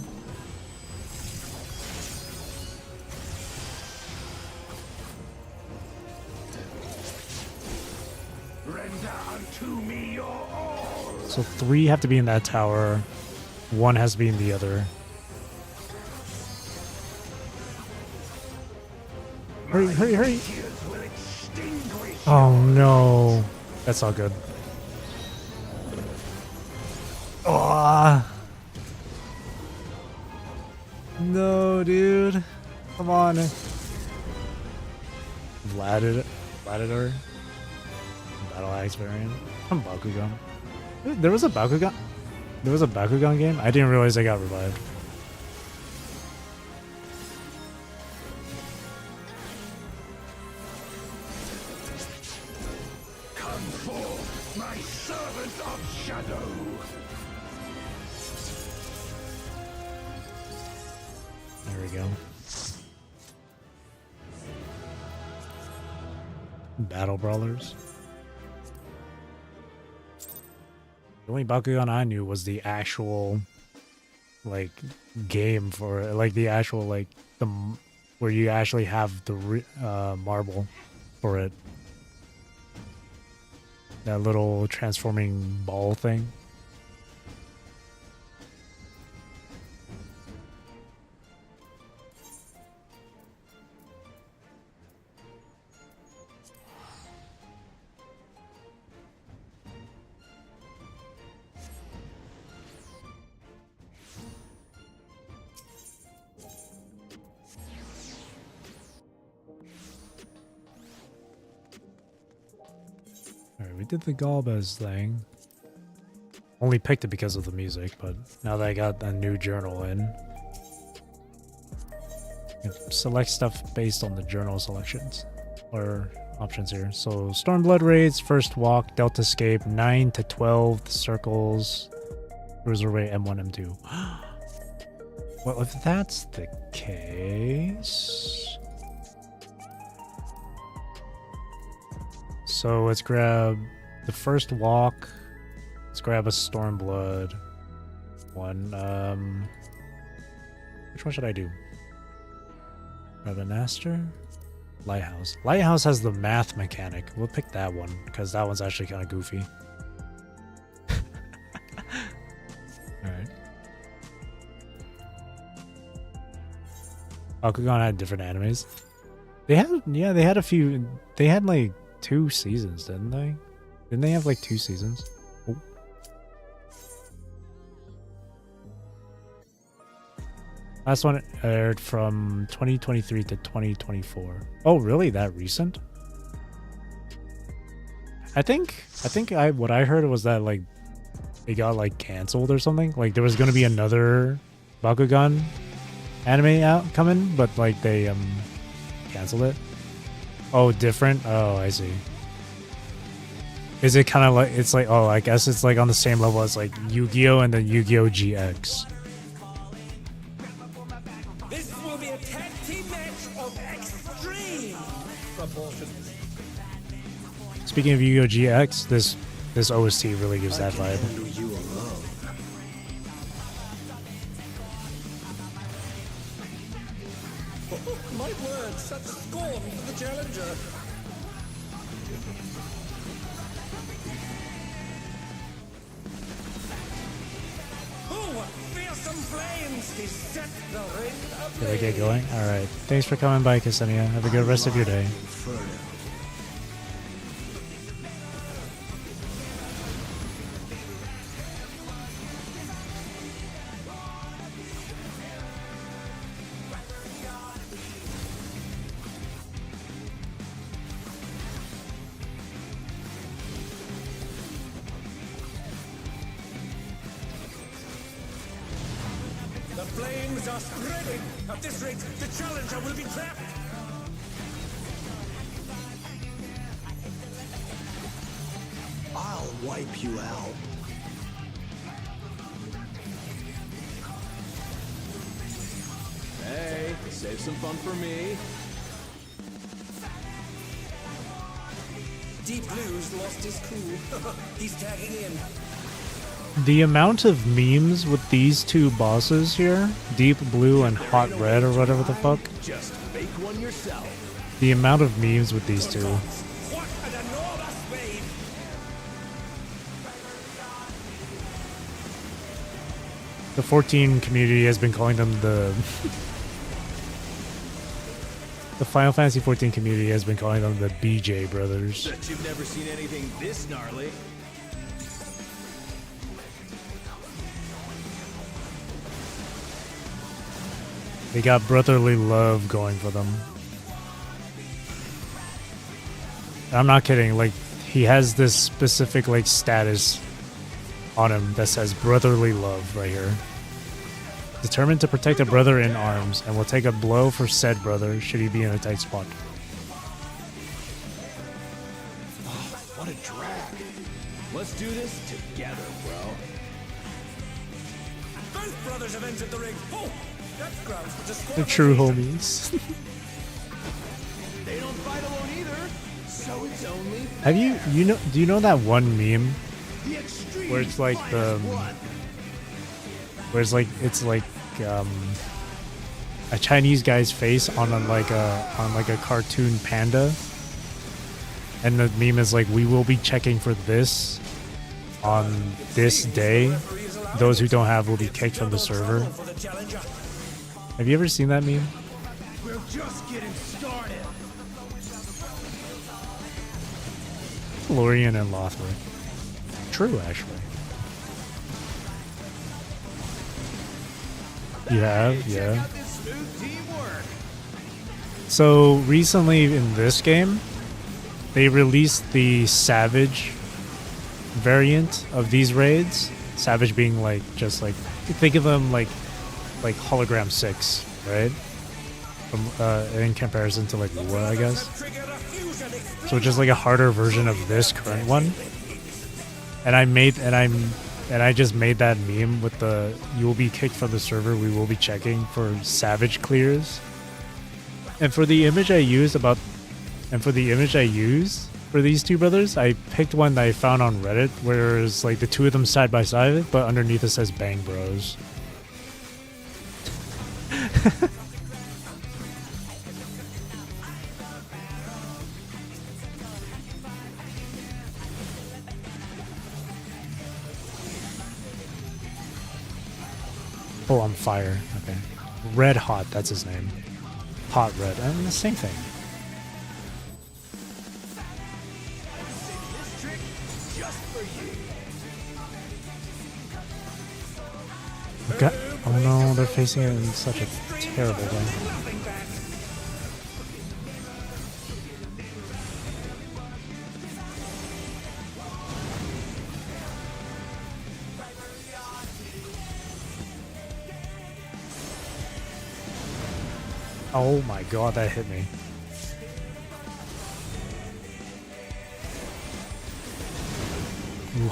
S12: Render unto me your all.
S1: So 3 have to be in that tower. 1 has to be in the other. Hurry, hurry, hurry! Oh no. That's all good. Oh. No, dude. Come on. Vladidor. Battle Axe variant. From Bakugan. There was a Bakugan? There was a Bakugan game? I didn't realize I got revived.
S12: Come forth, my servant of shadow.
S1: There we go. Battle Brawlers. The only Bakugan I knew was the actual, like, game for it. Like, the actual, like, where you actually have the marble for it. That little transforming ball thing. Alright, we did the Galbez thing. Only picked it because of the music, but now that I got a new journal in. Select stuff based on the journal selections or options here. So Stormblood raids, first walk, Delta escape, 9 to 12 circles, Cruiserweight, M1, M2. Well, if that's the case, so let's grab the first walk. Let's grab a Stormblood one. Which one should I do? Grab an Aster? Lighthouse. Lighthouse has the math mechanic. We'll pick that one because that one's actually kind of goofy. Alright. Bakugan had different animes. They had a few. They had like 2 seasons, didn't they? Didn't they have like 2 seasons? Oh. Last one aired from 2023 to 2024. Oh, really? That recent? I think what I heard was that like it got like canceled or something. Like there was gonna be another Bakugan anime coming, but like they canceled it. Oh, different? Oh, I see. Is it kind of like, it's like, oh, I guess it's like on the same level as like Yu-Gi-Oh! And then Yu-Gi-Oh! GX.
S13: This will be a tag team match of extreme proportions.
S1: Speaking of Yu-Gi-Oh! GX, this OST really gives that vibe.
S13: My word, such scorn for the challenger. Oh, what fearsome flames beset the ring of
S1: Did I get going? Alright. Thanks for coming by, Ksenia. Have a good rest of your day.
S13: The flames are spreading. At this rate, the challenger will be trapped.
S12: I'll wipe you out.
S8: Hey, save some fun for me.
S13: Deep Blue's lost his cool. He's tagging in.
S1: The amount of memes with these two bosses here, Deep Blue and Hot Red or whatever the fuck.
S8: Just fake one yourself.
S1: The amount of memes with these two.
S13: What an enormous wave!
S1: The 14 community has been calling them the... The Final Fantasy 14 community has been calling them the BJ brothers.
S8: Bet you've never seen anything this gnarly.
S1: They got brotherly love going for them. I'm not kidding, like, he has this specific, like, status on him that says brotherly love right here. Determined to protect a brother in arms and will take a blow for said brother should he be in a tight spot.
S8: Oh, what a drag. Let's do this together, bro.
S13: Both brothers have entered the ring. Oh, that's grounds for disqualification.
S1: They're true homies.
S8: They don't fight alone either, so it's only fair.
S1: Have do you know that one meme where it's like the where it's like a Chinese guy's face on a cartoon panda, and the meme is like, we will be checking for this on this day. Those who don't have will be kicked from the server. Have you ever seen that meme?
S12: We're just getting started.
S1: Lorien and Lothric. True, actually. You have, yeah. So recently in this game, they released the Savage variant of these raids. Savage being like, just like, think of them like hologram 6, right? from in comparison to like Lua, I guess. So it's just like a harder version of this current one. And I just made that meme with the "you will be kicked from the server, we will be checking" for savage clears. And for the image I used for these two brothers, I picked one that I found on Reddit where it's like the two of them side by side, but underneath it says "Bang Bros." Oh, on fire. Okay. Red Hot, that's his name. Hot Red. I mean, the same thing. God. Oh no, they're facing it in such a terrible way. Oh my god, that hit me. Ooh.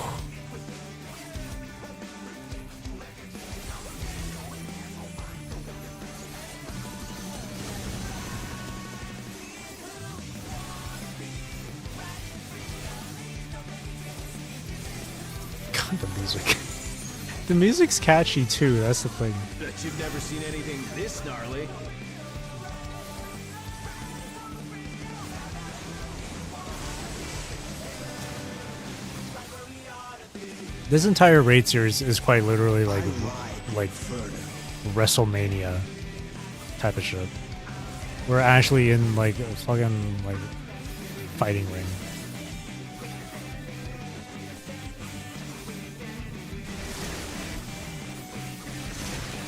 S1: God, the music. The music's catchy too, that's the thing.
S8: Bet you've never seen anything this gnarly.
S1: This entire raid series is quite literally like WrestleMania type of shit. We're actually in like a fucking like fighting ring.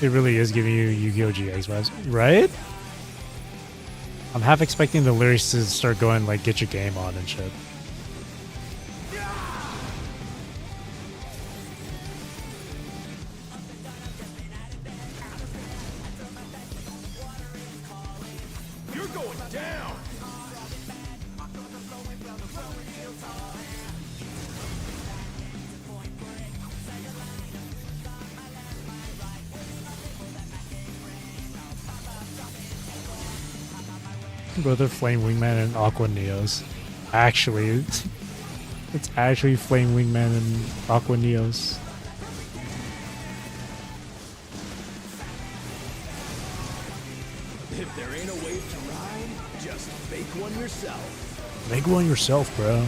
S1: It really is giving you Yu-Gi-Oh! GX vibes, right? I'm half expecting the lyrics to start going like "get your game on" and shit.
S8: You're going down.
S1: Brother Flame Wingman and Aqua Neos. Actually, it's actually Flame Wingman and Aqua Neos.
S8: If there ain't a wave to ride, just fake one yourself.
S1: Make one yourself, bro.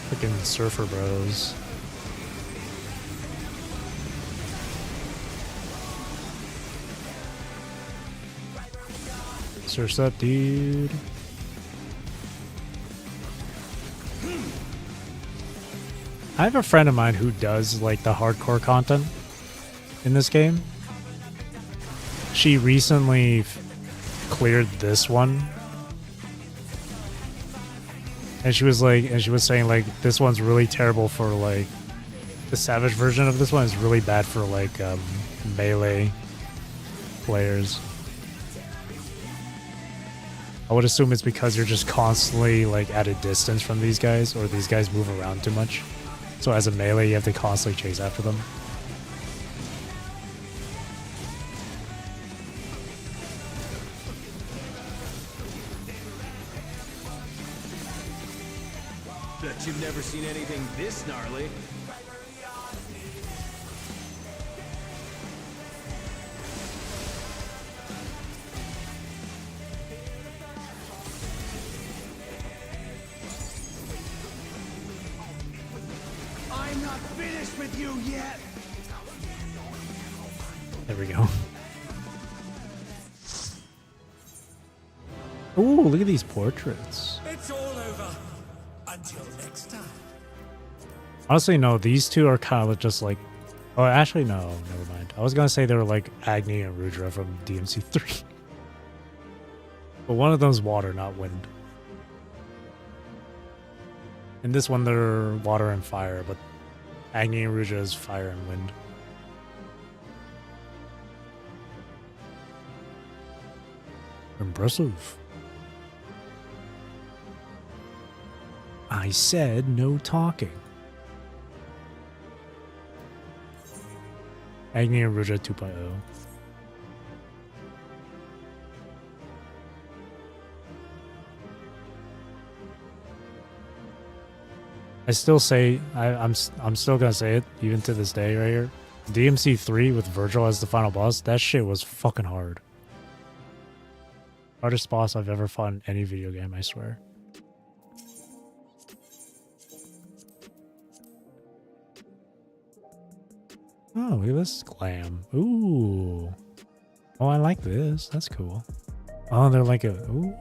S1: Freaking surfer bros. Surf's up, dude. I have a friend of mine who does like the hardcore content in this game. She recently cleared this one, and she was saying like this one's really terrible for like the savage version of this one is really bad for like melee players. I would assume it's because you're just constantly like at a distance from these guys, or these guys move around too much. So as a melee, you have to constantly chase after them.
S8: Bet you've never seen anything this gnarly. I'm not finished with you yet.
S1: There we go. Ooh, look at these portraits.
S13: It's all over. Until next time.
S1: Honestly, no, these two are kind of just like... Oh, actually, no, never mind. I was going to say they were like Agni and Rudra from DMC3. But one of them's water, not wind. In this one, they're water and fire, but Agni and Rudra is fire and wind. Impressive. I said no talking. Agni and Ruja 2.0. I still say I'm still gonna say it even to this day right here. DMC 3 with Virgil as the final boss, that shit was fucking hard. Hardest boss I've ever fought in any video game, I swear. Oh, look at this glam. Ooh. Oh, I like this. That's cool. Oh, they're like a... Ooh.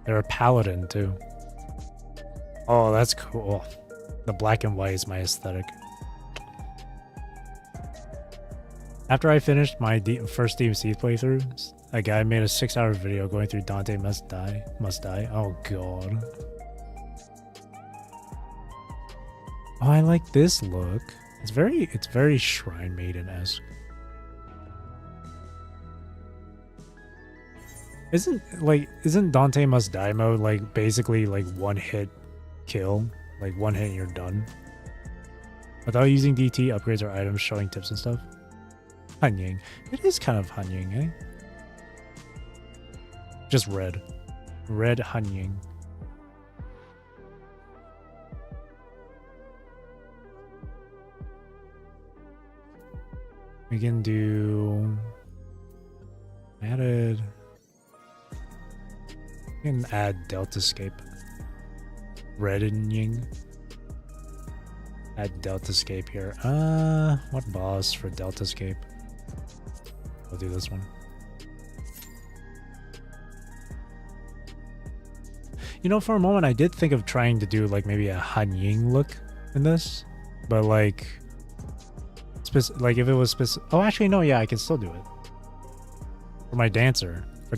S1: They're a paladin, too. Oh, that's cool. The black and white is my aesthetic. After I finished my first DMC playthrough, a guy made a 6-hour video going through Dante Must Die. Must Die. Oh, God. Oh, I like this look. It's very Shrine Maiden-esque. Isn't Dante Must Die mode like basically like one hit kill? Like one hit and you're done? Without using DT, upgrades or items showing tips and stuff? Hanying. It is kind of Hanying, eh? Just red. Red Hanying. We can do added. We can add Deltascape. Reddening. Add Deltascape here. What boss for Deltascape? We'll do this one. You know, for a moment I did think of trying to do like maybe a Hanying look in this, but like if it was specific. Oh, actually, no. Yeah, I can still do it for my dancer. For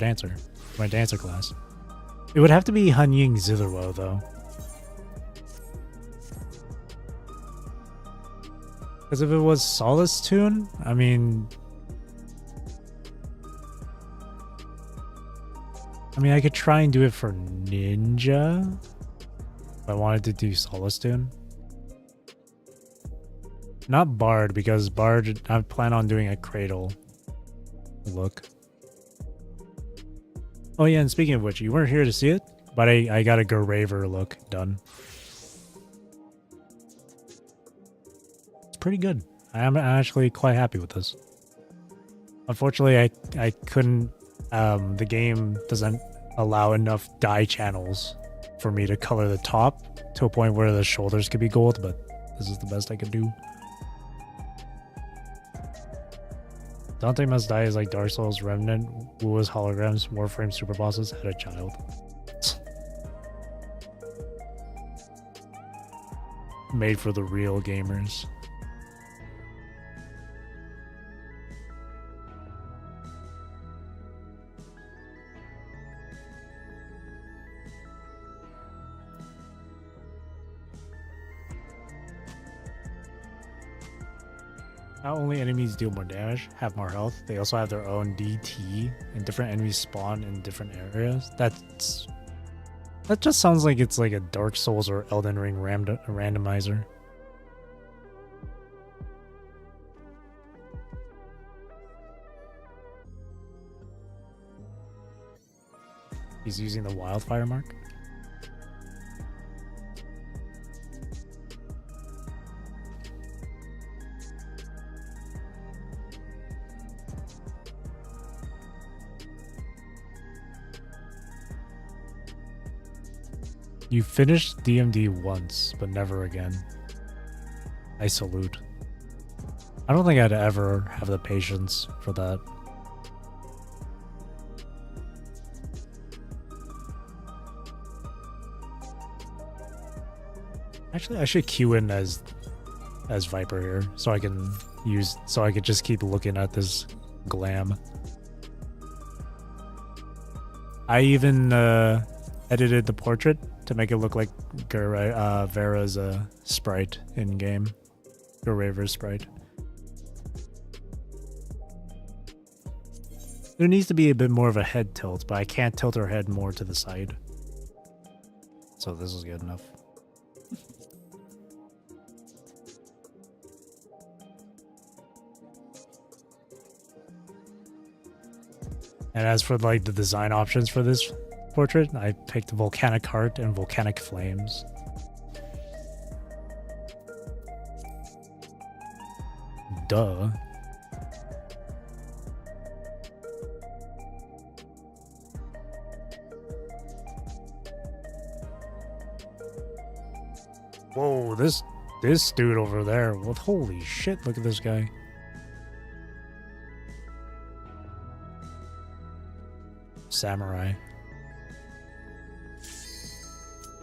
S1: my dancer class. It would have to be Hanying Zitherwo though, because if it was Solace Tune, I mean, I could try and do it for Ninja. If I wanted to do Solace Tune. Not Bard, because Bard, I plan on doing a Cradle look. Oh yeah, and speaking of which, you weren't here to see it, but I got a Garaver look done. It's pretty good. I'm actually quite happy with this. Unfortunately, I couldn't, the game doesn't allow enough dye channels for me to color the top to a point where the shoulders could be gold, but this is the best I could do. Dante Must Die is like Dark Souls Remnant, Wu's holograms, Warframe super bosses had a child. Made for the real gamers. Not only enemies deal more damage, have more health, they also have their own DT, and different enemies spawn in different areas. That just sounds like it's like a Dark Souls or Elden Ring randomizer. He's using the wildfire mark. You finished DMD once, but never again. I salute. I don't think I'd ever have the patience for that. Actually, I should queue in as Viper here, so I could just keep looking at this glam. I even edited the portrait to make it look like Vera's sprite in game. Garaver's sprite. There needs to be a bit more of a head tilt, but I can't tilt her head more to the side. So this is good enough. And as for like the design options for this portrait, I picked volcanic heart and volcanic flames. Duh. Whoa, this dude over there. What? Holy shit, look at this guy. Samurai.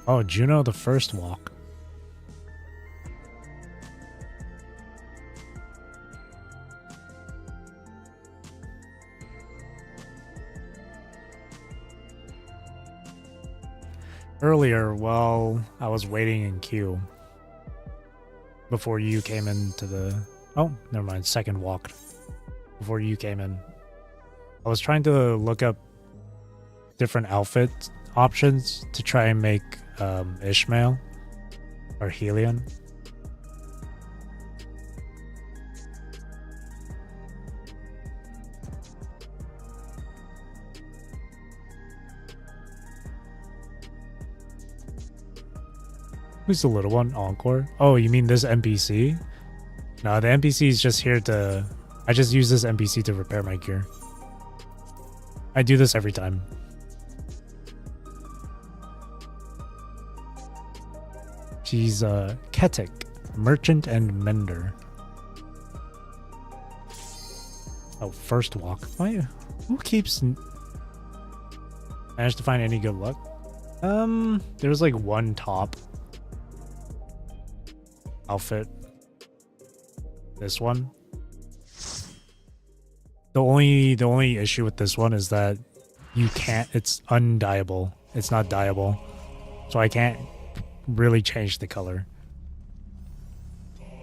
S1: Oh, Juno the First Walk. Earlier, while I was waiting in queue, before you came into the... Oh, never mind, second walk. Before you came in, I was trying to look up different outfit options to try and make Ishmael or Helion. Who's the little one? Encore? Oh, you mean this NPC? No, the NPC is just here to... I just use this NPC to repair my gear. I do this every time. She's Ketik, Merchant and Mender. Oh, first walk. Why? Who keeps... Managed to find any good luck? There's like one top outfit. This one. The only issue with this one is that you can't, it's undyeable. It's not dyeable. So I can't really change the color.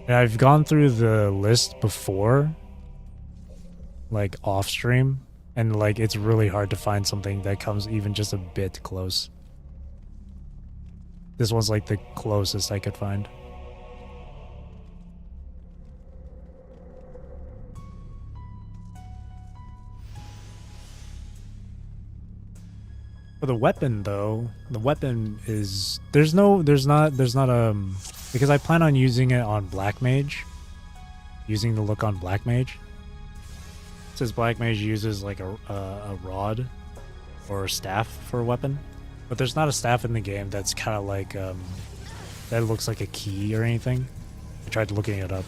S1: And I've gone through the list before, like off stream, and like it's really hard to find something that comes even just a bit close. This one's like the closest I could find. For the weapon though, the weapon is there's not because I plan on using it on Black Mage. Using the look on Black Mage. It says Black Mage uses like a rod or a staff for a weapon. But there's not a staff in the game that's kind of like that looks like a key or anything. I tried looking it up.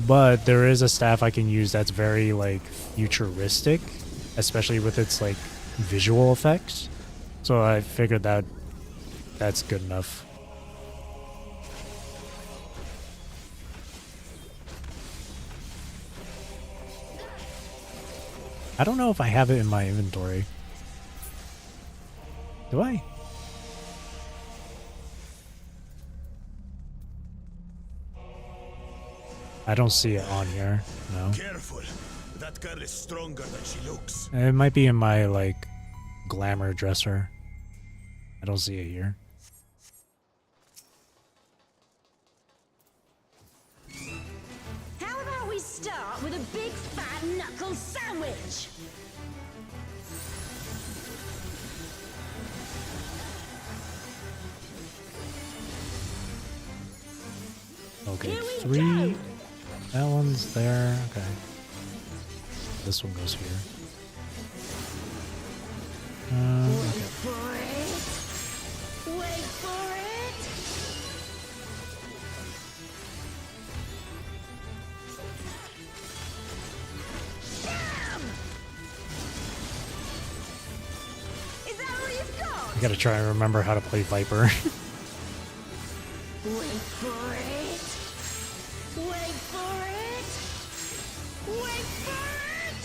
S1: But there is a staff I can use that's very like futuristic, especially with its like visual effects. So I figured that that's good enough. I don't know if I have it in my inventory. Do I? I don't see it on here. No.
S13: Careful. That girl is stronger than she looks.
S1: It might be in my like glamour dresser. I don't see it here.
S9: How about we start with a big fat knuckle sandwich?
S1: Okay, 3. That one's there. Okay. This one goes here. Okay.
S9: Wait for it. Bam! Is that all you've got?
S1: I gotta try and remember how to play Viper.
S9: Wait for it. Wait for it. Wait for it.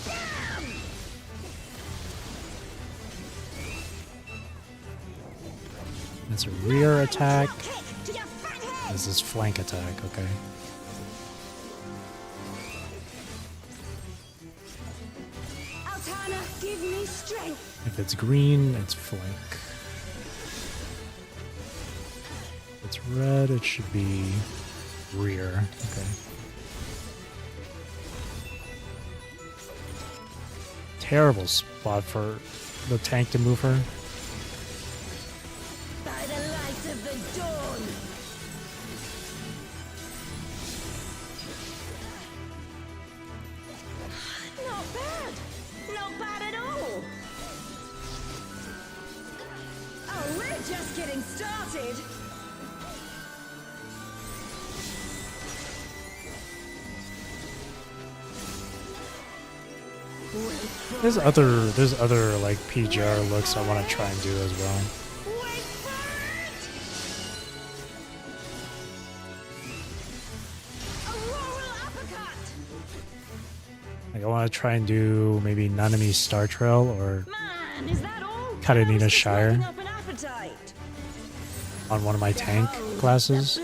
S9: Bam!
S1: It's a rear attack.
S9: Kick to your fat head.
S1: This is flank attack, okay.
S9: Altana, give me strength.
S1: If it's green, it's flank. If it's red, it should be rear. Okay. Terrible spot for the tank to move her.
S9: By the light of the dawn. Not bad. Not bad at all. Oh, we're just getting started.
S1: There's other like PGR looks I want to try and do as well. Like I want to try and do maybe Nanami Star Trail or Karenina Shire on one of my tank classes.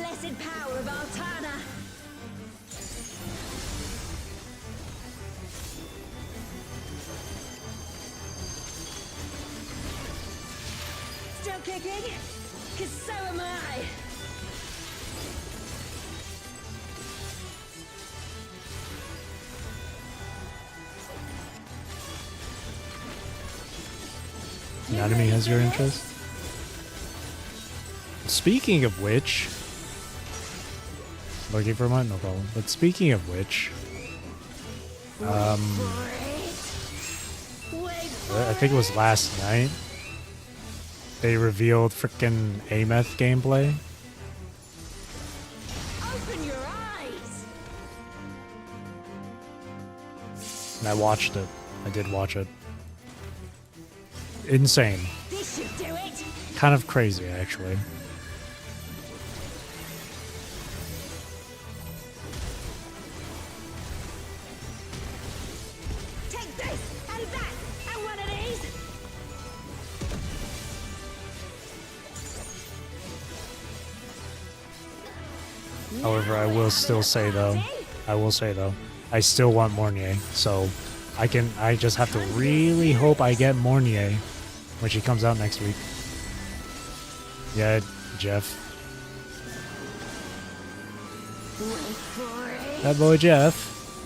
S9: Still kicking? 'Cause so am I.
S1: Anatomy has your interest. Speaking of which, looking for mine, no problem. But speaking of which, I think it was last night. They revealed frickin' Ameth gameplay.
S9: Open your eyes.
S1: And I watched it. I did watch it. Insane.
S9: This should do it.
S1: Kind of crazy, actually.
S9: Take this and that and one of these.
S1: However, I will still say though, I still want Mornier. So I just have to really hope I get Mornier when she comes out next week. Yeah, Jeff.
S9: Wait for it.
S1: That boy Jeff.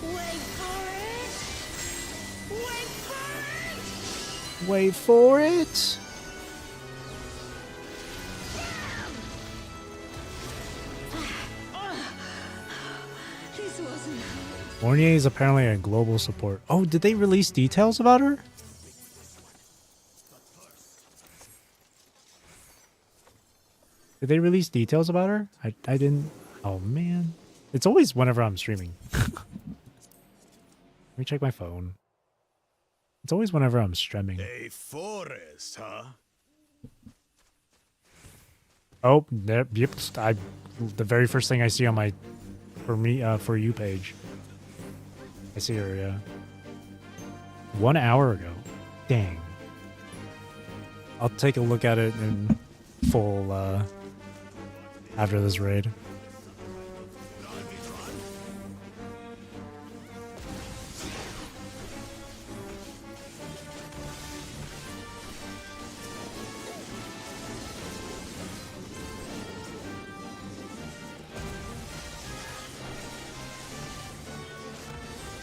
S9: Wait for it. Wait for it.
S1: Wait for it.
S9: This wasn't.
S1: Mornier is apparently a global support. Oh, did they release details about her? Did they release details about her? I didn't. Oh man, it's always whenever I'm streaming. Let me check my phone. It's always whenever I'm streaming.
S8: A forest, huh?
S1: Oh, there. Yep. The very first thing I see on my for you page. I see her. Yeah. 1 hour ago. Dang. I'll take a look at it in full after this raid.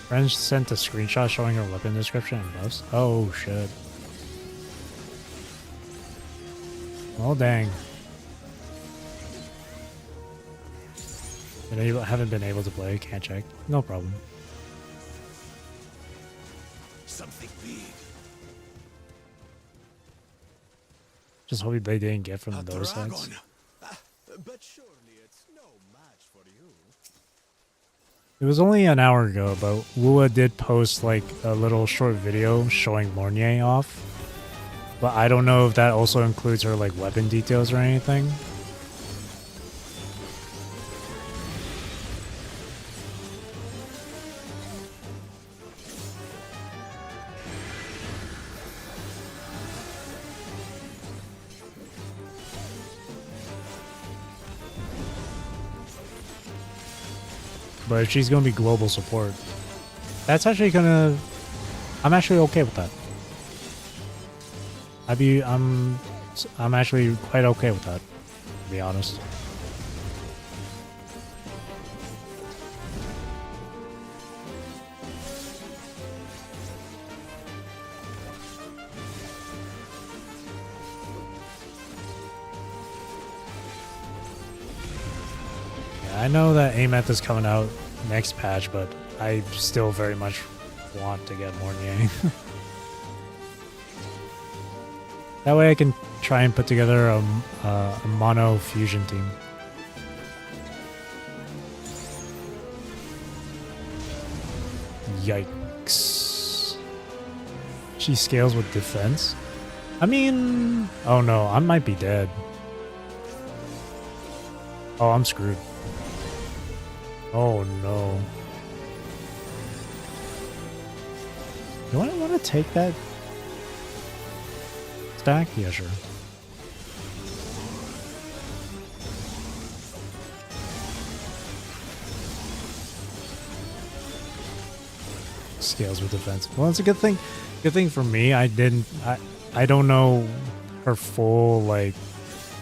S1: Friends sent a screenshot showing her weapon description and buffs. Oh shit. Oh dang. Haven't been able to play, can't check. No problem.
S8: Something big.
S1: Just hope they didn't get from those sites.
S8: But surely it's no match for you.
S1: It was only an hour ago, but Wua did post like a little short video showing Mornier off. But I don't know if that also includes her like weapon details or anything. But if she's gonna be global support, that's actually gonna. I'm actually okay with that. I'm actually quite okay with that, to be honest. Yeah, I know that AMET is coming out next patch, but I still very much want to get Mornier. That way I can try and put together a mono fusion team. Yikes. She scales with defense? I mean... Oh no, I might be dead. Oh, I'm screwed. Oh no. Do I want to take that stack? Yeah, sure. Scales with defense. Well, it's a good thing. Good thing for me. I don't know her full, like,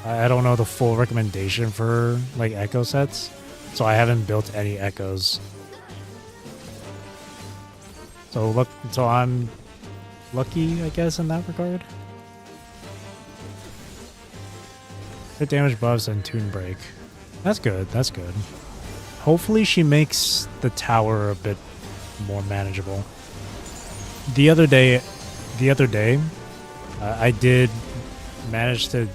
S1: I don't know the full recommendation for like echo sets, so I haven't built any echoes. So I'm lucky, I guess, in that regard. Hit damage buffs and tune break. That's good. That's good. Hopefully she makes the tower a bit more manageable. The other day, I did manage to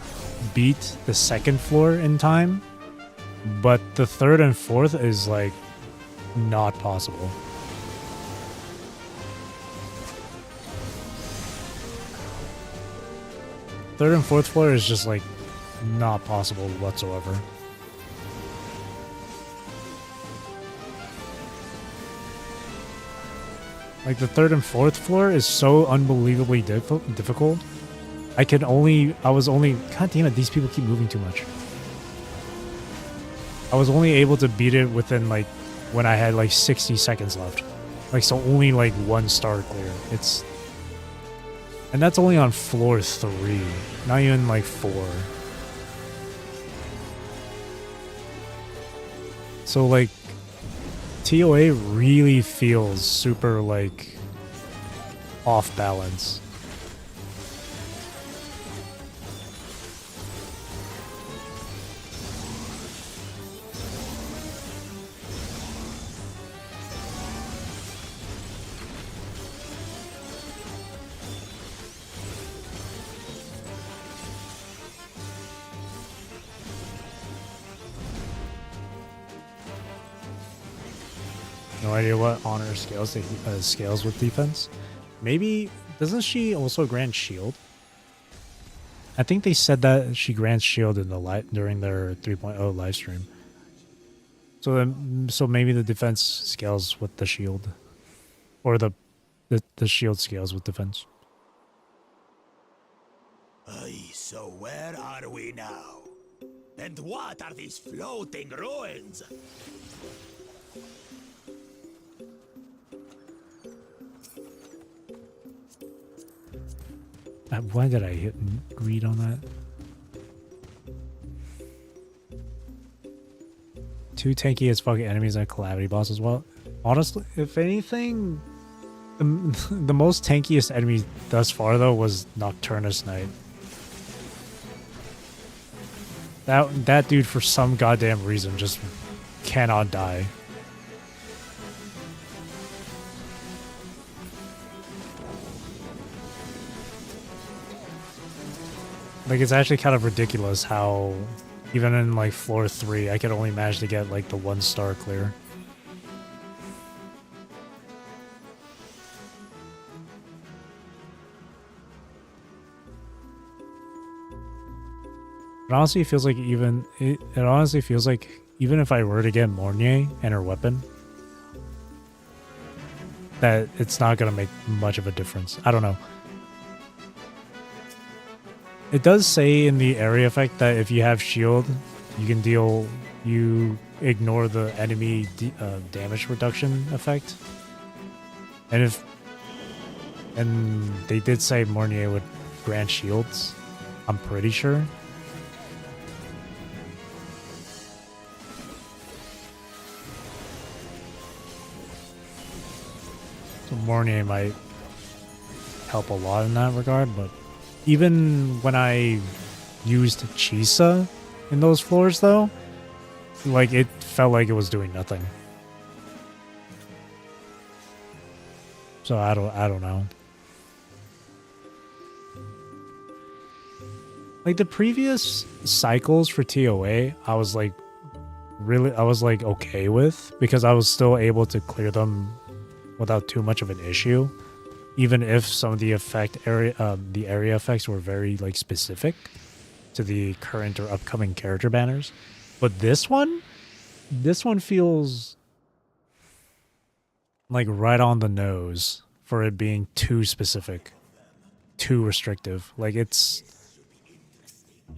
S1: beat the second floor in time, but the third and fourth is like not possible. Third and fourth floor is just like not possible whatsoever. Like the third and fourth floor is so unbelievably difficult. I was only, god damn it, these people keep moving too much. I was only able to beat it within like, when I had like 60 seconds left. Like, so only like 1 star clear. And that's only on floor 3, not even like 4. So like, TOA really feels super like off balance. No idea what honor scales scales with defense. Maybe doesn't she also grant shield? I think they said that she grants shield in the during their 3.0 live stream. So maybe the defense scales with the shield, or the shield scales with defense.
S8: So where are we now? And what are these floating ruins?
S1: Why did I hit greed on that? 2 tanky as fucking enemies and a calamity boss as well. Honestly, if anything, the most tankiest enemy thus far though was Nocturnus Knight. That dude for some goddamn reason just cannot die. Like, it's actually kind of ridiculous how even in like floor 3 I could only manage to get like the 1 star clear. It honestly feels like it honestly feels like even if I were to get Mornier and her weapon, that it's not gonna make much of a difference. I don't know. It does say in the area effect that if you have shield, you can deal you ignore the enemy damage reduction effect. And they did say Mornier would grant shields, I'm pretty sure. So Mornier might help a lot in that regard, but even when I used Chisa in those floors though, like it felt like it was doing nothing. So I don't know. Like the previous cycles for TOA, I was like okay with, because I was still able to clear them without too much of an issue, even if some of the area effects were very like specific to the current or upcoming character banners. But this one feels like right on the nose for it being too specific, too restrictive. Like it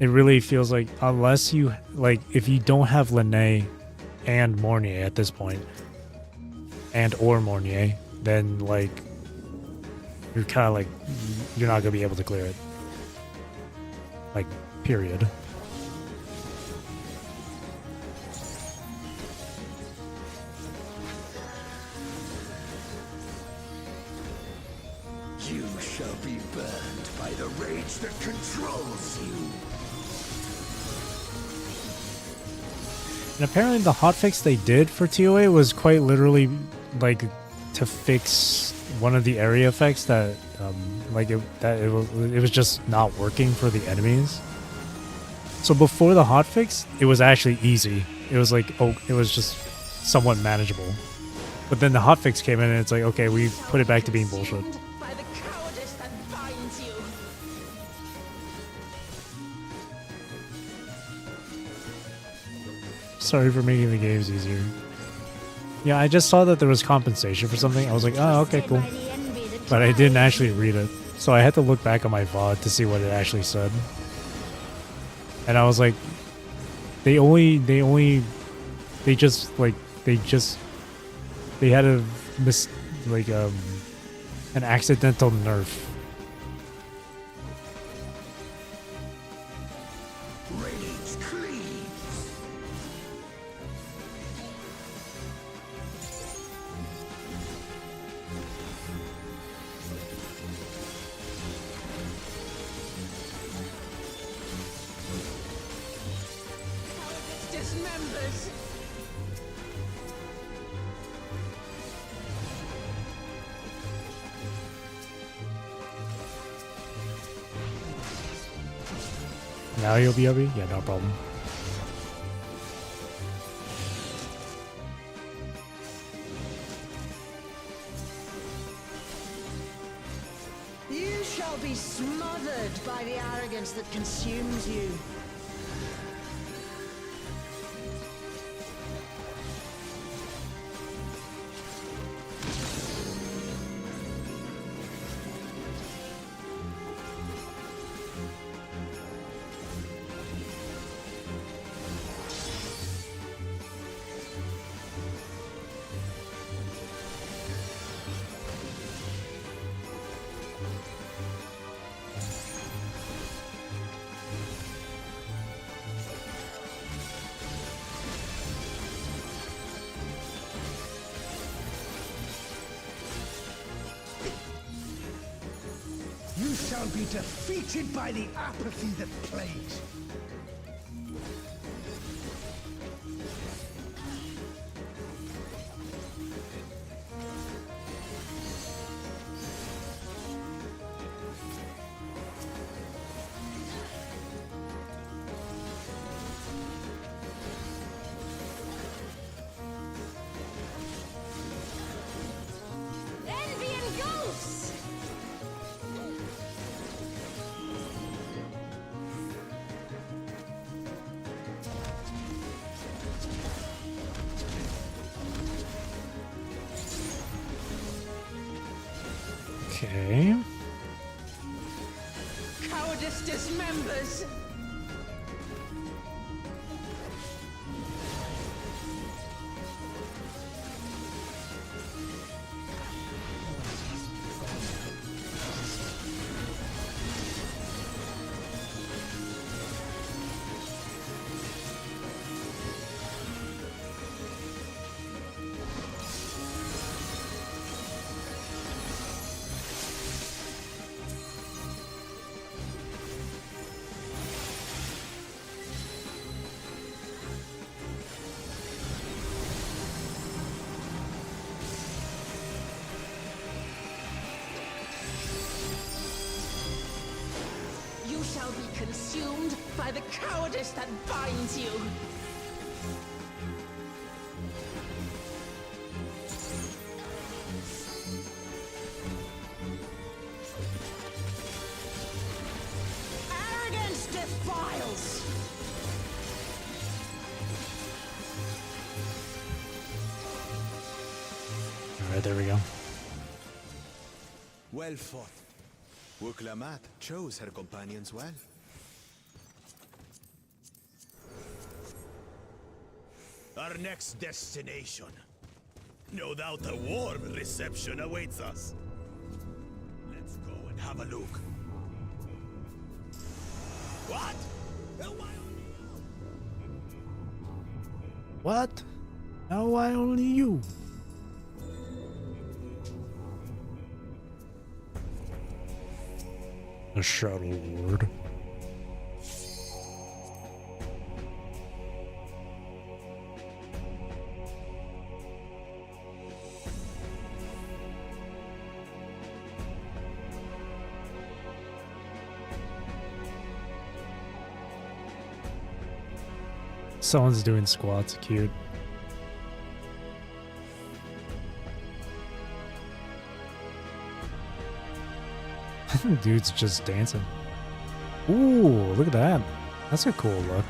S1: really feels like, unless you like, if you don't have Linné and Mornier at this point, or Mornier, then like you're kind of like, you're not gonna be able to clear it. Like, period.
S8: You shall be burned by the rage that controls you.
S1: And apparently the hotfix they did for TOA was quite literally like to fix one of the area effects that it was just not working for the enemies. So before the hotfix, it was actually easy. It was like, oh, it was just somewhat manageable. But then the hotfix came in and it's like, okay, we put it back to being bullshit.
S9: By the cowardice that binds you.
S1: Sorry for making the games easier. Yeah, I just saw that there was compensation for something. I was like, oh, okay, cool. But I didn't actually read it. So I had to look back on my VOD to see what it actually said. And I was like, they had a an accidental nerf.
S8: Rage cleaves.
S9: Dismembers.
S1: Now you'll be over? Yeah, no problem.
S9: You shall be smothered by the arrogance that consumes you.
S12: You shall be defeated by the apathy that plagues.
S9: Envy engulfs!
S1: Okay.
S9: Cowardice dismembers. shall be consumed by the cowardice that binds you. Arrogance defiles.
S1: All right, there we go.
S8: Well fought. Wuklamat chose her companions well. Our next destination. No doubt a warm reception awaits us. Let's go and have a look. What?
S1: What? Now why only you? The Shadow Lord. Someone's doing squats, cute. Dude's just dancing. Ooh, look at that. That's a cool look.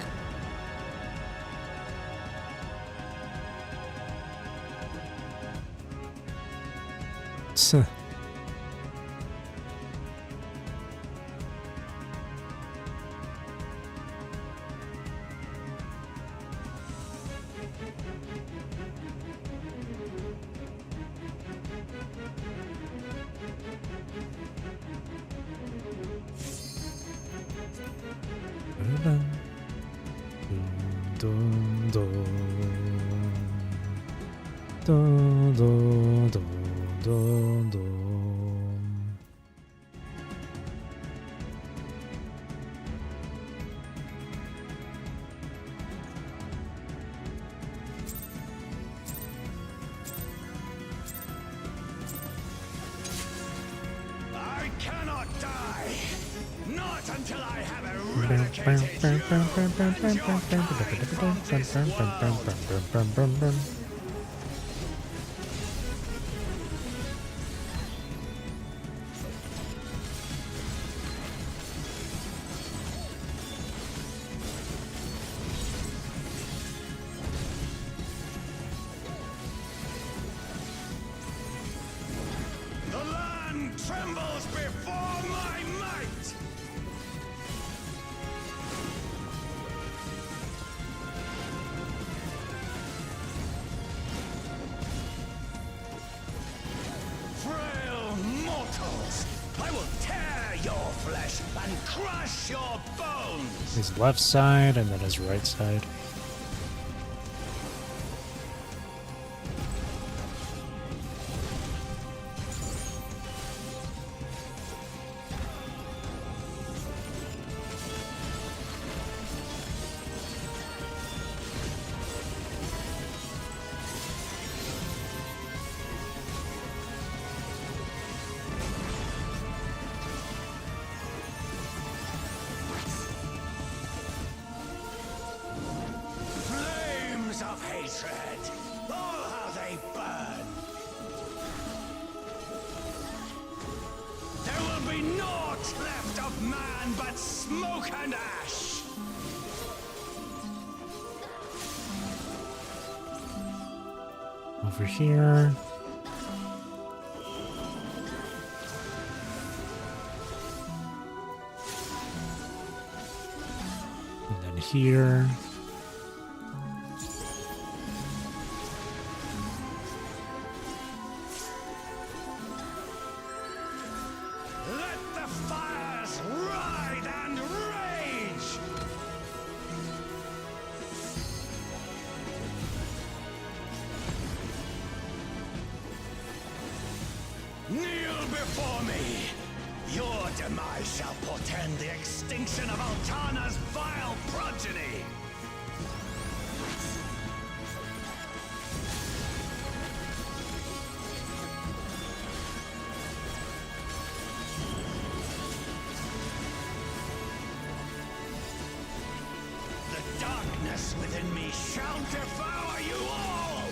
S8: I cannot die. Not until I have eradicated you and your kind from this world. The land trembles before my might! Frail mortals! I will tear your flesh and crush your bones!
S1: His left side and then his right side.
S8: Flames of hatred! Oh, how they burn! There will be naught left of man but smoke and ash!
S1: Over here. And then here.
S8: Let the fires ride and rage! Kneel before me! Your demise shall portend the extinction of Altana's vile progeny! darkness within me shall devour you all!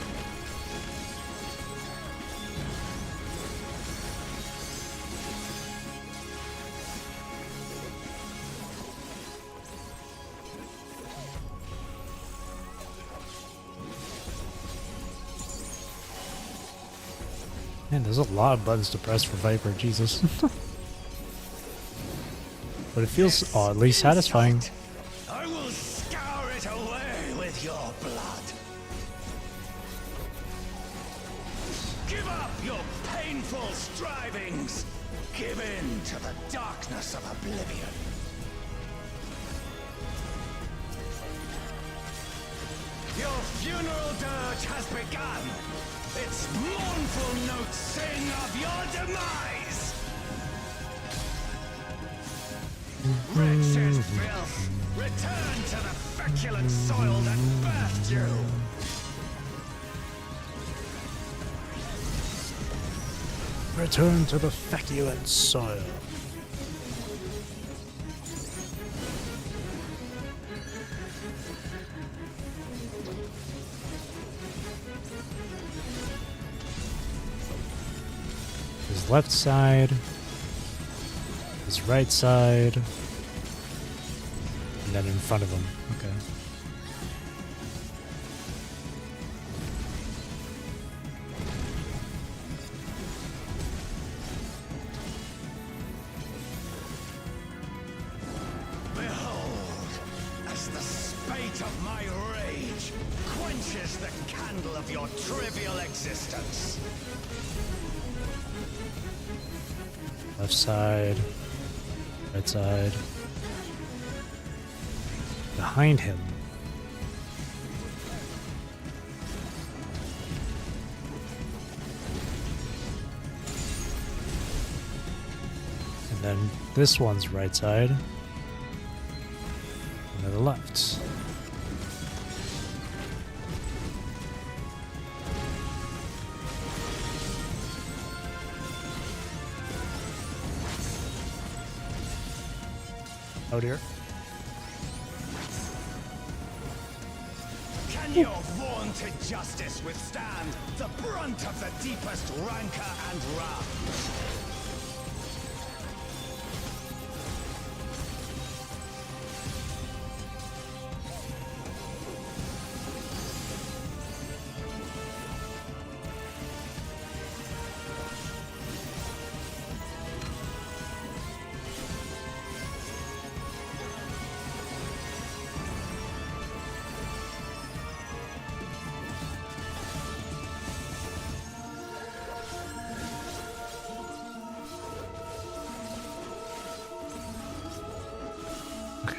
S1: Man, there's a lot of buttons to press for Viper, Jesus. But it feels oddly satisfying.
S8: I will scour it away with your blood. Give up your painful strivings. Give in to the darkness of oblivion. Your funeral dirge has begun. Its mournful notes sing of your demise. Wretched filth, return to the feculent soil that birthed you.
S1: Return to the feculent soil. His left side, his right side, and then in front of him. Okay.
S8: Behold, as the spate of my rage quenches the candle of your trivial existence.
S1: Left side, right side. Behind him. And then this one's right side. And then the left. Oh dear.
S8: Can your vaunted justice withstand the brunt of the deepest rancor and wrath?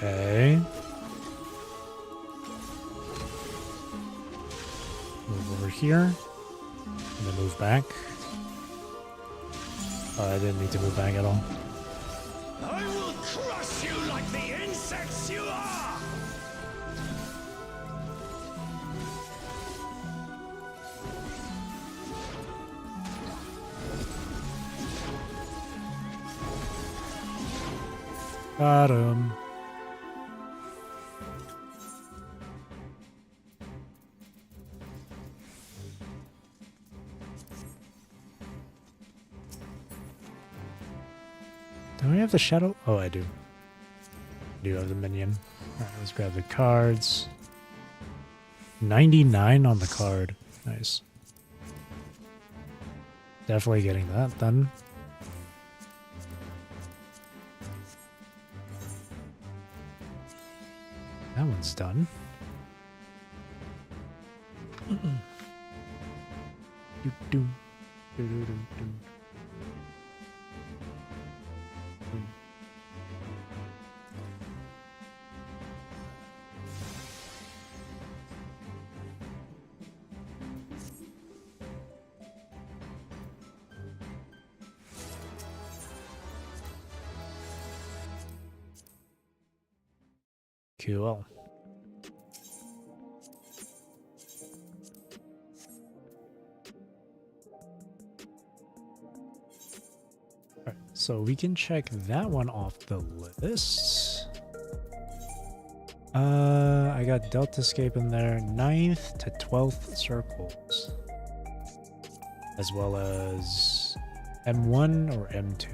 S1: Okay. Move over here. And then move back. Oh, I didn't need to move back at all.
S8: I will crush you like the insects you are!
S1: Got him. Do I have the shadow? Oh, I do. I do have the minion. Alright, let's grab the cards. 99 on the card. Nice. Definitely getting that done. That one's done. Do-do. Do-do-do-do. Cool. Alright, so we can check that one off the list. I got Delta Scape in there, 9th to 12th circles, as well as M1 or M2.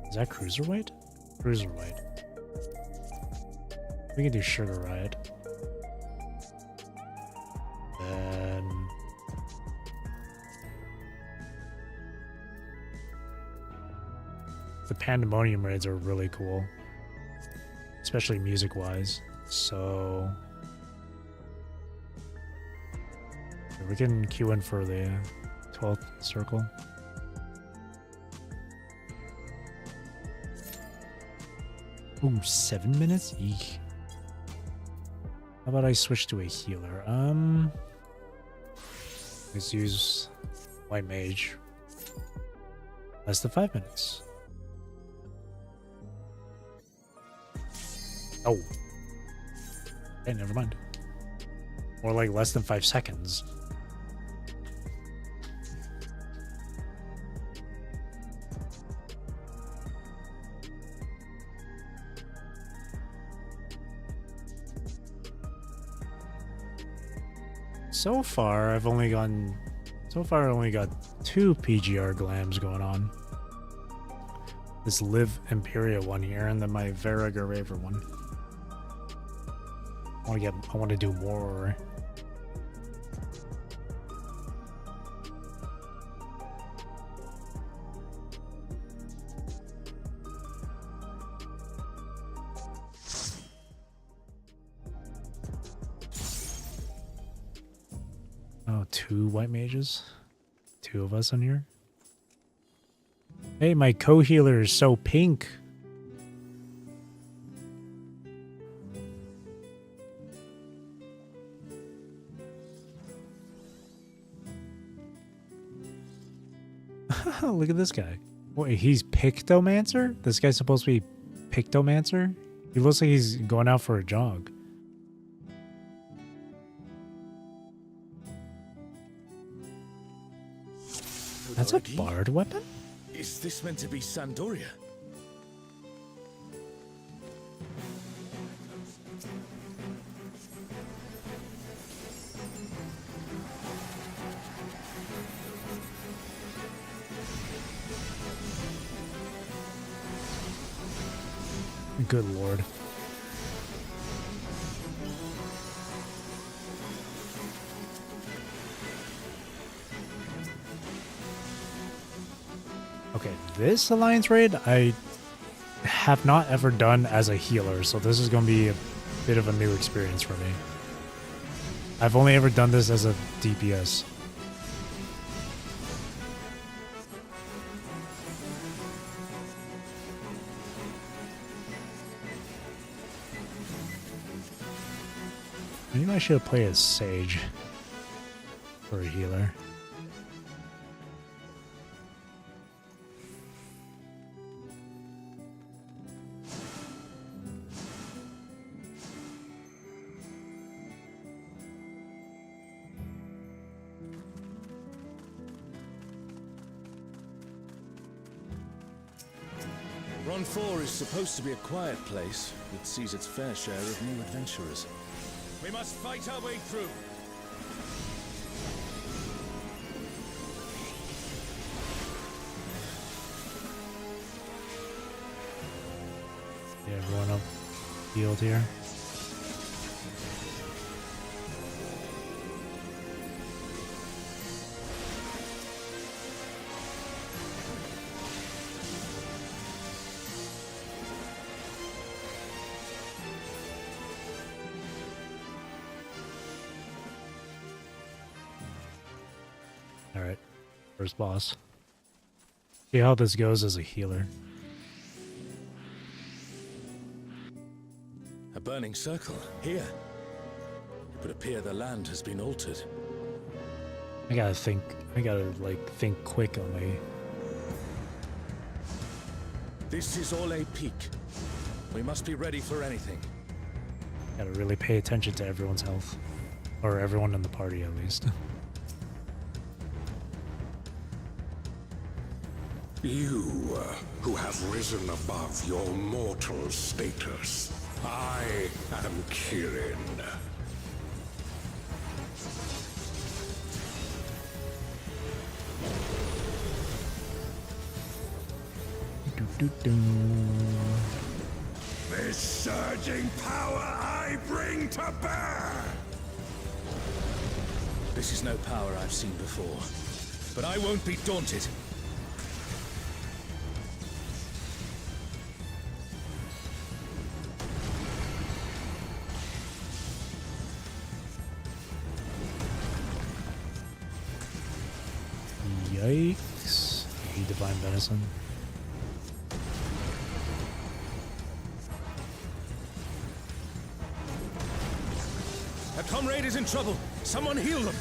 S1: Is that Cruiserweight? Cruiserweight. We can do Sugar Riot. Then the Pandemonium raids are really cool, especially music-wise. So we can queue in for the 12th circle. Ooh, 7 minutes? Eek. How about I switch to a healer? Let's use White Mage. Less than 5 minutes. Oh. Hey, never mind. More like less than 5 seconds. So far, I only got 2 PGR glams going on. This Live Imperia one here, and then my Vera Garaver one. I want to do more. Oh, 2 white mages? 2 of us on here? Hey, my co-healer is so pink. Look at this guy. Wait, he's Pictomancer? This guy's supposed to be Pictomancer? He looks like he's going out for a jog. That's a bard weapon?
S13: Is this meant to be Sandoria?
S1: Good lord. Okay, this alliance raid I have not ever done as a healer, so this is going to be a bit of a new experience for me. I've only ever done this as a DPS. Maybe I should play as Sage for a healer.
S13: Ron 4 is supposed to be a quiet place that sees its fair share of new adventurers. We must fight our way through.
S1: Yeah, everyone up field here. Alright, first boss. See how this goes as a healer.
S13: A burning circle, here. It would appear the land has been altered.
S1: I gotta think quick on my...
S13: This is all a peak. We must be ready for anything.
S1: Gotta really pay attention to everyone's health. Or everyone in the party, at least.
S8: You, who have risen above your mortal status,
S13: I am Kirin. This surging power I bring to bear! This is no power I've seen before, but I won't be daunted.
S1: Yikes. The divine venison.
S13: A comrade is in trouble. Someone heal them.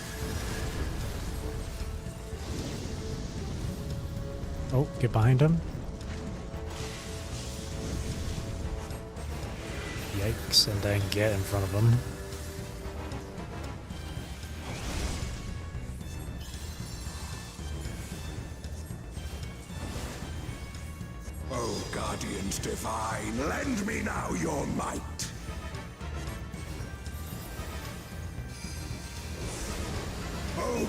S1: Oh, get behind him. Yikes, and then get in front of him.
S13: Oh, guardians divine, lend me now your might. Oh,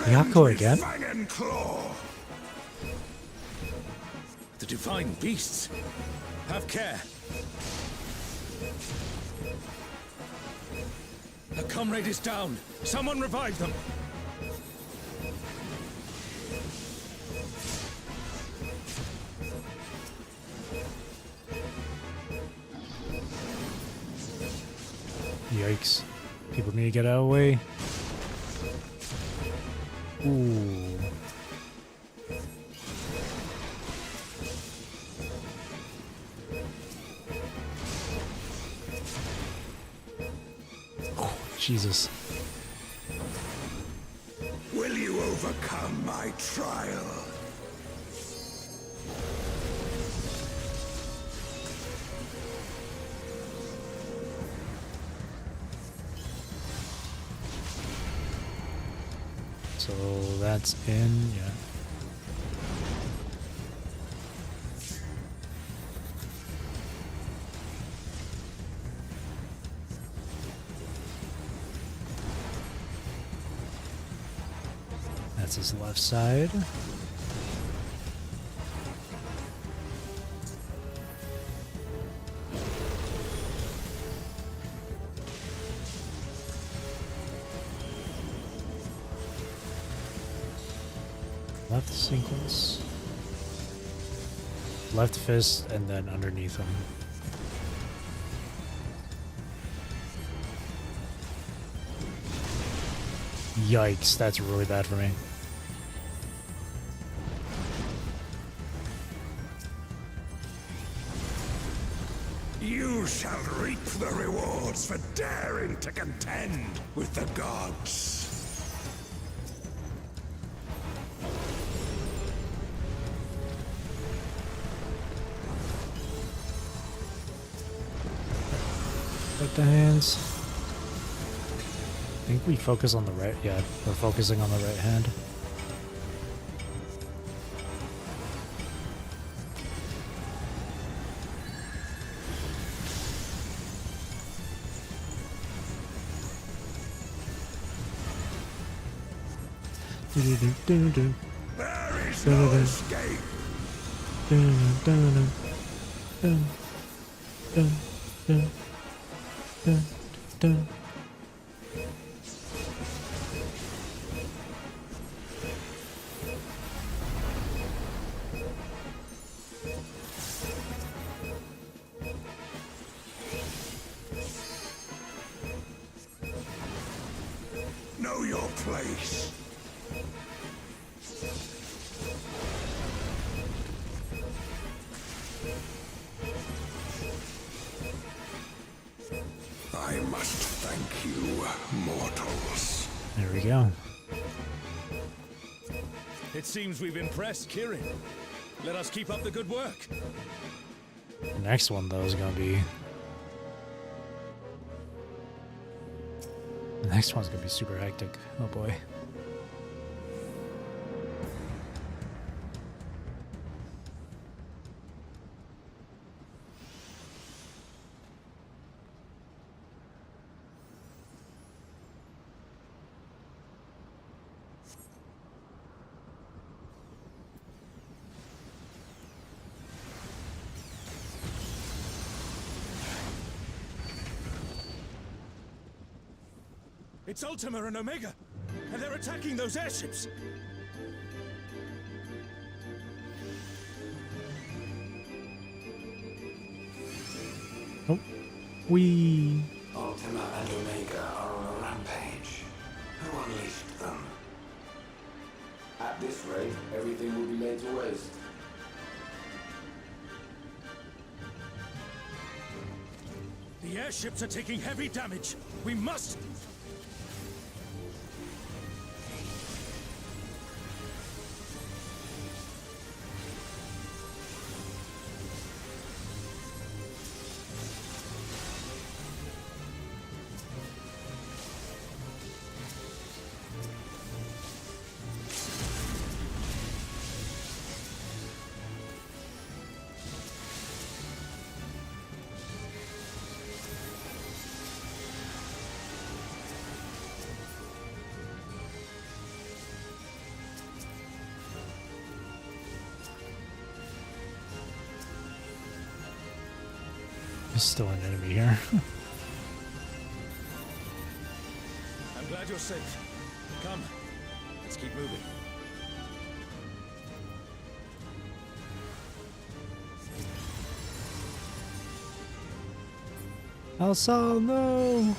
S1: Byakko again?
S13: Fang and claw. The divine beasts. Have care. A comrade is down. Someone revive them.
S1: Yikes. People need to get out of the way. Ooh. Oh, Jesus.
S13: Will you overcome my trial?
S1: So that's in, yeah. That's his left side. Left sequence. Left fist and then underneath him. Yikes, that's really bad for me.
S13: You shall reap the rewards for daring to contend with the gods.
S1: Like the hands. I think we focus on the right. Yeah, we're focusing on the right hand.
S13: There is no escape. Know your place. I must thank you, mortals.
S1: There we go.
S13: It seems we've impressed Kirin. Let us keep up the good work.
S1: The next one, though, is going to be... The next one's going to be super hectic. Oh, boy.
S8: It's Ultima and Omega, and they're attacking those airships.
S1: Oh, we.
S14: Ultima and Omega are on a rampage. Who unleashed them? At this rate, everything will be laid to waste.
S8: The airships are taking heavy damage. We must...
S1: There's still an enemy here.
S8: I'm glad you're safe. Come, let's keep moving.
S1: Elsa, no!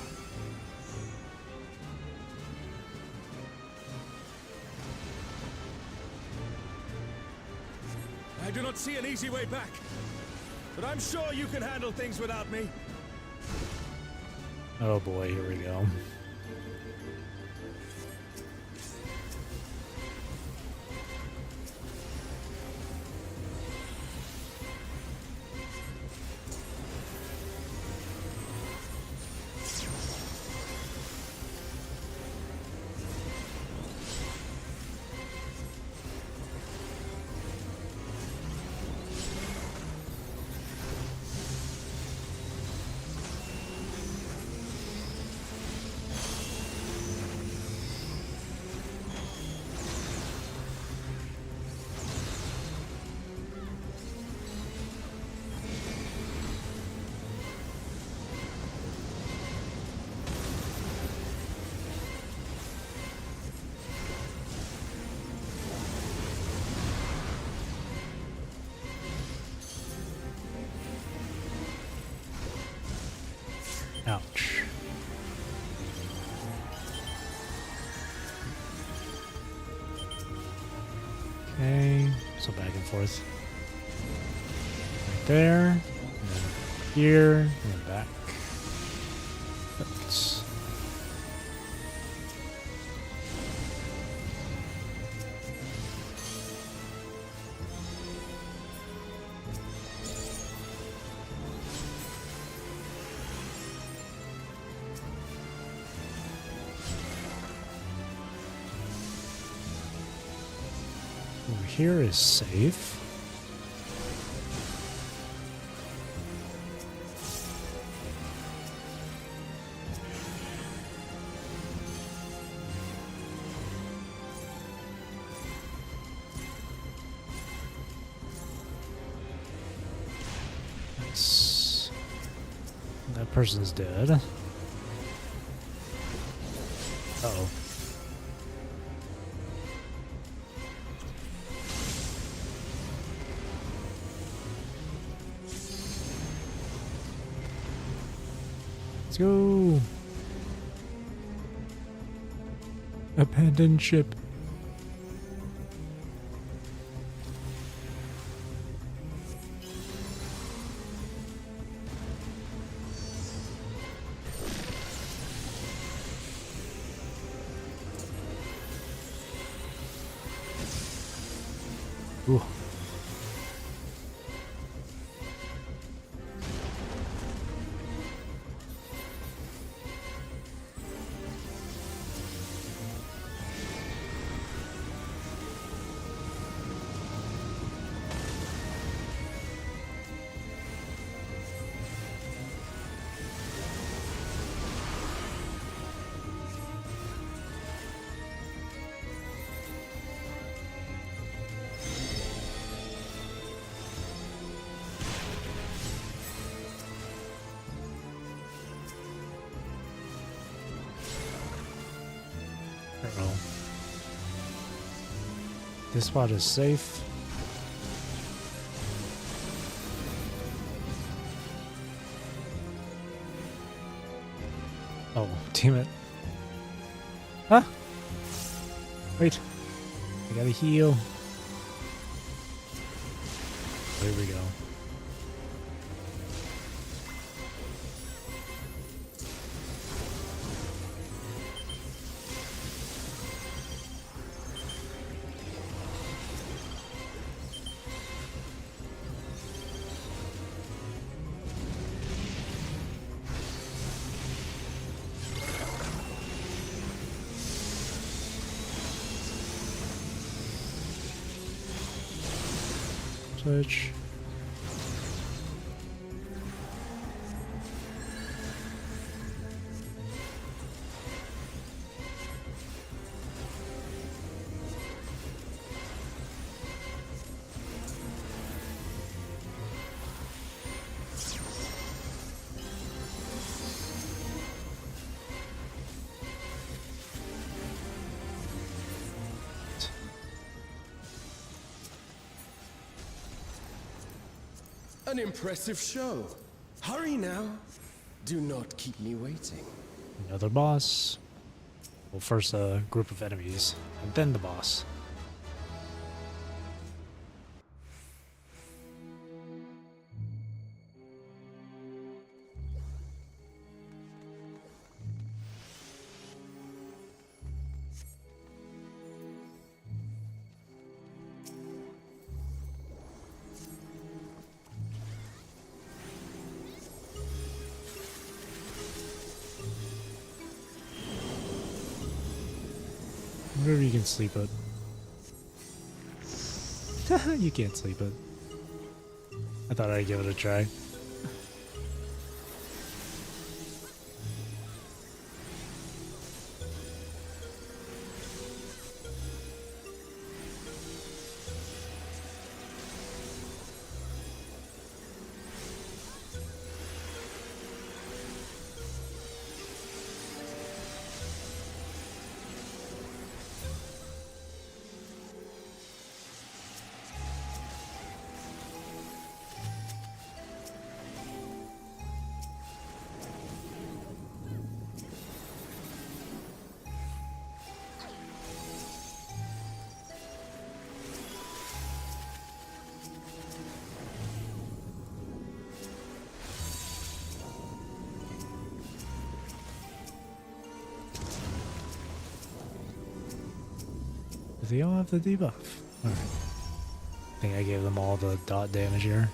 S8: I do not see an easy way back, but I'm sure you can handle things without me.
S1: Oh boy, here we go. Ouch. Okay, so back and forth. Right there, and then here, and then back. Oops. Over here is safe. Nice. That person's dead. Uh-oh. Let's go. Abandoned ship. Ooh. This spot is safe. Oh, damn it. Huh? Wait. I gotta heal. There we go. Switch.
S15: An impressive show. Hurry now. Do not keep me waiting.
S1: Another boss. Well, first a group of enemies, and then the boss. Whatever you can sleep it. You can't sleep it. I thought I'd give it a try. They all have the debuff. Alright. I think I gave them all the dot damage here.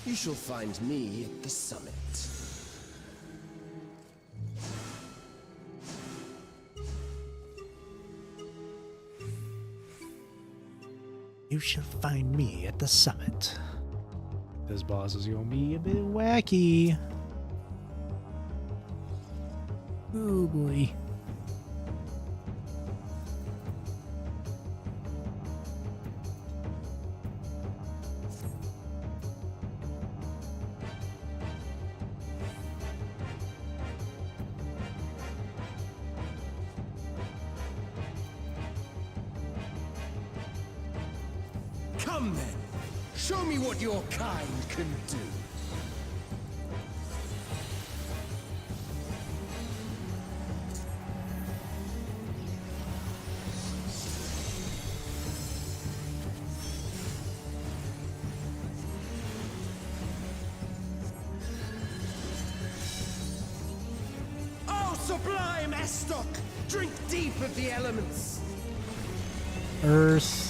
S15: You shall find me at the summit.
S1: You shall find me at the summit. This boss is gonna be a bit wacky. Oh boy.
S15: Come then, show me what your kind can do. Oh, sublime Estoc! Drink deep of the elements.
S1: Earth.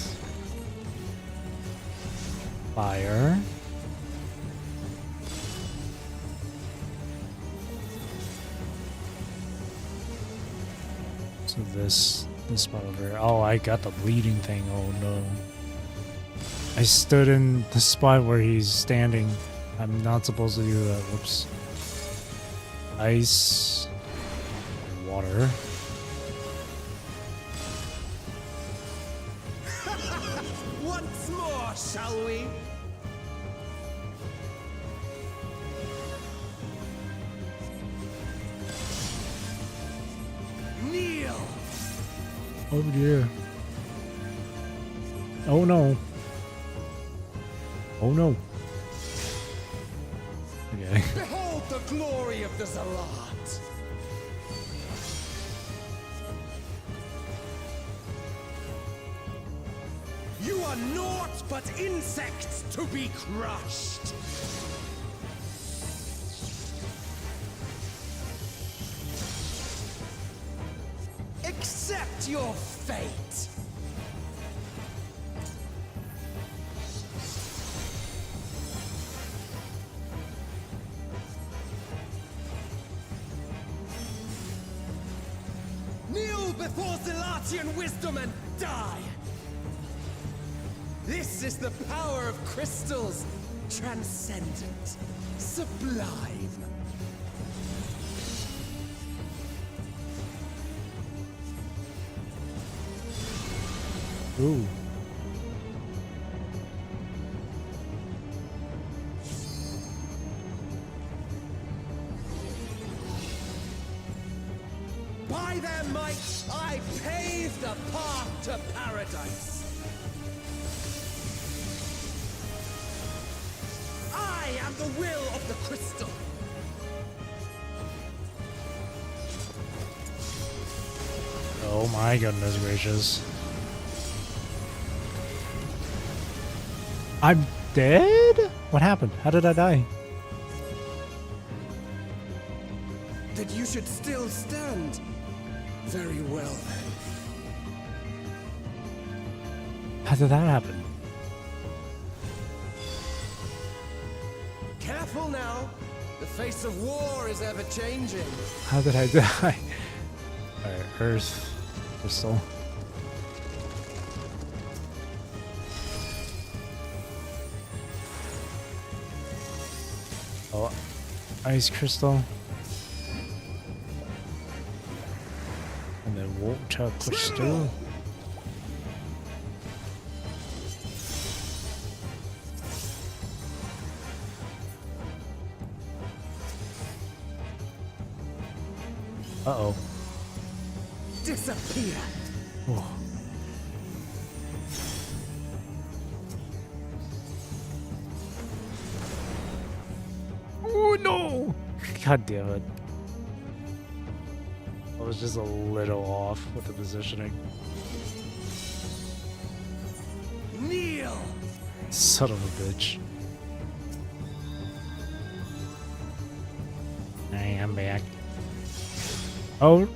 S1: Fire. So this spot over here. Oh, I got the bleeding thing. Oh no. I stood in the spot where he's standing. I'm not supposed to do that. Whoops. Ice. Water.
S15: once more, shall we? Kneel!
S1: Oh dear. Oh no. Oh no. Okay.
S15: Behold the glory of the Zalat! You are naught but insects to be crushed! Accept your fate! Kneel before Zalatian wisdom and die! This is the power of crystals, transcendent, sublime.
S1: Ooh.
S15: By their might, I pave the path to paradise. I am the will of the crystal.
S1: Oh my goodness gracious. I'm dead? What happened? How did I die?
S15: That you should still stand. Very well then.
S1: How did that happen?
S15: Careful now. The face of war is ever changing.
S1: How did I die? Alright, Earth. Crystal. Oh, ice crystal. And then water crystal. Uh-oh.
S15: Disappear.
S1: Oh. Oh no! God damn it. I was just a little off with the positioning.
S15: Kneel!
S1: Son of a bitch. Hey, I'm back. Oh.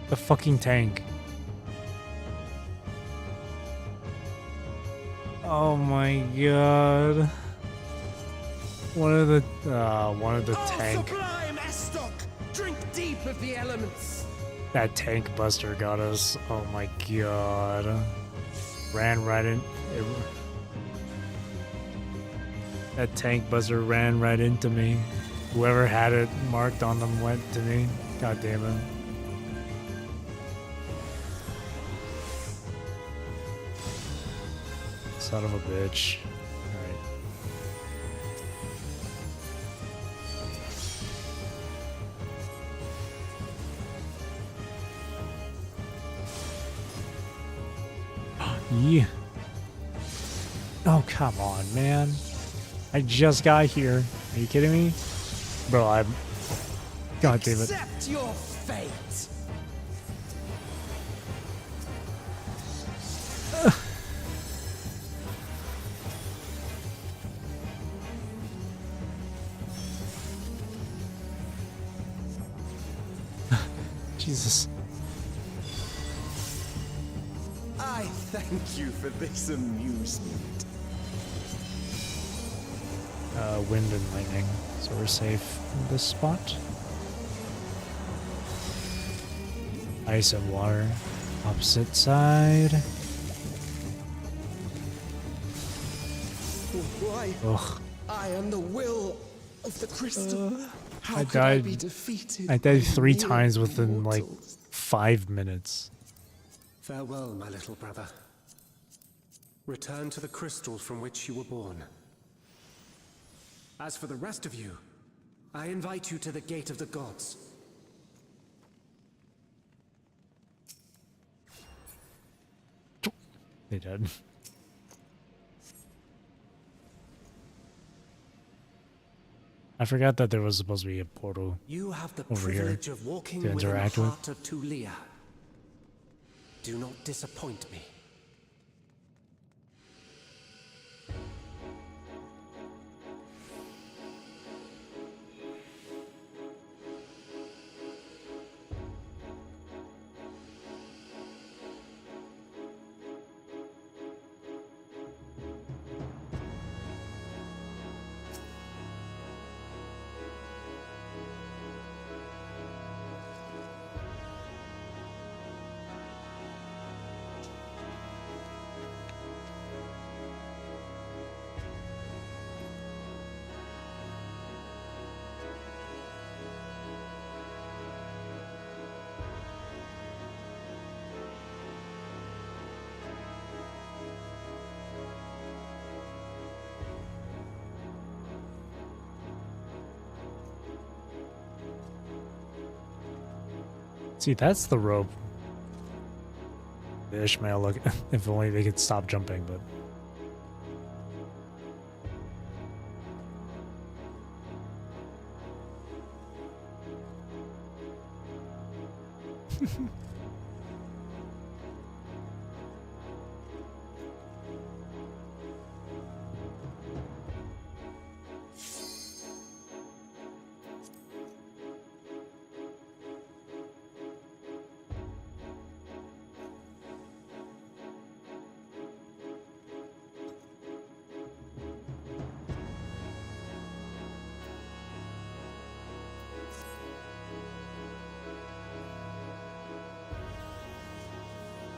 S1: The fucking tank. Oh my god. One of the tank.
S15: Sublime Estok! Drink deep of the elements.
S1: That tank buster got us. Oh my god. Ran right in. That tank buster ran right into me. Whoever had it marked on them went to me. God damn it. Son of a bitch. Alright. Yeah. Oh, come on, man. I just got here. Are you kidding me? Bro, I'm... God damn it.
S15: Accept your fate.
S1: Jesus.
S15: I thank you for this amusement.
S1: Wind and lightning. So we're safe in this spot. Ice and water. Opposite side.
S15: Why?
S1: Ugh.
S15: I am the will of the crystal. How
S1: I
S15: could I
S1: died.
S15: be defeated?
S1: I died 3
S15: by
S1: times within like
S15: mortals?
S1: 5 minutes.
S15: Farewell, my little brother. Return to the crystal from which you were born. As for the rest of you, I invite you to the Gate of the Gods.
S1: They did. I forgot that there was supposed to be a portal
S15: You have the
S1: over here
S15: privilege of walking
S1: to
S15: within the
S1: interact with.
S15: heart of Tulia. Do not disappoint me.
S1: See, that's the rope. The Ishmael look. If only they could stop jumping, but.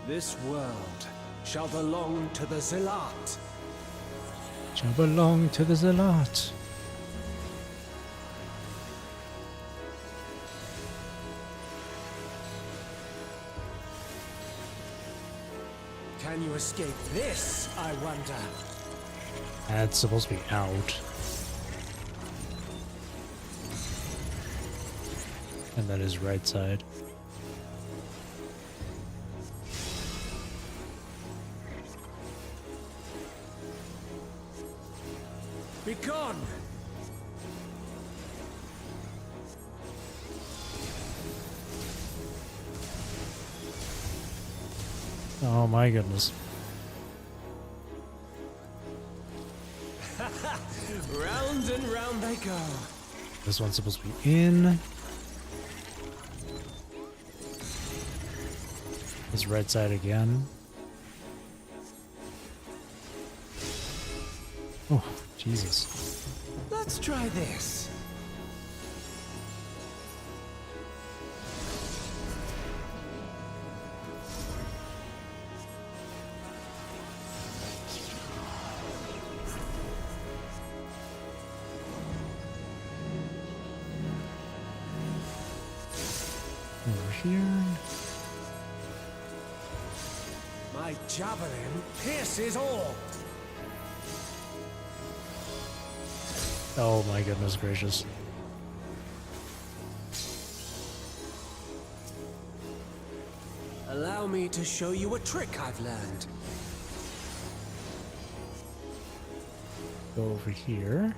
S15: This world shall belong to the Zealot.
S1: Shall belong to the Zealot.
S15: Can you escape this, I wonder?
S1: That's supposed to be out. And that is right side.
S15: Be gone!
S1: Oh my goodness.
S15: Round and round they go.
S1: This one's supposed to be in. This right side again. Oh, Jesus.
S15: Let's try this.
S1: Over here.
S15: My javelin pierces all.
S1: Oh my goodness gracious.
S15: Allow me to show you a trick I've learned.
S1: Go over here.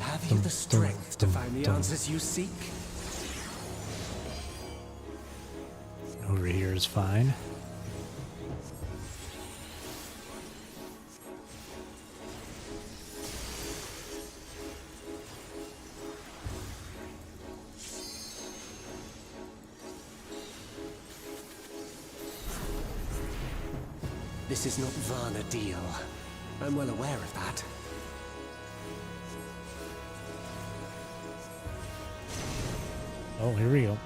S15: Have you the strength to find the answers you seek?
S1: Over here is fine.
S15: This is not Varna deal. I'm well aware of that.
S1: Oh, here we go.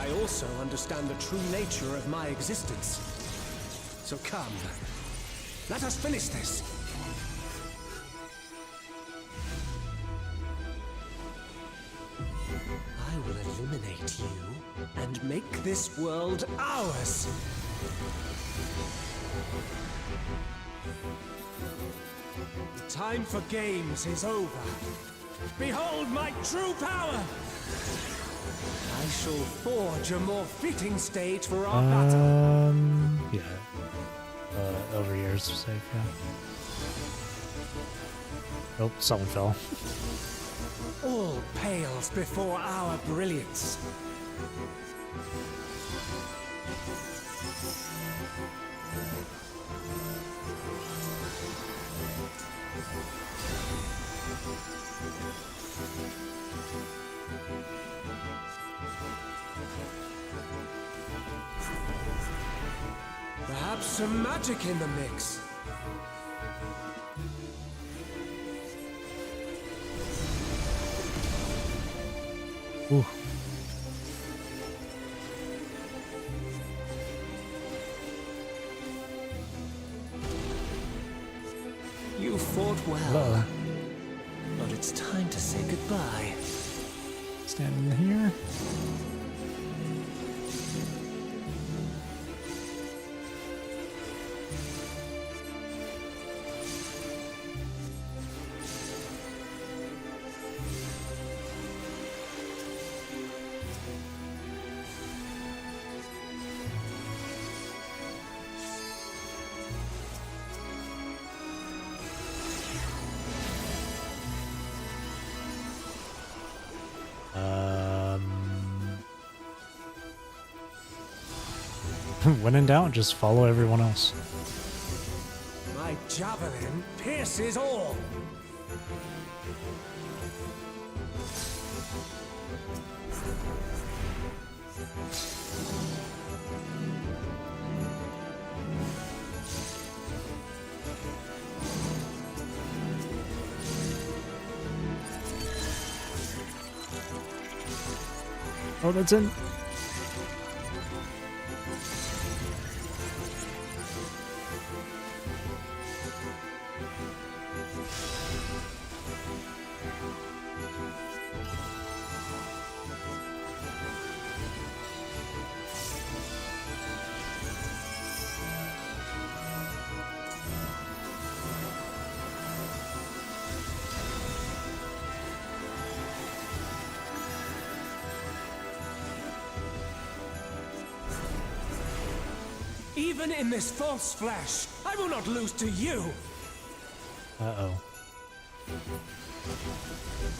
S15: I also understand the true nature of my existence. So come, let us finish this. I will eliminate you and make this world ours. The time for games is over. Behold my true power! I shall forge a more fitting stage for our battle.
S1: Yeah. Over here is safe, yeah. Oh, someone fell.
S15: All pales before our brilliance. Perhaps some magic in the mix.
S1: Ooh.
S15: You fought well,
S1: Hello.
S15: but it's time to say goodbye.
S1: Standing here. When in doubt, just follow everyone else.
S15: My javelin pierces all.
S1: Oh, that's in.
S15: Even in this false flesh, I will not lose to you.
S1: Uh-oh.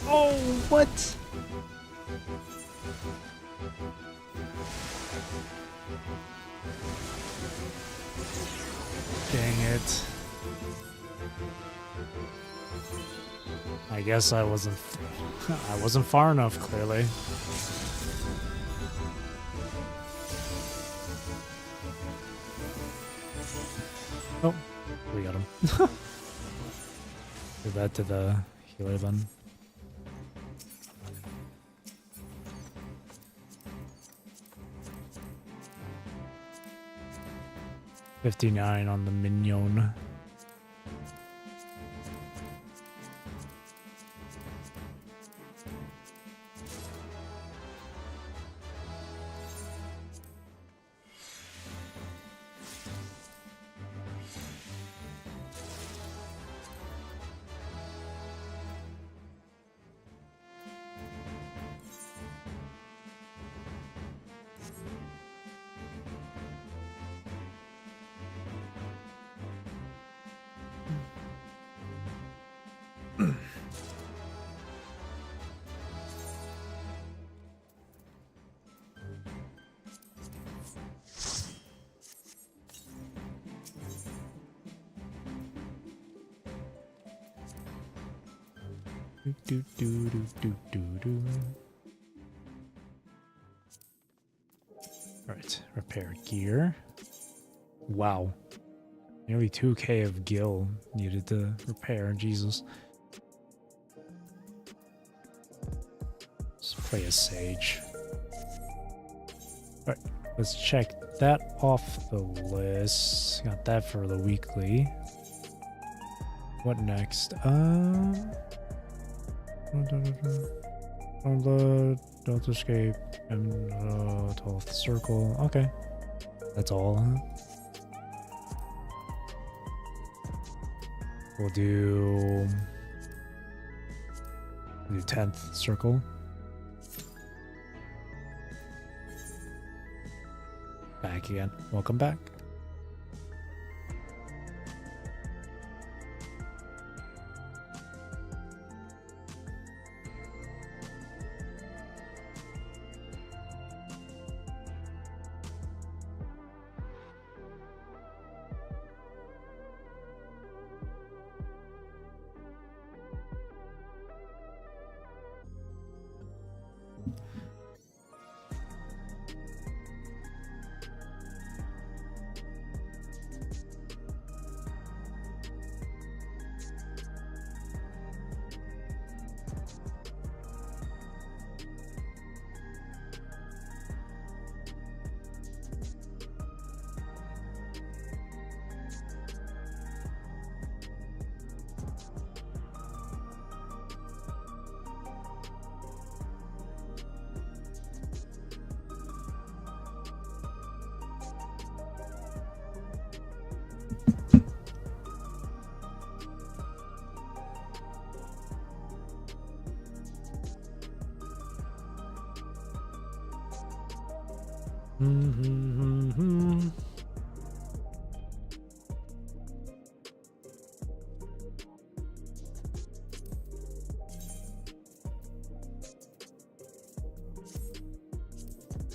S1: Oh, what? Dang it. I guess I wasn't far enough, clearly. Oh, we got him. Give that to the healer then. $59 on the minion. Do, do, do, do, do, do. Alright, repair gear. Wow. Nearly 2k of gil needed to repair, Jesus. Let's play a sage. Alright, let's check that off the list. Got that for the weekly. What next? Download, don't escape, and 12th circle. Okay. That's all, huh? We'll do 10th circle. Back again. Welcome back.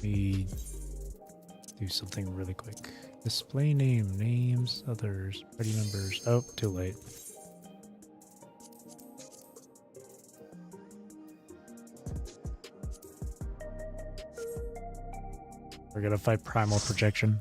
S1: Me do something really quick. Display name, names, others, party members. Oh, too late. We're gonna fight primal projection.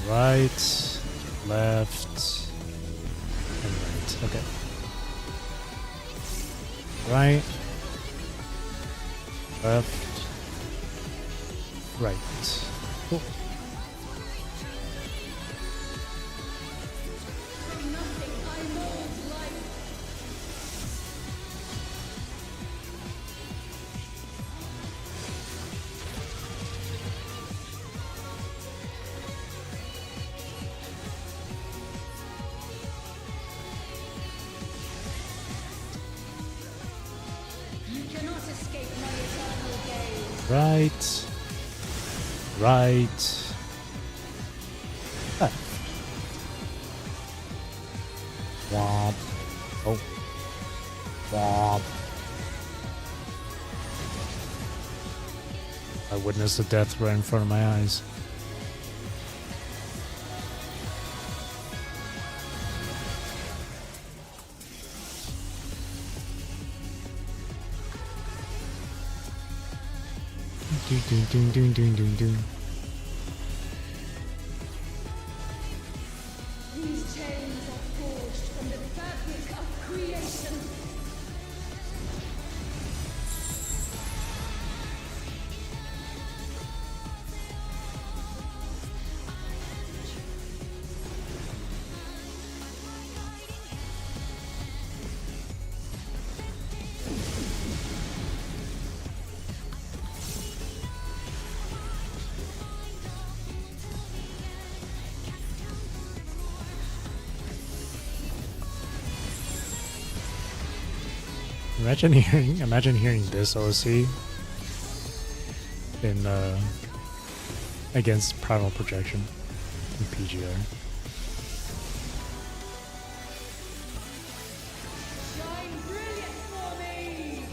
S1: Right, left, and right. Okay. Right, left, right. Cool. Right, right, left. Womp. Oh. Womp. I witnessed a death right in front of my eyes.
S9: These chains are forged from the fabric of creation.
S1: Imagine hearing this OC in against Primal Projection in PGR.
S9: Shine brilliant for me!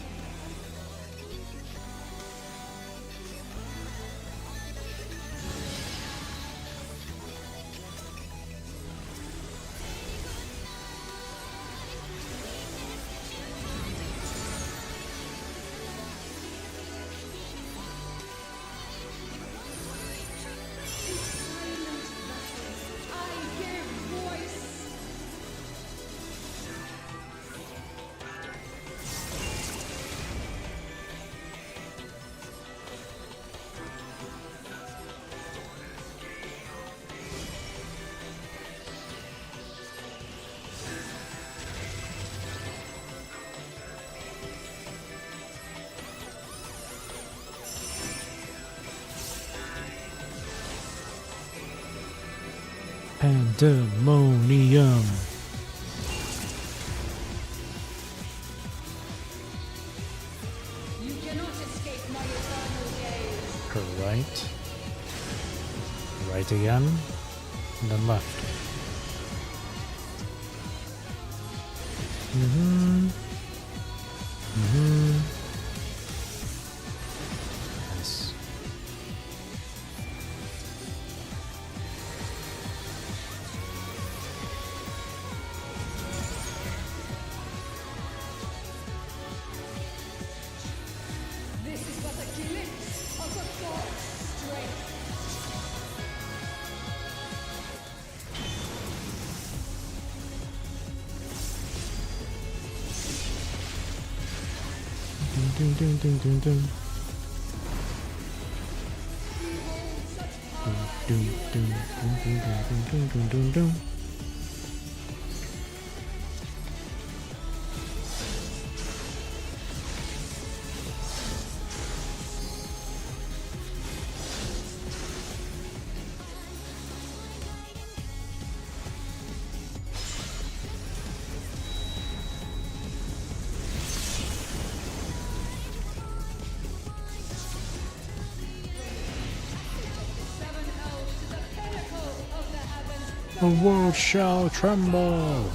S1: Pandemonium.
S9: You cannot escape my eternal gaze.
S1: Her right. Right again. And then left. Nice.
S9: This is but a glimpse of the god's strength.
S1: Dun, dun, dun, dun, dun. Dun, dun, dun, dun, dun, dun, dun, dun, dun. The world shall tremble.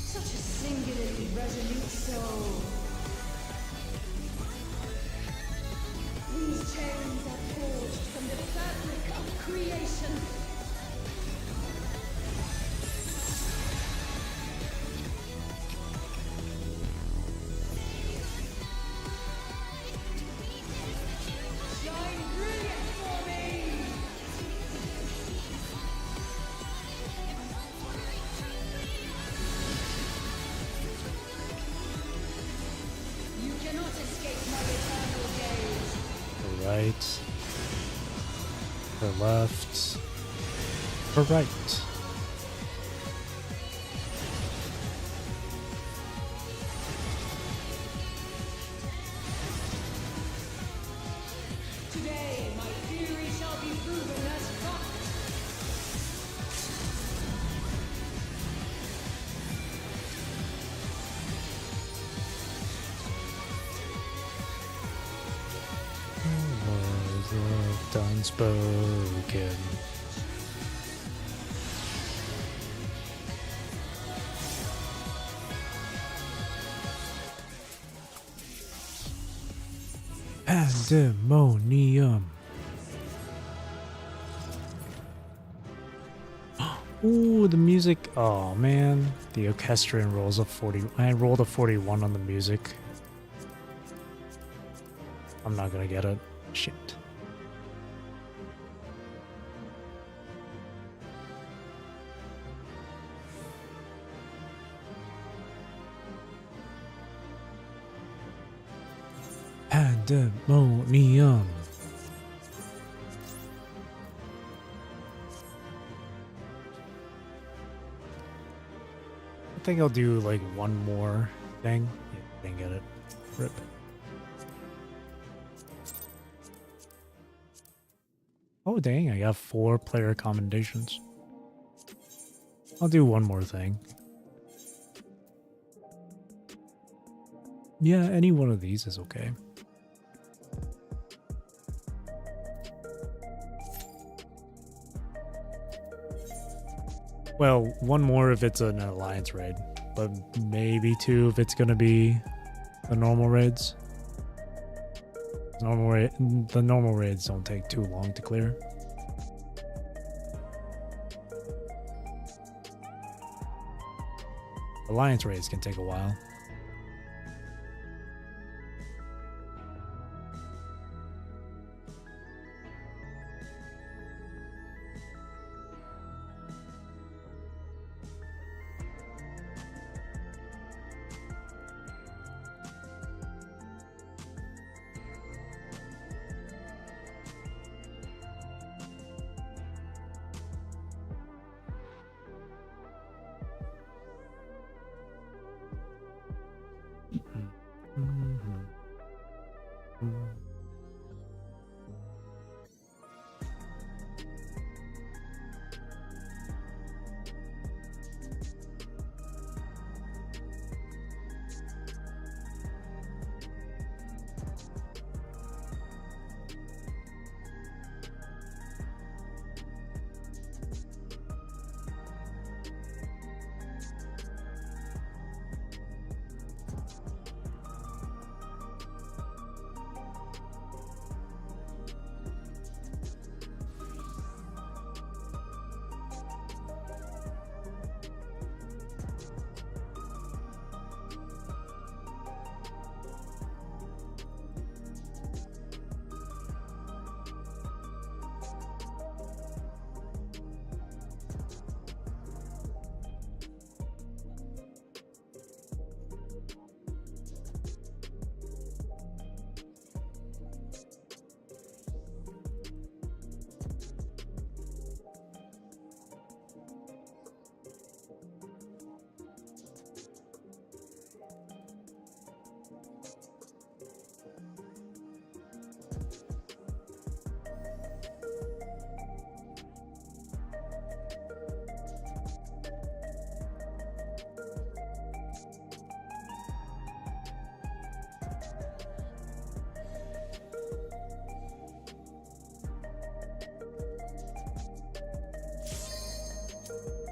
S9: Such a singularly resolute soul. These chains are forged from the fabric of creation. Shine brilliant for me! You cannot escape my eternal gaze.
S1: Her right. Her left. Her right.
S9: Today, my theory shall be proven as fact.
S1: Words left unspoken. Pandemonium. Ooh, the music. Oh man, the orchestrion rolls a 40. I rolled a 41 on the music. I'm not gonna get it. Shit. Pandemonium. I think I'll do like one more thing. Yeah, didn't get it. Rip. Oh dang, I got 4 player commendations. I'll do one more thing. Yeah, any one of these is okay. Well, one more if it's an alliance raid, but maybe 2 if it's gonna be the normal raids. The normal raids don't take too long to clear. Alliance raids can take a while.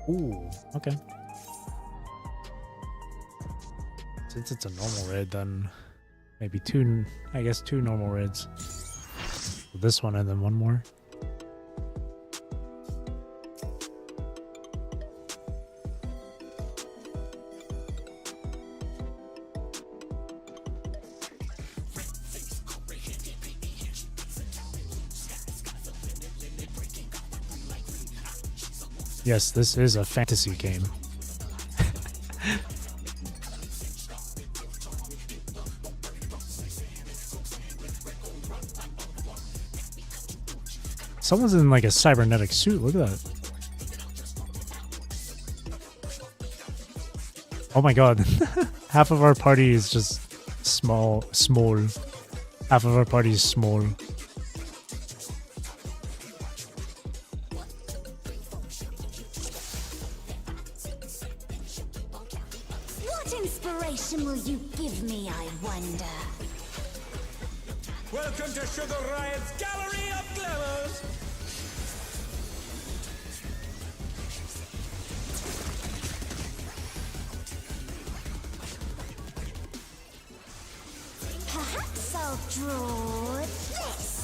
S1: Ooh, okay. Since it's a normal raid, then maybe 2, I guess 2 normal raids. This one and then one more. Yes, this is a fantasy game. Someone's in like a cybernetic suit. Look at that. Oh my god. Half of our party is just small. Half of our party is small.
S9: What inspiration will you give me, I wonder?
S13: Welcome to Sugar Riot's Gallery of Glamours!
S9: Perhaps I'll draw this.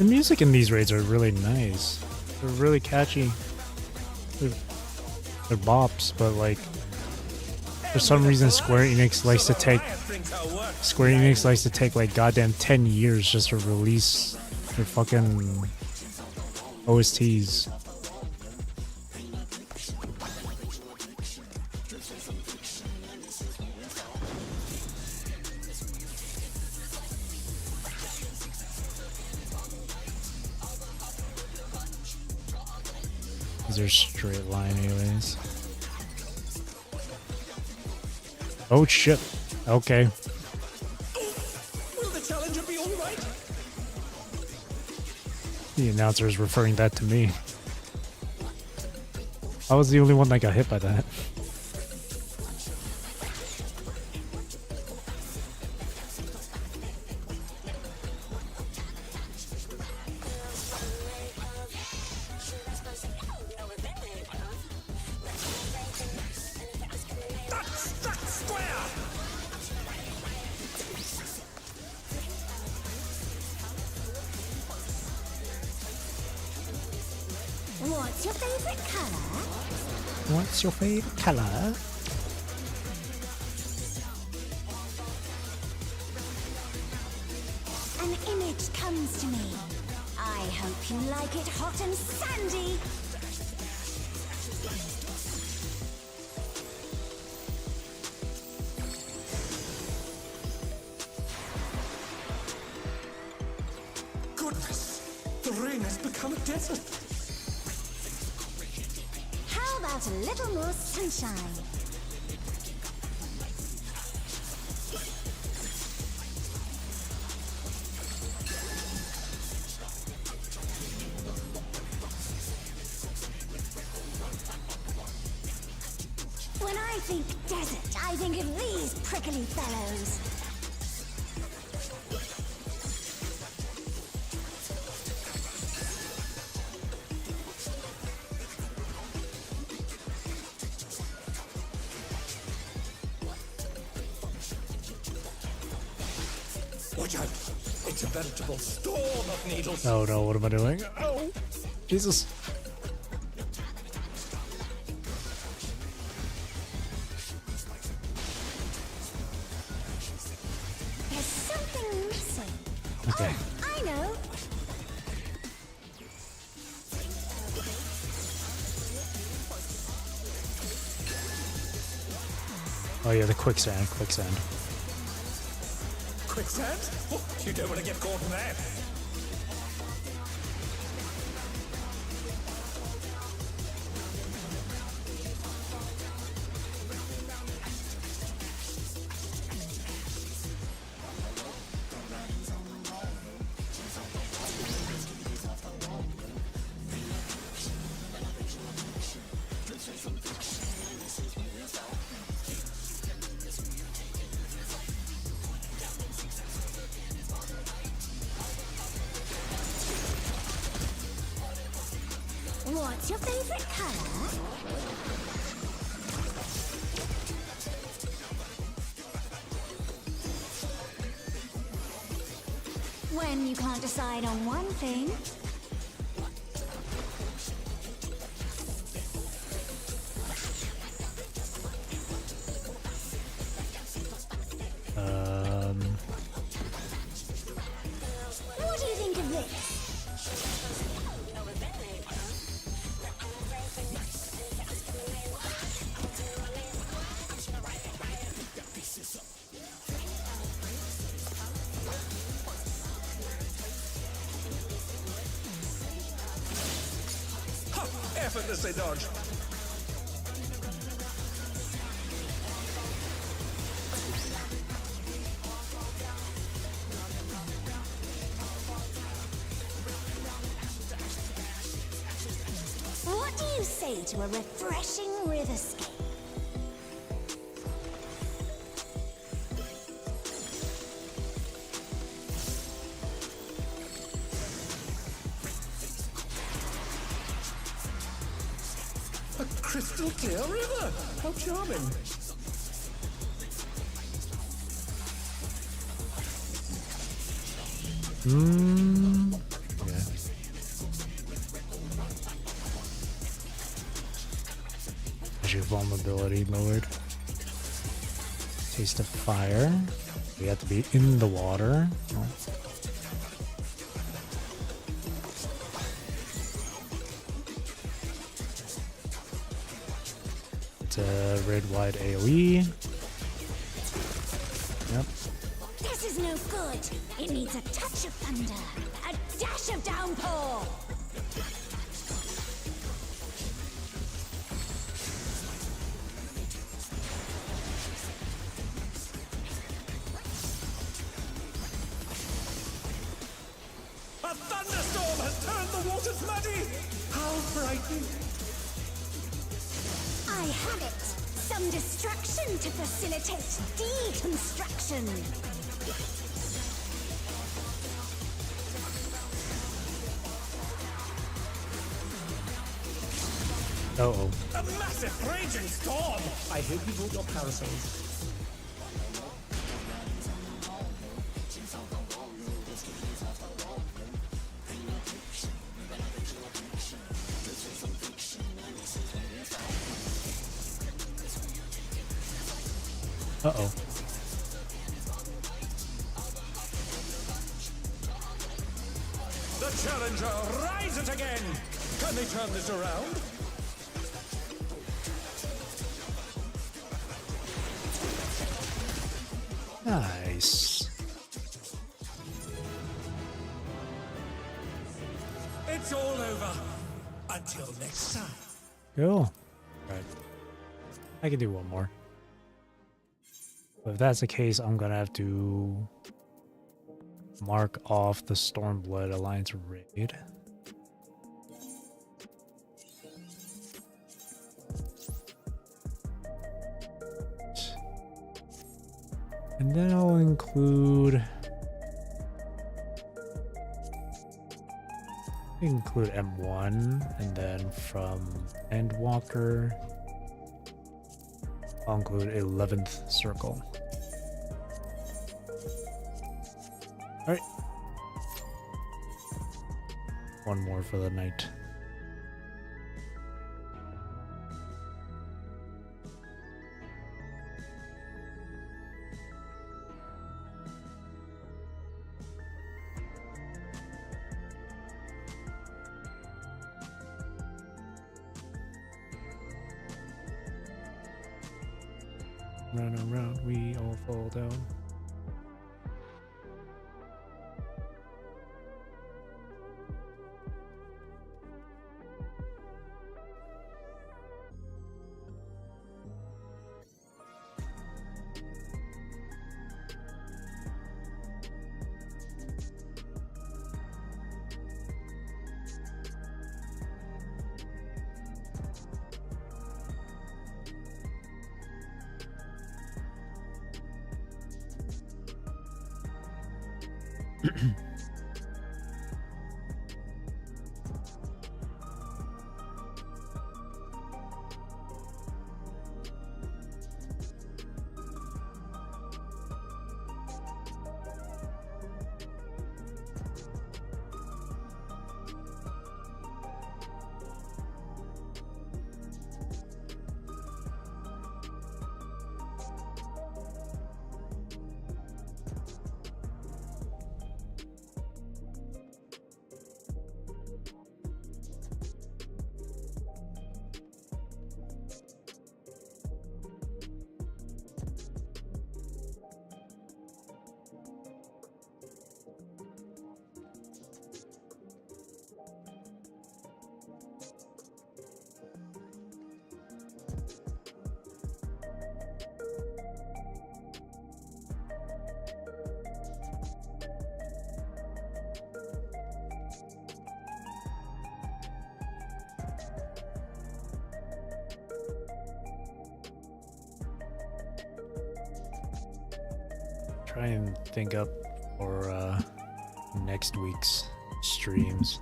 S1: The music in these raids are really nice. They're really catchy. They're bops, but like for some reason Square Enix likes to take like goddamn 10 years just to release their fucking OSTs. These are straight line anyways. Oh shit. Okay.
S13: Will the challenger be all right?
S1: The announcer is referring that to me. I was the only one that got hit by that.
S9: What's your favorite color?
S1: What's your favorite color?
S9: An image comes to me. I hope you like it hot and sandy.
S13: Goodness, the rain has become a desert.
S9: How about a little more sunshine? When I think desert, I think of these prickly fellows.
S13: Watch out! It's a veritable storm of needles.
S1: Oh no, what am I doing? Oh, Jesus.
S9: There's something missing.
S1: Okay.
S9: Oh, I know.
S1: Oh yeah, the quicksand.
S13: Quicksand? Oh, you don't want to get caught in that.
S9: What's your favorite color? When you can't decide on one thing. What do you think of this?
S13: Effortlessly dodge.
S9: What do you say to a refreshing riverscape?
S13: A crystal clear river. How charming.
S1: Magic vulnerability lowered. Taste of fire. We have to be in the water. Oh. It's a red-wide AoE. Yep.
S9: This is no good. It needs a touch of thunder, a dash of downpour.
S13: A thunderstorm has turned the waters muddy! How frightening!
S9: I have it. Some distraction to facilitate deconstruction.
S1: Uh-oh.
S13: A massive raging storm! I hope you brought your parasols.
S1: Uh-oh.
S13: The challenger rises again! Can they turn this around?
S1: Nice.
S13: It's all over. Until next time.
S1: Cool. Right. I can do one more. But if that's the case, I'm gonna have to mark off the Stormblood Alliance raid. And then I'll include M1, and then from Endwalker, I'll include 11th Circle. Alright. One more for the night. Run around, we all fall down. Try and think up for next week's streams.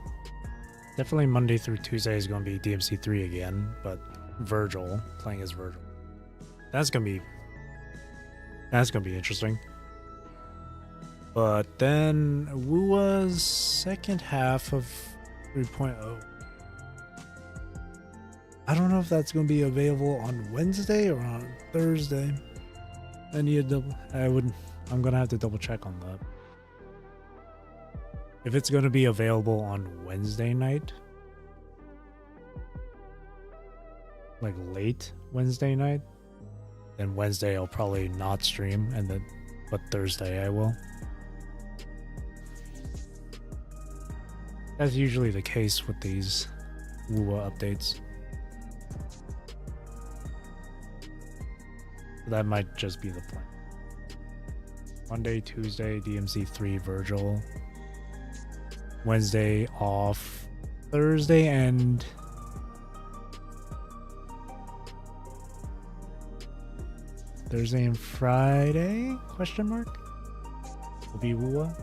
S1: Definitely Monday through Tuesday is going to be DMC3 again, but Virgil, playing as Virgil. That's gonna be interesting. But then Wua's second half of 3.0. I don't know if that's going to be available on Wednesday or on Thursday. I need to I'm going to have to double check on that. If it's going to be available on Wednesday night, like late Wednesday night, then Wednesday I'll probably not stream, but Thursday I will. That's usually the case with these WUA updates. That might just be the plan. Monday, Tuesday, DMC3 Virgil. Wednesday off. Thursday and Friday? Question mark? Will be WUA.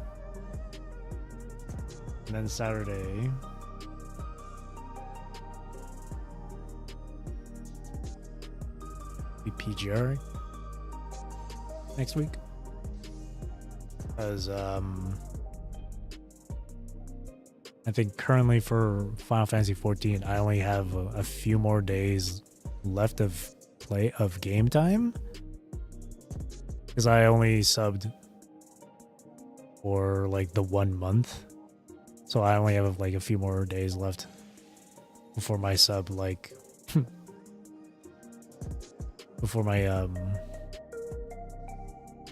S1: And then Saturday. Be PGR next week. Because I think currently for Final Fantasy XIV, I only have a few more days left of game time. Because I only subbed for like the 1 month. So I only have like a few more days left before my sub, like before my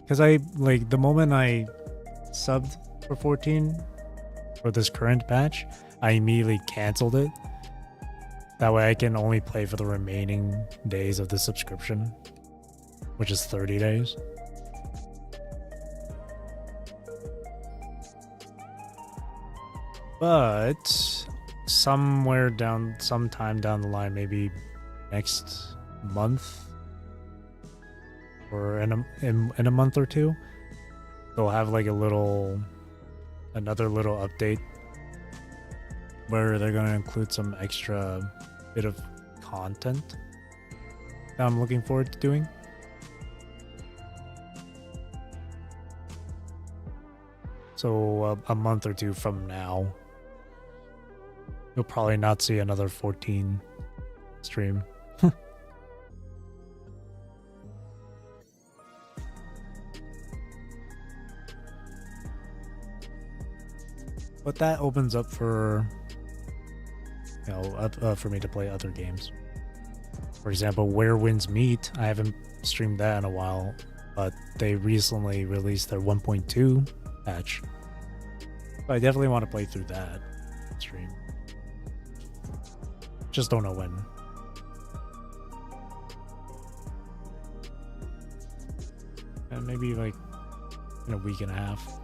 S1: because I like the moment I subbed for 14 for this current patch, I immediately canceled it. That way I can only play for the remaining days of the subscription, which is 30 days. But sometime down the line, maybe next month or in a month or two, they'll have like another little update where they're going to include some extra bit of content that I'm looking forward to doing. So a month or two from now, you'll probably not see another 14 stream. But that opens up for, for me to play other games. For example, Where Winds Meet, I haven't streamed that in a while, but they recently released their 1.2 patch. So I definitely want to play through that stream. Just don't know when. And maybe like in a week and a half.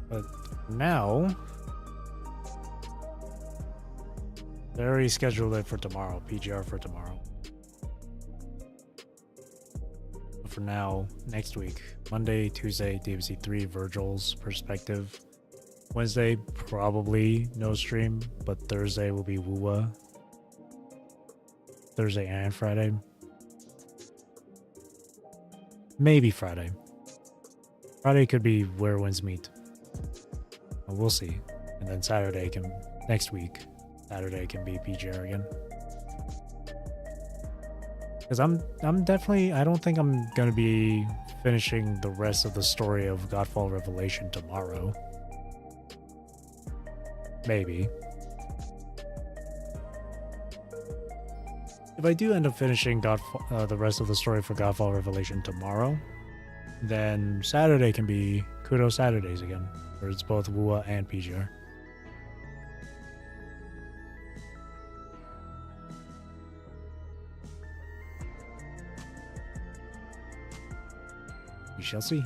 S1: But now, they already scheduled it for tomorrow, PGR for tomorrow. But for now, next week, Monday, Tuesday, DMC3, Virgil's perspective. Wednesday, probably no stream, but Thursday will be WUA. Thursday and Friday. Maybe Friday. Friday could be Where Winds Meet. We'll see. And then next week, Saturday can be PGR again. Because I'm definitely, I don't think I'm gonna be finishing the rest of the story of Godfall Revelation tomorrow. Maybe. If I do end up finishing the rest of the story for Godfall Revelation tomorrow, then Saturday can be Kudo Saturdays again, where it's both WUA and PGR. We shall see.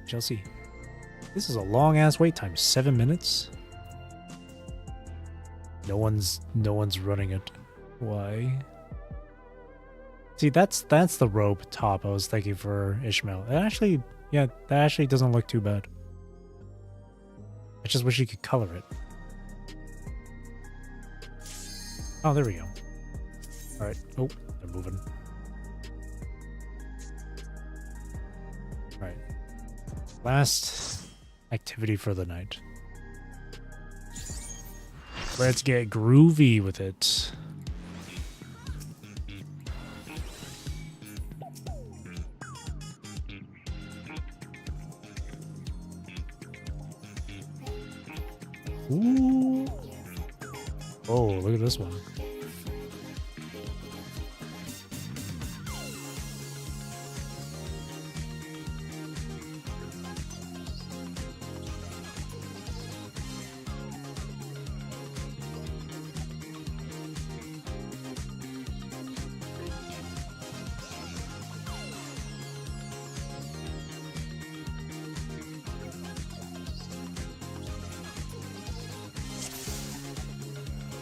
S1: Shall see. This is a long ass wait time, 7 minutes. No one's running it. Why? See, that's the robe top I was thinking for Ishmael. That actually doesn't look too bad. I just wish you could color it. Oh, there we go. Alright. Oh, they're moving. Last activity for the night. Let's get groovy with it. Ooh. Oh, look at this one.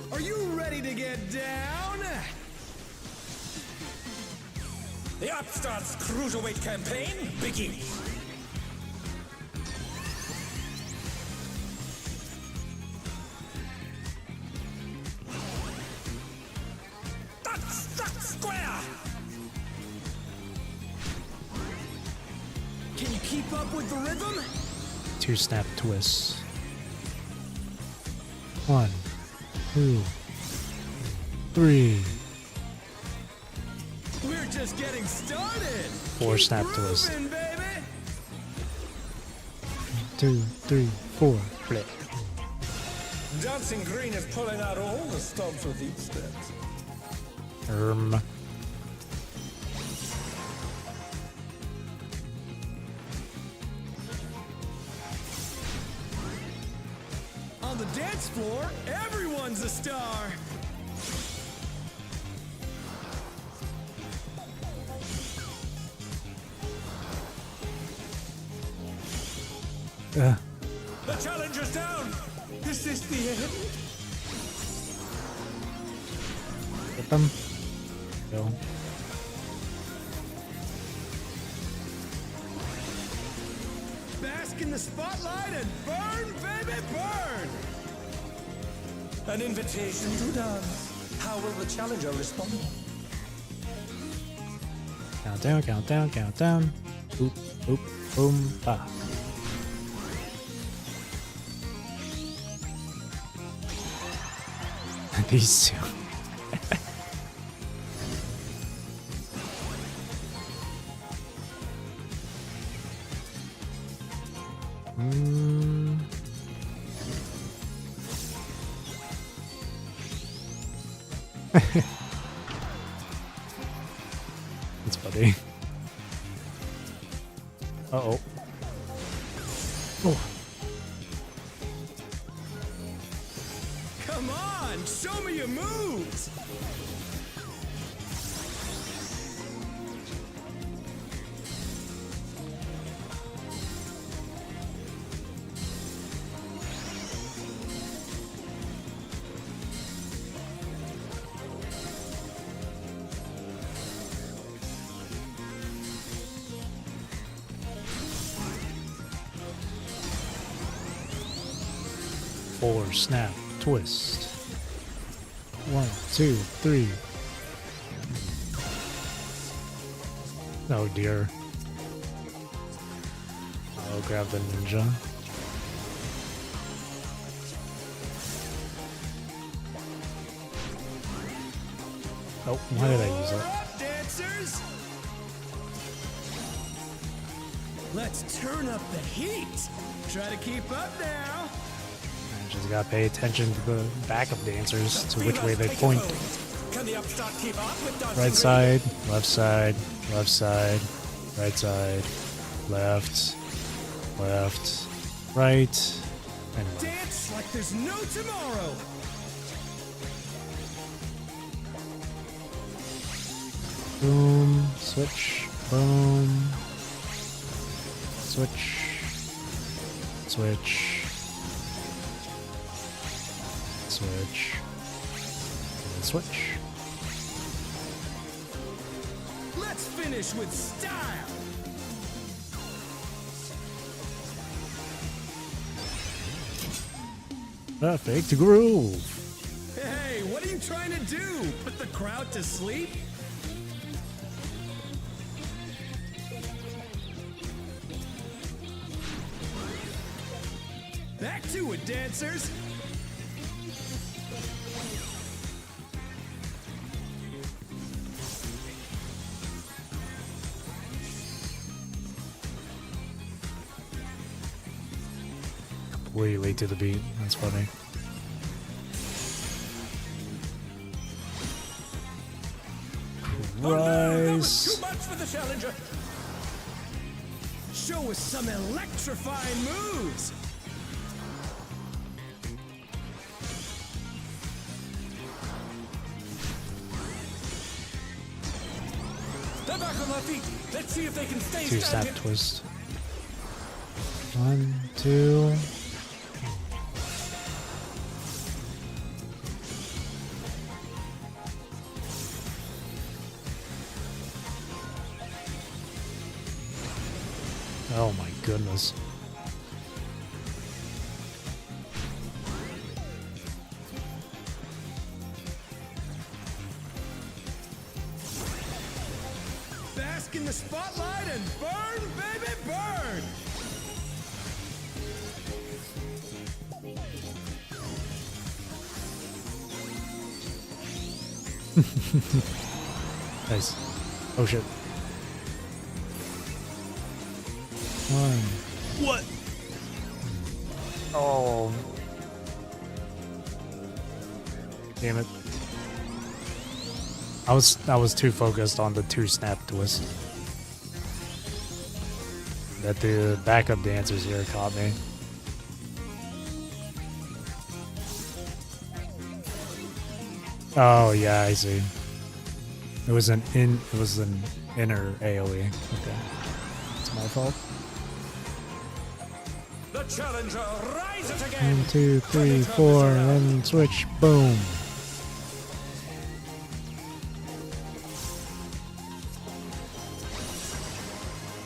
S15: Are you ready to get down?
S13: The Upstart's Cruiserweight campaign begins. That's square!
S15: Can you keep up with the rhythm?
S1: 2 snap twists. 1, 2, 3.
S15: We're just getting started.
S1: 4 snap twists.
S15: Moving, baby.
S1: 2, 3, 4. Flip.
S13: Dancing Green is pulling out all the stops with each step.
S15: On the dance floor, everyone's a star.
S13: The challenger's down. Is this the end?
S1: Hit them. Go.
S15: Bask in the spotlight and burn, baby, burn.
S13: An invitation to dance. How will the challenger respond?
S1: Countdown, countdown, countdown. Boop, boop, boom, ba. These two. That's funny. Uh-oh. Oh.
S15: Come on, show me your moves.
S1: Four, snap, twist. 1, 2, 3. Oh dear. I'll grab the ninja. Oh, why did I use it?
S15: Dancers, let's turn up the heat. Try to keep up now.
S1: I just gotta pay attention to the backup dancers, to which way they point.
S13: Can the Upstart keep up with Dancing
S1: Right
S13: Green?
S1: side, left side, left side, right side, left, left, right, and left.
S15: Dance like there's no tomorrow.
S1: Boom, switch, boom, switch, switch, switch, and switch.
S15: Let's finish with style.
S1: Perfect groove.
S15: Hey, what are you trying to do? Put the crowd to sleep? Back to it, dancers!
S1: Completely to the beat. That's funny.
S13: Oh no, that was too much for the challenger.
S15: Show us some electrifying moves!
S13: They're back on their feet. Let's see if they can stay
S1: Two snap
S13: standing.
S1: twist. 1, 2. Oh my goodness.
S15: Bask in the spotlight and burn, baby, burn!
S1: Nice. Oh shit. What? Oh. Damn it. I was too focused on the 2 snap twist. That the backup dancers here caught me. Oh yeah, I see. It was an inner AoE. Okay. It's my fault.
S13: The challenger rises again.
S1: 1, 2, 3, 4, and switch. Boom.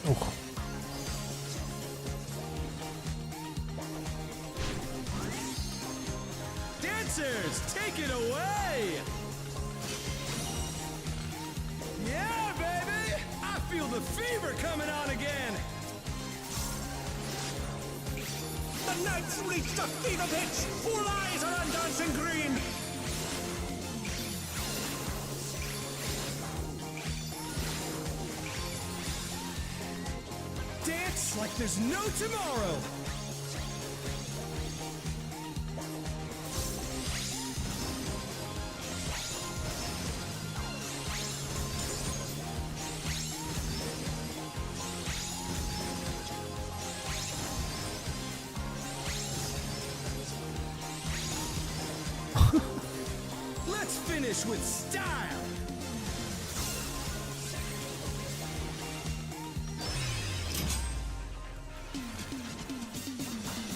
S1: Oh.
S15: Dancers, take it away! Yeah, baby! I feel the fever coming on again!
S13: The knights reached a fever pitch. All eyes are on dancing green.
S15: Dance like there's no tomorrow! Let's finish with style!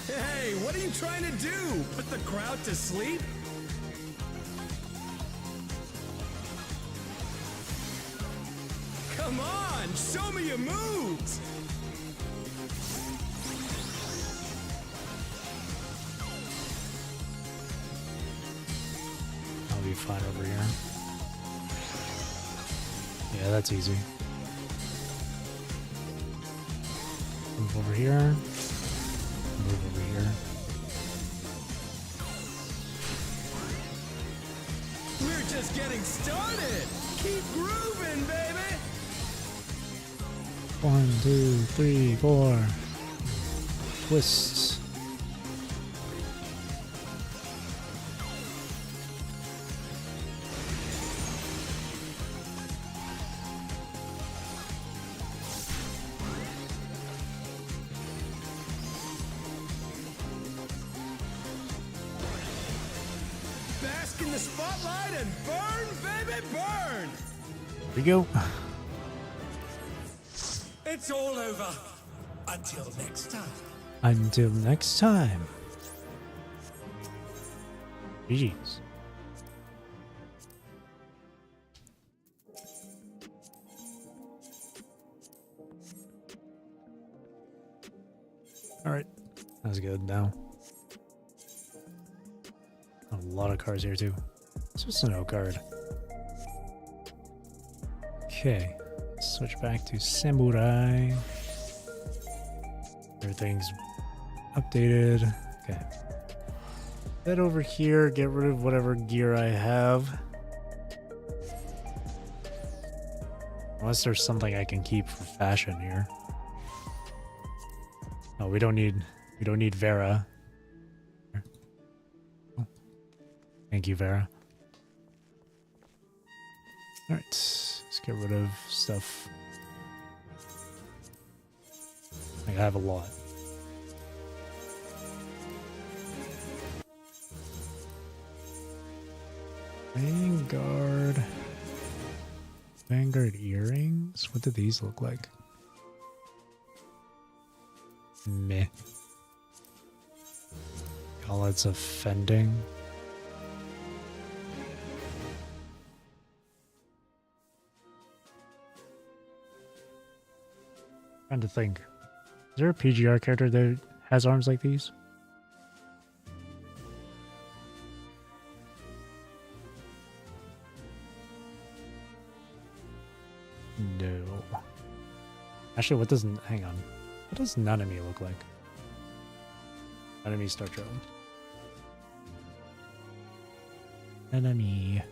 S15: Hey, what are you trying to do? Put the crowd to sleep? Come on, show me your moves!
S1: I'll be fine over here. Yeah, that's easy. Move over here. Move over here.
S15: We're just getting started! Keep grooving, baby!
S1: 1, 2, 3, 4. Twists.
S15: Bask in the spotlight and burn, baby, burn!
S1: Here we go.
S13: It's all over. Until next time.
S1: Until next time. GG's. Alright. That was good now. A lot of cards here too. It's just a no card. Okay. Switch back to Samurai. Everything's updated. Okay. Head over here, get rid of whatever gear I have. Unless there's something I can keep for fashion here. No, we don't need Vera. Thank you, Vera. Alright, let's get rid of stuff. I have a lot. Vanguard earrings? What do these look like? Meh. Gauntlets of fending. Trying to think. Is there a PGR character that has arms like these? No. Actually, what does... Hang on. What does Nanami look like? Nanami Star Trail. Nanami.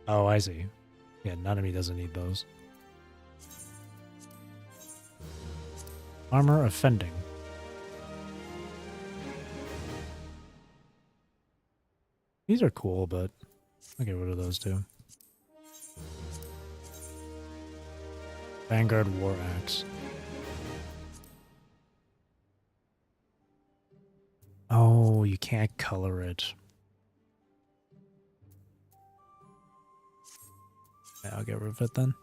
S1: Oh, I see. Yeah, Nanami doesn't need those. Armor offending. These are cool, but I'll get rid of those too. Vanguard War Axe. Oh, you can't color it. Yeah, I'll get rid of it then.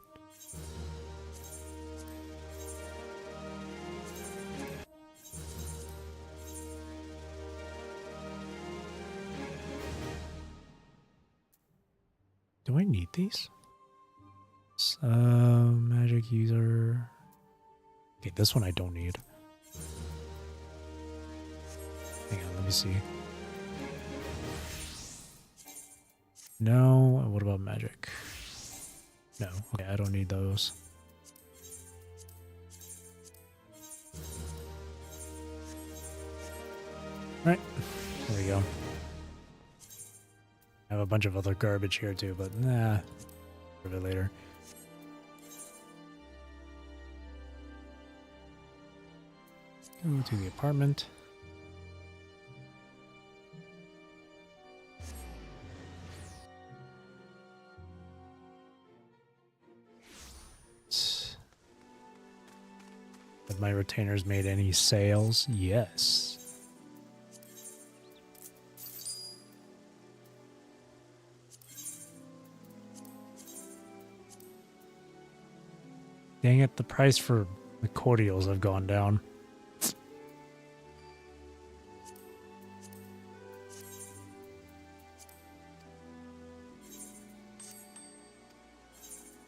S1: Do I need these? Magic user. Okay, this one I don't need. Hang on, let me see. No, what about magic? No, okay, I don't need those. Alright, there we go. I have a bunch of other garbage here too, but nah, for it later. Go to the apartment. Have my retainers made any sales? Yes. Dang it, the price for the cordials have gone down.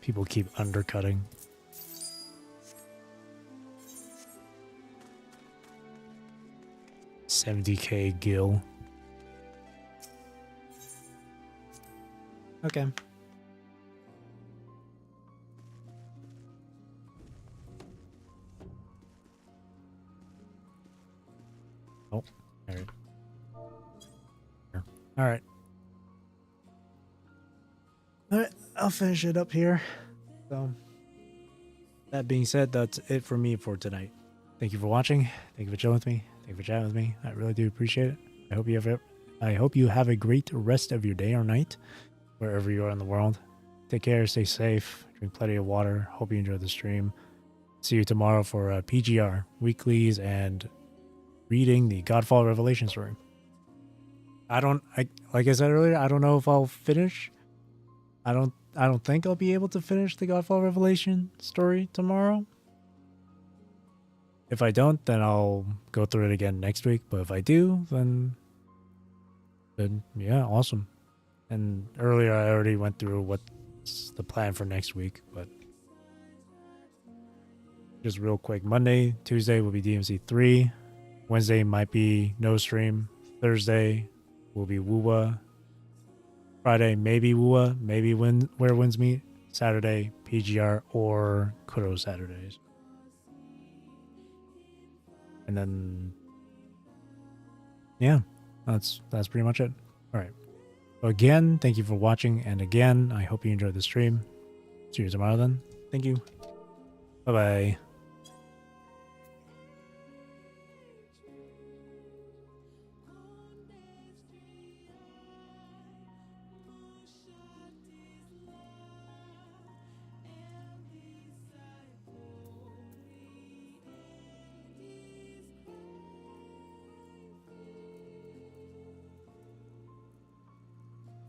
S1: People keep undercutting. $70K gil. Okay. Oh, alright. Alright. Alright, I'll finish it up here. So, that being said, that's it for me for tonight. Thank you for watching. Thank you for chilling with me. Thank you for chatting with me. I really do appreciate it. I hope you have a great rest of your day or night, wherever you are in the world. Take care, stay safe, drink plenty of water. Hope you enjoyed the stream. See you tomorrow for PGR, weeklies, and reading the Godfall Revelation story. Like I said earlier, I don't know if I'll finish. I don't think I'll be able to finish the Godfall Revelation story tomorrow. If I don't, then I'll go through it again next week. But if I do, then yeah, awesome. And earlier I already went through what's the plan for next week, but just real quick, Monday, Tuesday will be DMC 3. Wednesday might be no stream. Thursday will be Woowa. Friday maybe Woowa, maybe Where Winds Meet. Saturday PGR or Kuro Saturdays. And then yeah, that's pretty much it. All right. So again, thank you for watching, and again, I hope you enjoyed the stream. See you tomorrow then. Thank you. Bye bye.